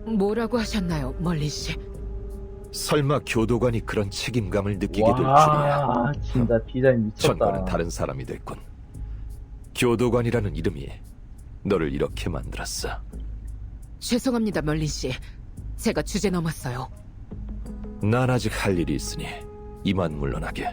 뭐라고 하셨나요, 멀린 씨? 설마 교도관이 그런 책임감을 느끼게 될 줄이야. 와, 진짜 디자인 미쳤다. 전과는 다른 사람이 됐군. 교도관이라는 이름이 너를 이렇게 만들었어. 죄송합니다, 멀린 씨. 제가 주제 넘었어요. 난 아직 할 일이 있으니 이만 물러나게.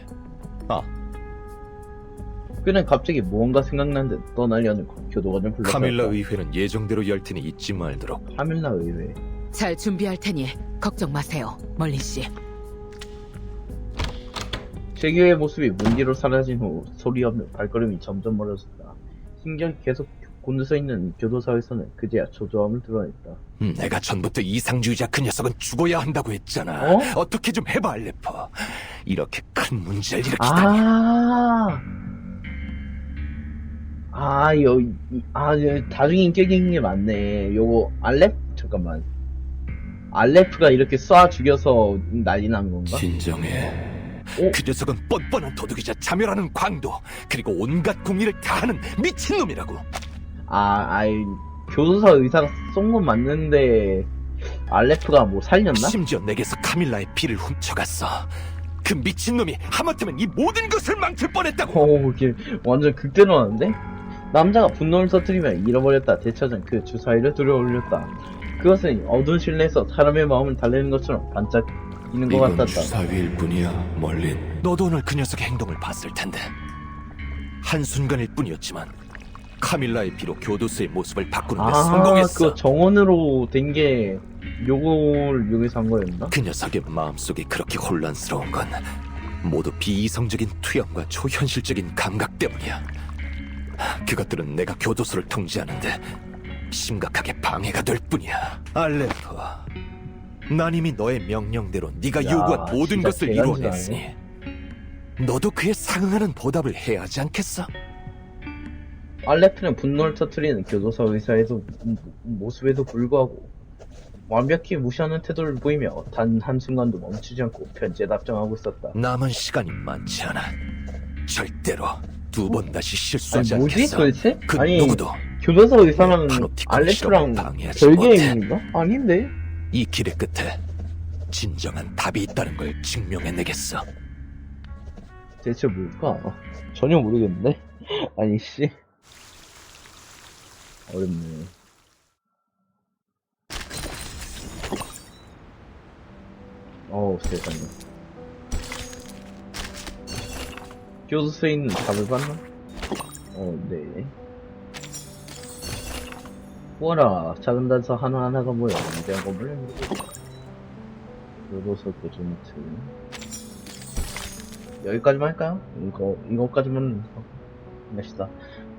그는 갑자기 무언가 생각난 듯 떠나려는 교도관을 불렀다. 카밀라 의회는 예정대로 열 테니 잊지 말도록. 카밀라 의회. 잘 준비할 테니 걱정 마세요, 멀린 씨. 재규의 모습이 문 뒤로 사라진 후 소리 없는 발걸음이 점점 멀어졌다. 신경이 계속 곤두서 있는 교도소에서는 그제야 조조함을 드러냈다. 내가 전부터 이상주의자 그 녀석은 죽어야 한다고 했잖아. 어? 어떻게 좀 해봐, 알레퍼. 이렇게 큰 문제를 일으키다니. 다중인격인 게 맞네. 요거 잠깐만. 알레프가 이렇게 쏴 죽여서 난리 난 건가? 진정해. 그 녀석은 뻔뻔한 도둑이자 자멸하는 광도, 그리고 온갖 공의를 다하는 미친놈이라고. 교도소 의사가 쏜 건 맞는데 알레프가 뭐 살렸나? 심지어 내게서 카밀라의 피를 훔쳐갔어. 그 미친놈이 하마터면 이 모든 것을 망칠 뻔했다고. 이게 완전 극대노하는데? 남자가 분노를 터뜨리며 잃어버렸다 되찾은 그 주사위를 들어올렸다. 그것은 어두운 실내에서 사람의 마음을 달래는 것처럼 반짝이는 것 같았다. 주사위일 뿐이야, 멀린. 너도 오늘 그 녀석의 행동을 봤을 텐데. 한순간일 뿐이었지만 카밀라의 피로 교도소의 모습을 바꾸는 데 성공했어. 그 정원으로 된 게 요걸 여기서 한 거였나? 그 녀석의 마음속이 그렇게 혼란스러운 건 모두 비이성적인 투영과 초현실적인 감각 때문이야. 그것들은 내가 교도소를 통제하는데 심각하게 방해가 될 뿐이야. 알레퍼, 난 이미 너의 명령대로 네가 요구한 모든 것을 이루어냈으니 너도 그에 상응하는 보답을 해야 하지 않겠어? 알레프는 분노를 터뜨리는 교도소 의사의 모습에도 불구하고 완벽히 무시하는 태도를 보이며 단 한순간도 멈추지 않고 편지에 답장하고 있었다. 남은 시간이 많지 않아. 절대로 두 번 다시 실수하지 뭐지 않겠어. 도대체? 그 누구도 교도소 의사랑 파놉티콘 알레프랑 실험을 방해하지 별개 못해. 의미인가? 아닌데? 이 길의 끝에 진정한 답이 있다는 걸 증명해내겠어. 대체 뭘까? 전혀 모르겠는데? 아니, 씨. 어렵네. 어우, 세상에. 교도소에 있는 답을 봤나? 네. 보아라, 작은 단서 하나하나가 모여 위대한 건물을 이루고 있다. 교도소 교조노트. 여기까지만 할까요? 이거까지만 합시다.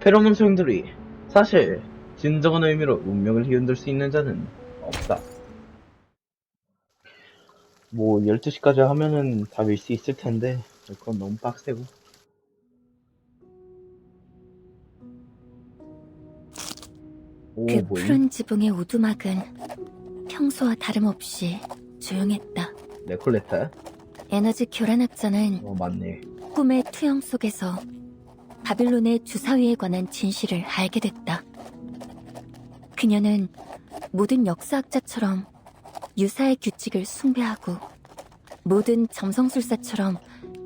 페로몬 소용돌이. 사실 진정한 의미로 운명을 휘흔들 수 있는 자는 없다. 뭐 12시까지 하면은 다 밀 수 있을 텐데 그건 너무 빡세고. 그 푸른 지붕의 오두막은 평소와 다름없이 조용했다. 네콜레타? 에너지 교란학자는 맞네. 꿈의 투영 속에서 바빌론의 주사위에 관한 진실을 알게 됐다. 그녀는 모든 역사학자처럼 유사의 규칙을 숭배하고 모든 점성술사처럼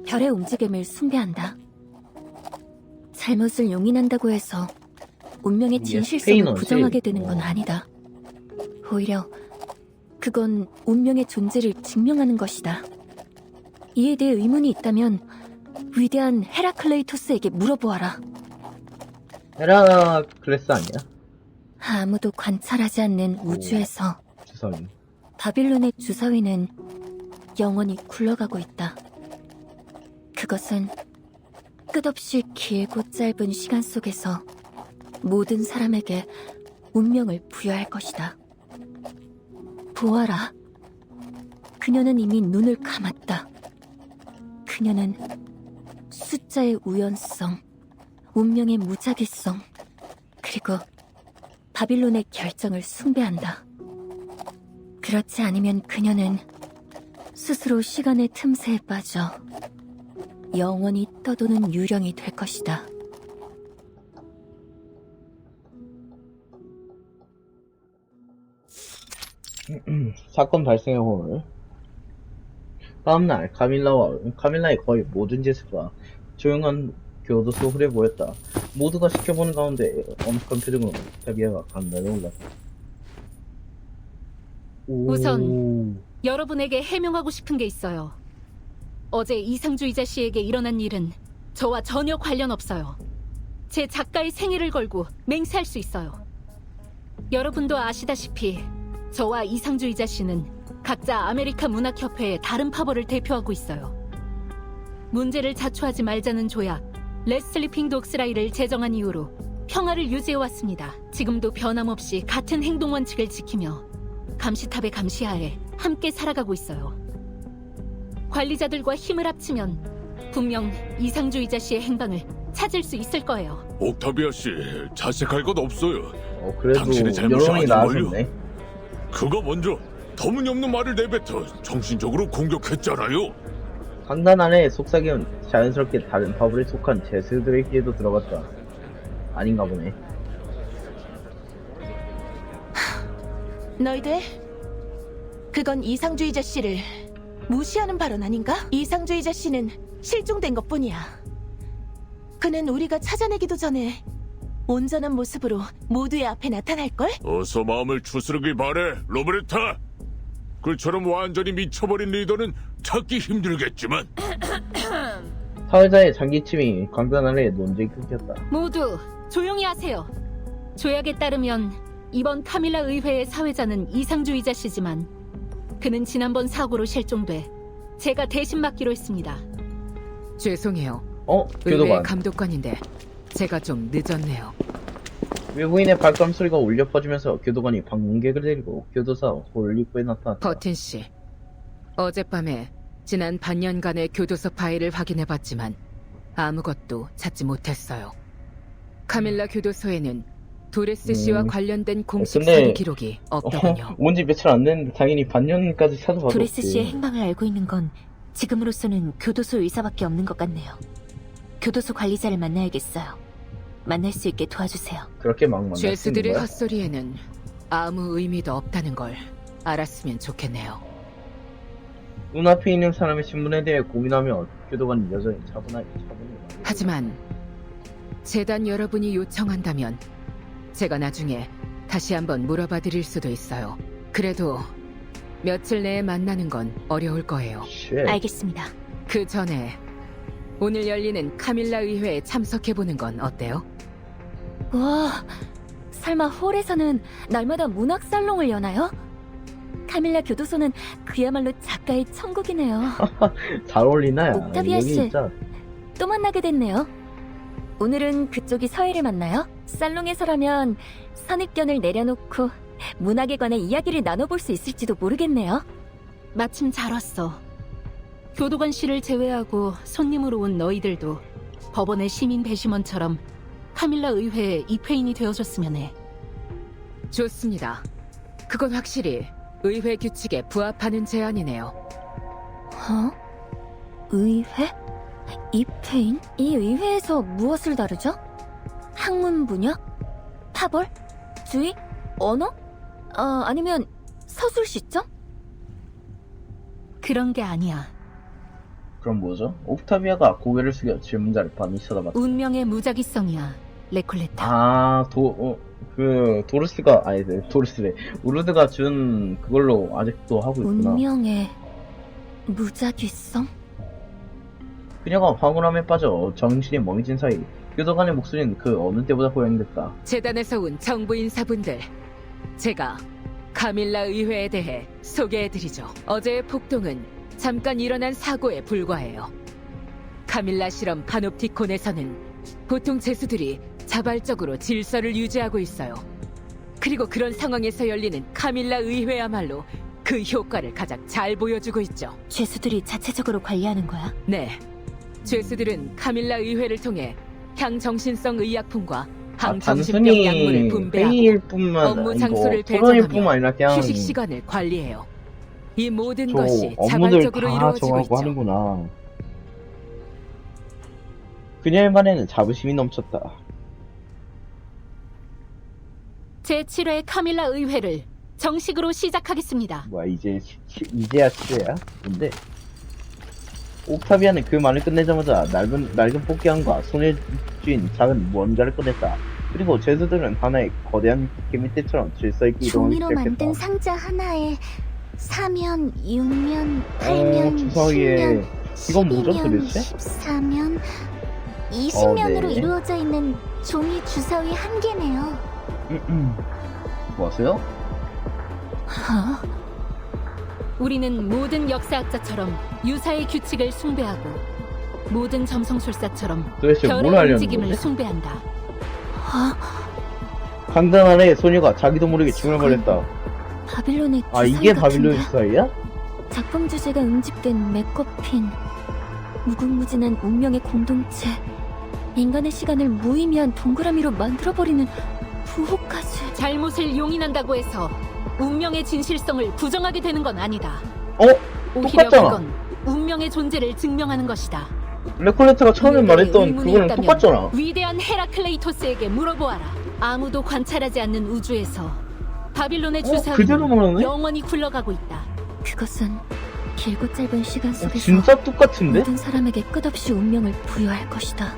별의 움직임을 숭배한다. 잘못을 용인한다고 해서 운명의 진실성을 부정하게 되는 건 아니다. 오히려 그건 운명의 존재를 증명하는 것이다. 이에 대해 의문이 있다면 위대한 헤라클레이토스에게 물어보아라. 헤라클레스 아니야? 아무도 관찰하지 않는 우주에서 주사위. 바빌론의 주사위는 영원히 굴러가고 있다. 그것은 끝없이 길고 짧은 시간 속에서 모든 사람에게 운명을 부여할 것이다. 보아라. 그녀는 이미 눈을 감았다. 그녀는 숫자의 우연성, 운명의 무작위성, 그리고 바빌론의 결정을 숭배한다. 그렇지 않으면 그녀는 스스로 시간의 틈새에 빠져 영원히 떠도는 유령이 될 것이다. 사건 발생의 오늘. 다음날 카밀라의 거의 모든 제스가 조용한 교도소 홀에 모였다. 모두가 지켜보는 가운데 엄숙한 표정으로 타비아가 간단히 올랐다. 우선 여러분에게 해명하고 싶은 게 있어요. 어제 이상주의자 씨에게 일어난 일은 저와 전혀 관련 없어요. 제 작가의 생일을 걸고 맹세할 수 있어요. 여러분도 아시다시피 저와 이상주의자 씨는 각자 아메리카 문학협회의 다른 파벌을 대표하고 있어요. 문제를 자초하지 말자는 조약 레슬리핑 독스라이를 제정한 이후로 평화를 유지해왔습니다. 지금도 변함없이 같은 행동 원칙을 지키며 감시탑의 감시하에 함께 살아가고 있어요. 관리자들과 힘을 합치면 분명 이상주의자 씨의 행방을 찾을 수 있을 거예요. 옥타비아 씨, 자책할 것 없어요. 그래도 당신의 잘못이 여론이 아니걸요. 나아졌네. 그가 먼저 터무니없는 말을 내뱉어 정신적으로 공격했잖아요. 강단 안에 속삭이면 자연스럽게 다른 파벌에 속한 제스들의 귀에도 들어갔다. 아닌가 보네. 너희들, 그건 이상주의자 씨를 무시하는 발언 아닌가? 이상주의자 씨는 실종된 것뿐이야. 그는 우리가 찾아내기도 전에 온전한 모습으로 모두의 앞에 나타날걸? 어서 마음을 추스르길 바래, 로베르타. 그처럼 완전히 미쳐버린 리더는 찾기 힘들겠지만 사회자의 장기침이 강단 안에 논쟁이 끊겼다. 모두 조용히 하세요. 조약에 따르면 이번 카밀라 의회의 사회자는 이상주의자 씨지만 그는 지난번 사고로 실종돼 제가 대신 맡기로 했습니다. 죄송해요. 교도관. 의회 감독관인데 제가 좀 늦었네요. 외부인의 발걸음 소리가 울려 퍼지면서 교도관이 방문객을 데리고 교도소 홀 입구에 나타났다. 버틴 씨, 어젯밤에 지난 반년간의 교도소 파일을 확인해봤지만 아무것도 찾지 못했어요. 카밀라 교도소에는 도레스 씨와 관련된 공식 사기 기록이 없더군요. 온지 며칠 안 됐는데 당연히 반년까지 찾아봐도 도레스 씨의 행방을 알고 있는 건 지금으로서는 교도소 의사밖에 없는 것 같네요. 교도소 관리자를 만나야겠어요. 만날 수 있게 도와주세요. 그렇게 막 만날 수 있는 죄수들의 거야? 헛소리에는 아무 의미도 없다는 걸 알았으면 좋겠네요. 눈앞에 있는 사람의 신분에 대해 고민하며 교도관은 여전히 차분히 하지만 재단 여러분이 요청한다면 제가 나중에 다시 한번 물어봐 드릴 수도 있어요. 그래도 며칠 내에 만나는 건 어려울 거예요. 알겠습니다. 그 전에 오늘 열리는 카밀라 의회에 참석해보는 건 어때요? 와, 설마 홀에서는 날마다 문학 살롱을 여나요? 카밀라 교도소는 그야말로 작가의 천국이네요. 잘 어울리나요? 옥타비아 여기 씨, 진짜 또 만나게 됐네요. 오늘은 그쪽이 서해를 만나요? 살롱에서라면 선입견을 내려놓고 문학에 관해 이야기를 나눠볼 수 있을지도 모르겠네요. 마침 잘 왔어. 교도관 씨를 제외하고 손님으로 온 너희들도 법원의 시민 배심원처럼 카밀라 의회의 입회인이 되어줬으면 해. 좋습니다. 그건 확실히 의회 규칙에 부합하는 제안이네요. 의회? 입회인? 이 의회에서 무엇을 다루죠? 학문 분야? 파벌? 주의? 언어? 아니면 서술 시점? 그런 게 아니야. 그럼 뭐죠? 옥타비아가 고개를 숙여 질문자를 반히 쳐다봤다. 운명의 무작위성이야, 레콜레타. 도르스래. 우르드가 준 그걸로 아직도 하고 있구나. 운명의 무작위성? 그녀가 황홀함에 빠져 정신이 멍해진 사이 교도관의 목소리는 그 어느 때보다 고양됐다. 재단에서 온 정부 인사분들, 제가 카밀라 의회에 대해 소개해드리죠. 어제의 폭동은 잠깐 일어난 사고에 불과해요. 카밀라 실험 파놉티콘에서는 보통 죄수들이 자발적으로 질서를 유지하고 있어요. 그리고 그런 상황에서 열리는 카밀라 의회야말로 그 효과를 가장 잘 보여주고 있죠. 죄수들이 자체적으로 관리하는 거야? 네. 죄수들은 카밀라 의회를 통해 향정신성 의약품과 항정신병 약물을 분배하고 업무 장소를 배정하며 휴식 시간을 관리해요. 이 모든 것이 자발적으로 이루어지고 있죠. 하는구나. 그녀의 말에는 자부심이 넘쳤다. 제7회 카밀라 의회를 정식으로 시작하겠습니다. 뭐야 이제야 7회야? 근데 옥타비아는 그 말을 끝내자마자 낡은 뽑기함과 손에 쥔 작은 무언가를 꺼냈다. 그리고 죄수들은 하나의 거대한 개미떼처럼 질서있게 이동하기 종이로 시작했다. 만든 상자 하나에 4면, 6면, 8면, 주사위에 10면, 이건 뭐죠 12면, 도대체? 14면, 20면으로 네. 이루어져 있는 종이 주사위 한 개네요. 뭐하세요? 우리는 모든 역사학자처럼 유사의 규칙을 숭배하고 모든 점성술사처럼 도대체 뭘 별의 하려는 움직임을 거지? 숭배한다. 강단 아래 소녀가 자기도 모르게 춤을 벌였다. 바빌론의 아 이게 바빌론 주사위야? 작품 주제가 응집된 메커핀, 무궁무진한 운명의 공동체, 인간의 시간을 무의미한 동그라미로 만들어버리는 부호까지. 잘못을 용인한다고 해서 운명의 진실성을 부정하게 되는 건 아니다. 똑같잖아. 오히려 그건 운명의 존재를 증명하는 것이다. 레콜레트가 처음에 말했던 의문이 그거랑 있다면 똑같잖아. 위대한 헤라클레이토스에게 물어보아라. 아무도 관찰하지 않는 우주에서 바빌론의 그대로 주사위는 말하네? 영원히 굴러가고 있다. 그것은 길고 짧은 시간 속에서 진짜 똑같은데? 모든 사람에게 끝없이 운명을 부여할 것이다.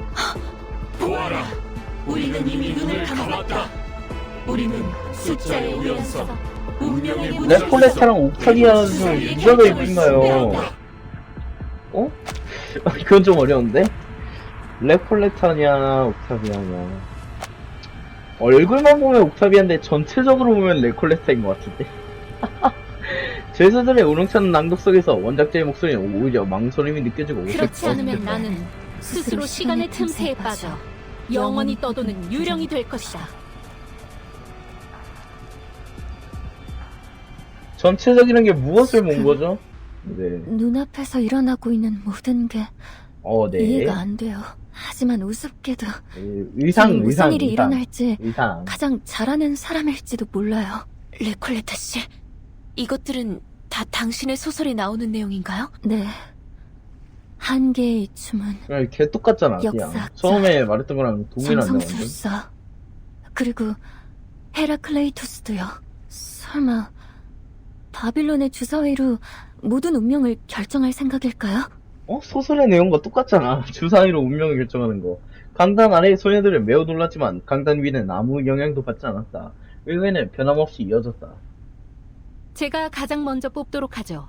보아라, 우리는 이미 눈을 감았다. 우리는 숫자의 우연성, 운명의 레콜레타랑 옥타비아는 누가 예쁜가요? 어? 그건 좀 어려운데? 레콜레타냐 옥타비아냐. 얼굴만 보면 옥타비아인데 전체적으로 보면 레콜레타인 것 같은데. 죄수들의 우렁찬 낭독 속에서 원작자의 목소리는 오히려 망설임이 느껴지고 그렇지 않으면 나는 스스로 시간의 틈새에 빠져 영원히 떠도는 유령이 될 것이다. 전체적이라는 게 무엇을 본 거죠? 네. 눈앞에서 일어나고 있는 모든 게 네. 이해가 안 돼요. 하지만 우습게도 의상 무슨 일이 일어날지 의상. 가장 잘하는 사람일지도 몰라요. 레콜레타 씨, 이것들은 다 당신의 소설에 나오는 내용인가요? 네. 한 개의 춤은 그냥 개 똑같잖아. 그냥 역사학자, 처음에 말했던 거랑 동일한데 완전. 점성술사, 그리고 헤라클레이토스도요. 설마 바빌론의 주사위로 모든 운명을 결정할 생각일까요? 소설의 내용과 똑같잖아. 주사위로 운명을 결정하는 거. 강단 아래의 소녀들은 매우 놀랐지만 강단 위는 아무 영향도 받지 않았다. 의회는 변함없이 이어졌다. 제가 가장 먼저 뽑도록 하죠.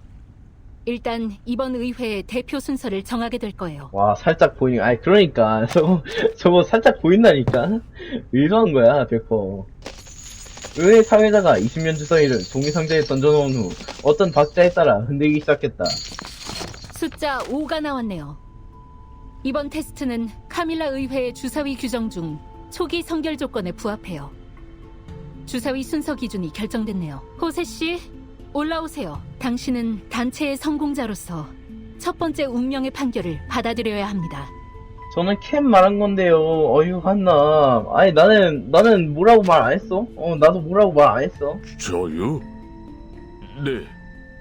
일단 이번 의회의 대표 순서를 정하게 될 거예요. 와, 살짝 보이니, 그러니까. 저거 살짝 보인다니까? 의도한 거야, 100%. 의회 사회자가 20년 주사위를 종이상자에 던져놓은 후 어떤 박자에 따라 흔들기 시작했다. 숫자 5가 나왔네요. 이번 테스트는 카밀라 의회의 주사위 규정 중 초기 성결 조건에 부합해요. 주사위 순서 기준이 결정됐네요. 호세 씨, 올라오세요. 당신은 단체의 성공자로서 첫 번째 운명의 판결을 받아들여야 합니다. 저는 캠 말한 건데요. 어휴, 한나. 아니, 나는 뭐라고 말 안 했어? 나도 뭐라고 말 안 했어. 저요? 네,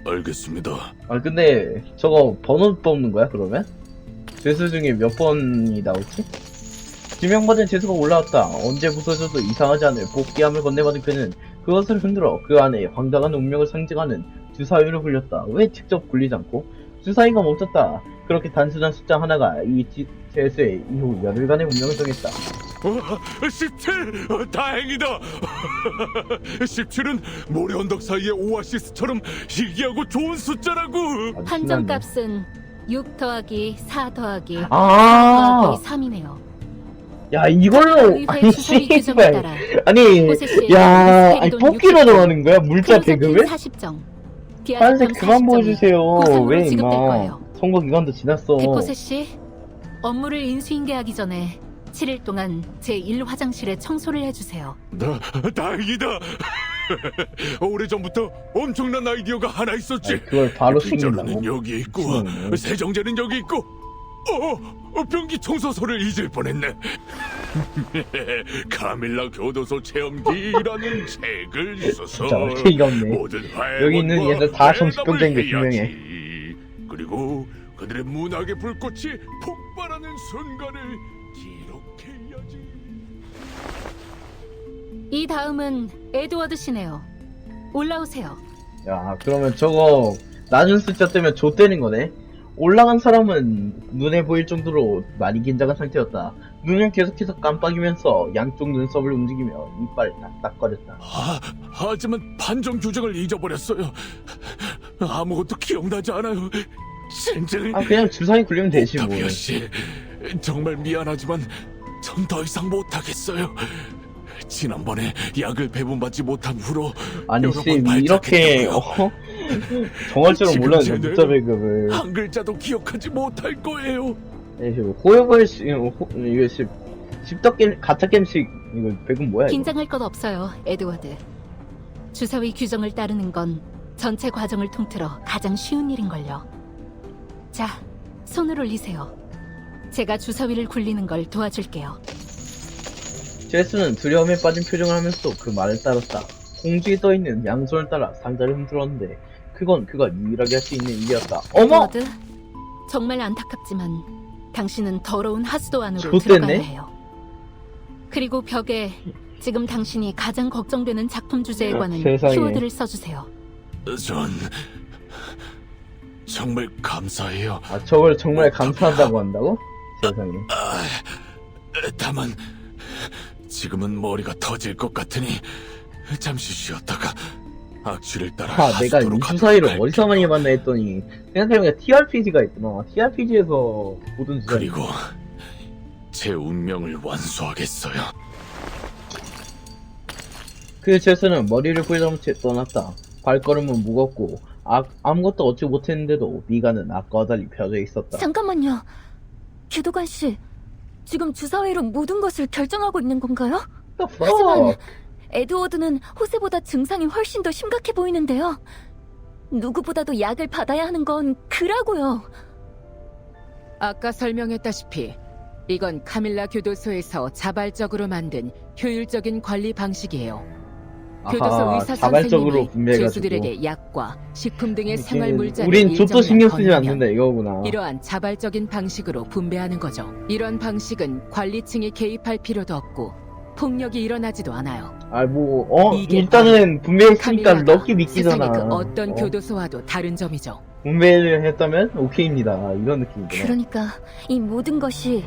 알겠습니다. 근데 저거 번호 뽑는 거야, 그러면? 죄수 중에 몇 번이 나올지? 지명받은 죄수가 올라왔다. 언제 부서져도 이상하지 않을 복귀함을 건네받은 그는 그것을 흔들어 그 안에 황당한 운명을 상징하는 주사위를 굴렸다. 왜 직접 굴리지 않고? 주사위가 멈췄다. 그렇게 단순한 숫자 하나가 이 죄수의 이후 열흘간의 운명을 정했다. 17! 다행이다! 17은 모래 언덕 사이의 오아시스처럼 희귀하고 좋은 숫자라고! 판정값은 6 더하기 4 더하기 4 아. 더하기 3이네요. 야, 이걸로, 의회 주사위 규정에 따라 호세 씨의 아니, 스테리돈 뽑기로 60점, 정하는 거야? 물자 크로사킨 배급을? 40점, 파란색 그만 40점이 보여주세요. 보상으로 왜, 지급될 임마. 거예요. 선거 기간도 지났어. 백호세 씨, 업무를 인수인계하기 전에 7일 동안 제1 화장실에 청소를 해주세요. 다행이다! 오래전부터 엄청난 아이디어가 하나 있었지. 그걸 바로 빈자루는 숨긴다고? 여기 있고, 미친놈이네. 세정제는 여기 있고, 변기 청소소를 잊을 뻔했네. 카밀라 교도소 체험기라는 책을 써서 진짜 어이가 없네. 모든 여기 있는 회원과 얘들 다 회담을 정신병자인 게 해야지. 분명해. 그리고 그들의 문학의 불꽃이 폭발하는 순간을 기록해야지. 이 다음은 에드워드 씨네요. 올라오세요. 야, 그러면 저거 낮은 숫자 때문에 좆되는 거네. 올라간 사람은 눈에 보일 정도로 많이 긴장한 상태였다. 눈은 계속해서 깜빡이면서 양쪽 눈썹을 움직이며 이빨을 딱딱거렸다. 하지만 판정 규정을 잊어버렸어요. 아무것도 기억나지 않아요. 젠장. 그냥 주사위 굴리면 되지 뭐. 다비아 씨, 정말 미안하지만 전 더 이상 못하겠어요. 지난번에 약을 배분받지 못한 후로 아니 여러 쌤 번 이렇게 정할 줄은 지금 몰랐네. 제대로 문자 배급을. 한 글자도 기억하지 못할 거예요. 호역을 이거 십덕 게임 가짜 게임식 이거 배급 뭐야? 이거? 긴장할 것 없어요, 에드워드. 주사위 규정을 따르는 건 전체 과정을 통틀어 가장 쉬운 일인걸요. 자, 손을 올리세요. 제가 주사위를 굴리는 걸 도와줄게요. 제스는 두려움에 빠진 표정을 하면서 그 말을 따랐다. 공지에 떠있는 양손을 따라 상자를 흔들었는데 그건 그가 유일하게 할 수 있는 일이었다. 어머! 에드워드, 정말 안타깝지만 당신은 더러운 하수도 안으로 좋댔네? 들어가야 해요. 그리고 벽에 지금 당신이 가장 걱정되는 작품 주제에 관한 세상에. 키워드를 써주세요. 전 정말 감사해요. 저걸 정말 감사한다고 한다고? 세상에. 다만 지금은 머리가 터질 것 같으니 잠시 쉬었다가 악취를 따라 내가 이 주사위를 어디서 많이 봤나 했더니 생각해보니까 TRPG가 있구나. TRPG에서 모든 주사위. 그리고 제 운명을 완수하겠어요. 그 제스는 머리를 부여잡은 채 떠났다. 발걸음은 무겁고 아무것도 얻지 못했는데도 미간은 아까와 달리 펴져 있었다. 잠깐만요. 교도관 씨, 지금 주사위로 모든 것을 결정하고 있는 건가요? 하지만 에드워드는 호세보다 증상이 훨씬 더 심각해 보이는데요. 누구보다도 약을 받아야 하는 건 그라고요. 아까 설명했다시피 이건 카밀라 교도소에서 자발적으로 만든 효율적인 관리 방식이에요. 교도소 의사 자발적으로 선생님이 분배해가지고. 죄수들에게 약과 식품 등의 생활 물자를 우린 좀더 신경 쓰지 건네면 않는다 이거구나. 이러한 자발적인 방식으로 분배하는 거죠. 이런 방식은 관리층이 개입할 필요도 없고 폭력이 일어나지도 않아요. 일단은 분배했으니까 카밀라가 럭키 믿기잖아. 세상의 그 어떤 교도소와도 다른 점이죠. 분배를 했다면 오케이입니다. 이런 느낌이구나. 그러니까 이 모든 것이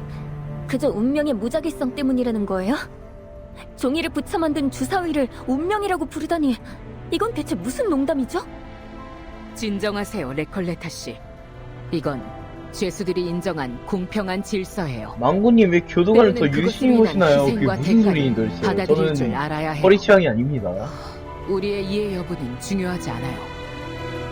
그저 운명의 무작위성 때문이라는 거예요? 종이를 붙여 만든 주사위를 운명이라고 부르다니 이건 대체 무슨 농담이죠? 진정하세요, 레콜레타 씨. 이건 죄수들이 인정한 공평한 질서예요. 망고님 왜 교도관을 더 때로는 유심히 그것을 보시나요? 위한 그게 희생과 무슨 대가를 소리인 도대체. 받아들일 줄 저는 알아야 해요. 허리 취향이 아닙니다. 우리의 이해 여부는 중요하지 않아요.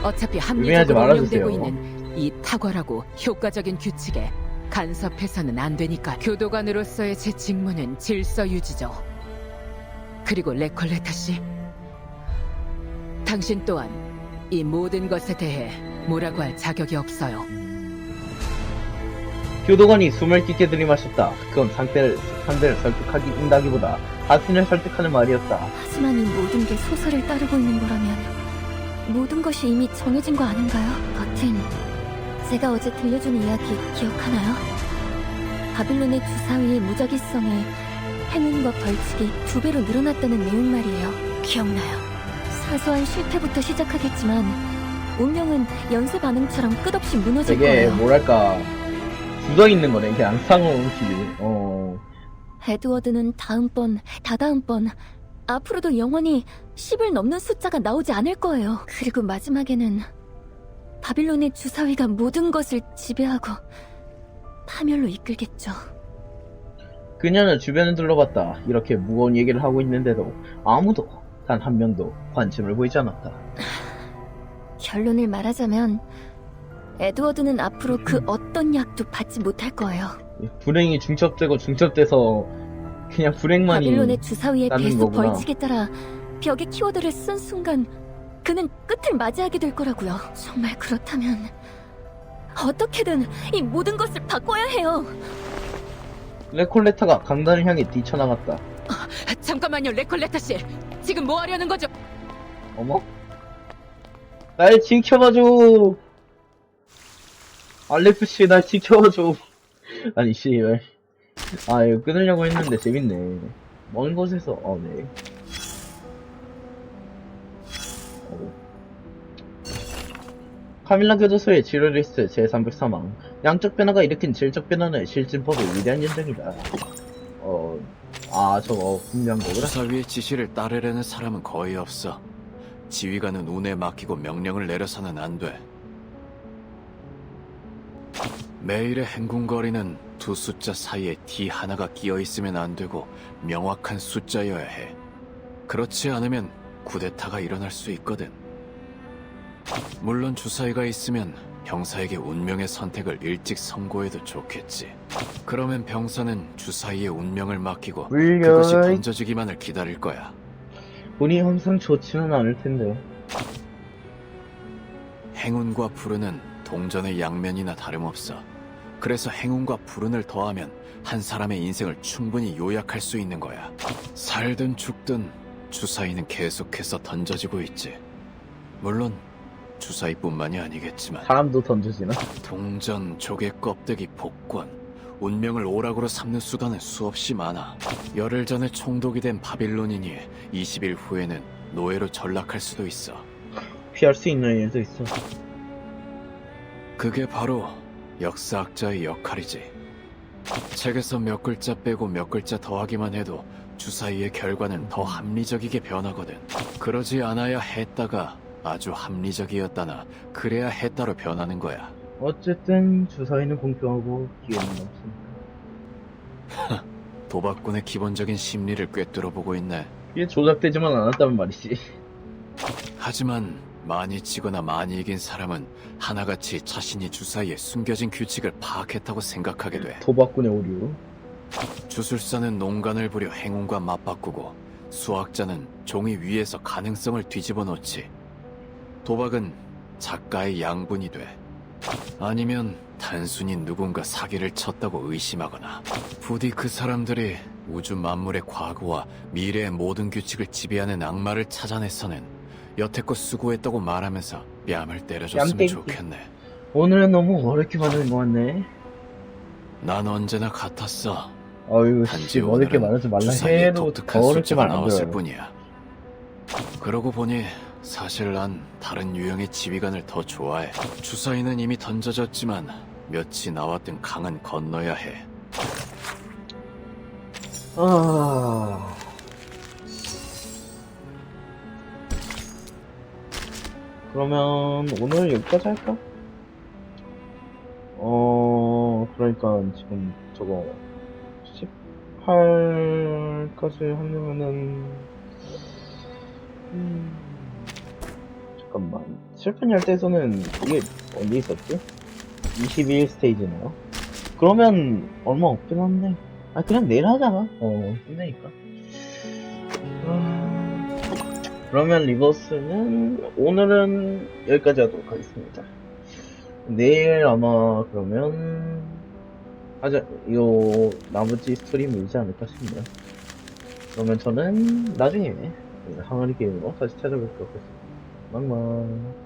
어차피 유명하지 합리적으로 말아주세요. 운영되고 있는 이 탁월하고 효과적인 규칙에 간섭해서는 안 되니까. 교도관으로서의 제 직무는 질서 유지죠. 그리고 레콜레타 씨, 당신 또한 이 모든 것에 대해 뭐라고 할 자격이 없어요. 교도관이 숨을 깊게 들이마셨다. 그건 상대를 설득하기 인다기보다 자신을 설득하는 말이었다. 하지만 이 모든 게 소설을 따르고 있는 거라면 모든 것이 이미 정해진 거 아닌가요? 버튼, 제가 어제 들려준 이야기 기억하나요? 바빌론의 주사위의 무작위성에 행운과 벌칙이 2배로 늘어났다는 내용 말이에요. 기억나요. 사소한 실패부터 시작하겠지만 운명은 연쇄 반응처럼 끝없이 무너질 되게 거예요. 뭐랄까 굳어 있는 거네. 이게 앙상없이. 에드워드는 다음번, 다다음번, 앞으로도 영원히 10을 넘는 숫자가 나오지 않을 거예요. 그리고 마지막에는 바빌론의 주사위가 모든 것을 지배하고 파멸로 이끌겠죠. 그녀는 주변을 둘러봤다. 이렇게 무거운 얘기를 하고 있는데도 아무도 단 한 명도 관심을 보이지 않았다. 결론을 말하자면 에드워드는 앞으로 그 어떤 약도 받지 못할 거예요. 불행이 중첩되고 중첩돼서 그냥 불행만이 바빌론의 주사위의 나는 배수 거구나. 벌칙에 따라 벽의 키워드를 쓴 순간 그는 끝을 맞이하게 될 거라고요. 정말 그렇다면 어떻게든 이 모든 것을 바꿔야 해요. 레콜레타가 강단을 향해 뛰쳐나갔다. 잠깐만요, 레콜레타 씨. 지금 뭐 하려는 거죠? 어머? 날 지켜봐줘. 알렉스씨 날 지켜봐줘. 아니 씨발. 아 이거 끊으려고 했는데 재밌네. 먼 곳에서 네. 카밀라 교도소의 지로리스트 제303항. 양적 변화가 일으킨 질적 변화는 실진법의 위대한 연정이다. 저거 분명한 거구나. 주사위의 지시를 따르려는 사람은 거의 없어. 지휘관은 운에 맡기고 명령을 내려서는 안 돼. 매일의 행군거리는 두 숫자 사이에 D 하나가 끼어 있으면 안 되고 명확한 숫자여야 해. 그렇지 않으면 쿠데타가 일어날 수 있거든. 물론 주사위가 있으면 병사에게 운명의 선택을 일찍 선고해도 좋겠지. 그러면 병사는 주사위의 운명을 맡기고 그것이 던져지기만을 기다릴 거야. 운이 항상 좋지는 않을 텐데. 행운과 불운은 동전의 양면이나 다름없어. 그래서 행운과 불운을 더하면 한 사람의 인생을 충분히 요약할 수 있는 거야. 살든 죽든 주사위는 계속해서 던져지고 있지. 물론 주사위뿐만이 아니겠지만 사람도 던져지나? 동전, 조개 껍데기, 복권, 운명을 오락으로 삼는 수단은 수없이 많아. 열흘 전에 총독이 된 바빌론인이 20일 후에는 노예로 전락할 수도 있어. 피할 수 있는 일도 있어. 그게 바로 역사학자의 역할이지. 책에서 몇 글자 빼고 몇 글자 더하기만 해도 주사위의 결과는 더 합리적이게 변하거든. 그러지 않아야 했다가 아주 합리적이었다나 그래야 했다로 변하는 거야. 어쨌든 주사위는 공평하고 기회는 없습니다. 도박꾼의 기본적인 심리를 꿰뚫어보고 있네. 이게 조작되지만 않았다면 말이지. 하지만 많이 지거나 많이 이긴 사람은 하나같이 자신이 주사위에 숨겨진 규칙을 파악했다고 생각하게 돼. 도박꾼의 오류. 주술사는 농간을 부려 행운과 맞바꾸고 수학자는 종이 위에서 가능성을 뒤집어 놓지. 도박은 작가의 양분이 돼. 아니면 단순히 누군가 사기를 쳤다고 의심하거나. 부디 그 사람들이 우주 만물의 과거와 미래의 모든 규칙을 지배하는 악마를 찾아내서는 여태껏 수고했다고 말하면서 뺨을 때려줬으면 뺨때기. 좋겠네. 오늘은 너무 어렵게 만드는 것 같네. 난 언제나 같았어. 어휴 단지 씨 어렵게 오늘은 말하지 말라 주사위에 해도 독특한 더 어렵게 숫자가 말 안 나왔을 돼요. 뿐이야. 그러고 보니 사실 난 다른 유형의 지휘관을 더 좋아해. 주사위는 이미 던져졌지만 몇이 나왔든 강은 건너야 해. 그러면 오늘 여기까지 할까? 그러니까 지금 저거 18까지 하려면은 잠깐만, 슬픈 열대에서는 이게 언제 있었지? 22일 스테이지네요. 그러면 얼마 없긴 한데, 그냥 내일 하잖아. 힘드니까. 그러면 리버스는 오늘은 여기까지 하도록 하겠습니다. 내일 아마 그러면 요 나머지 스토리 밀지 않을까 싶네요. 그러면 저는 나중에 항아리 게임으로 다시 찾아뵙도록 하겠습니다. 망망.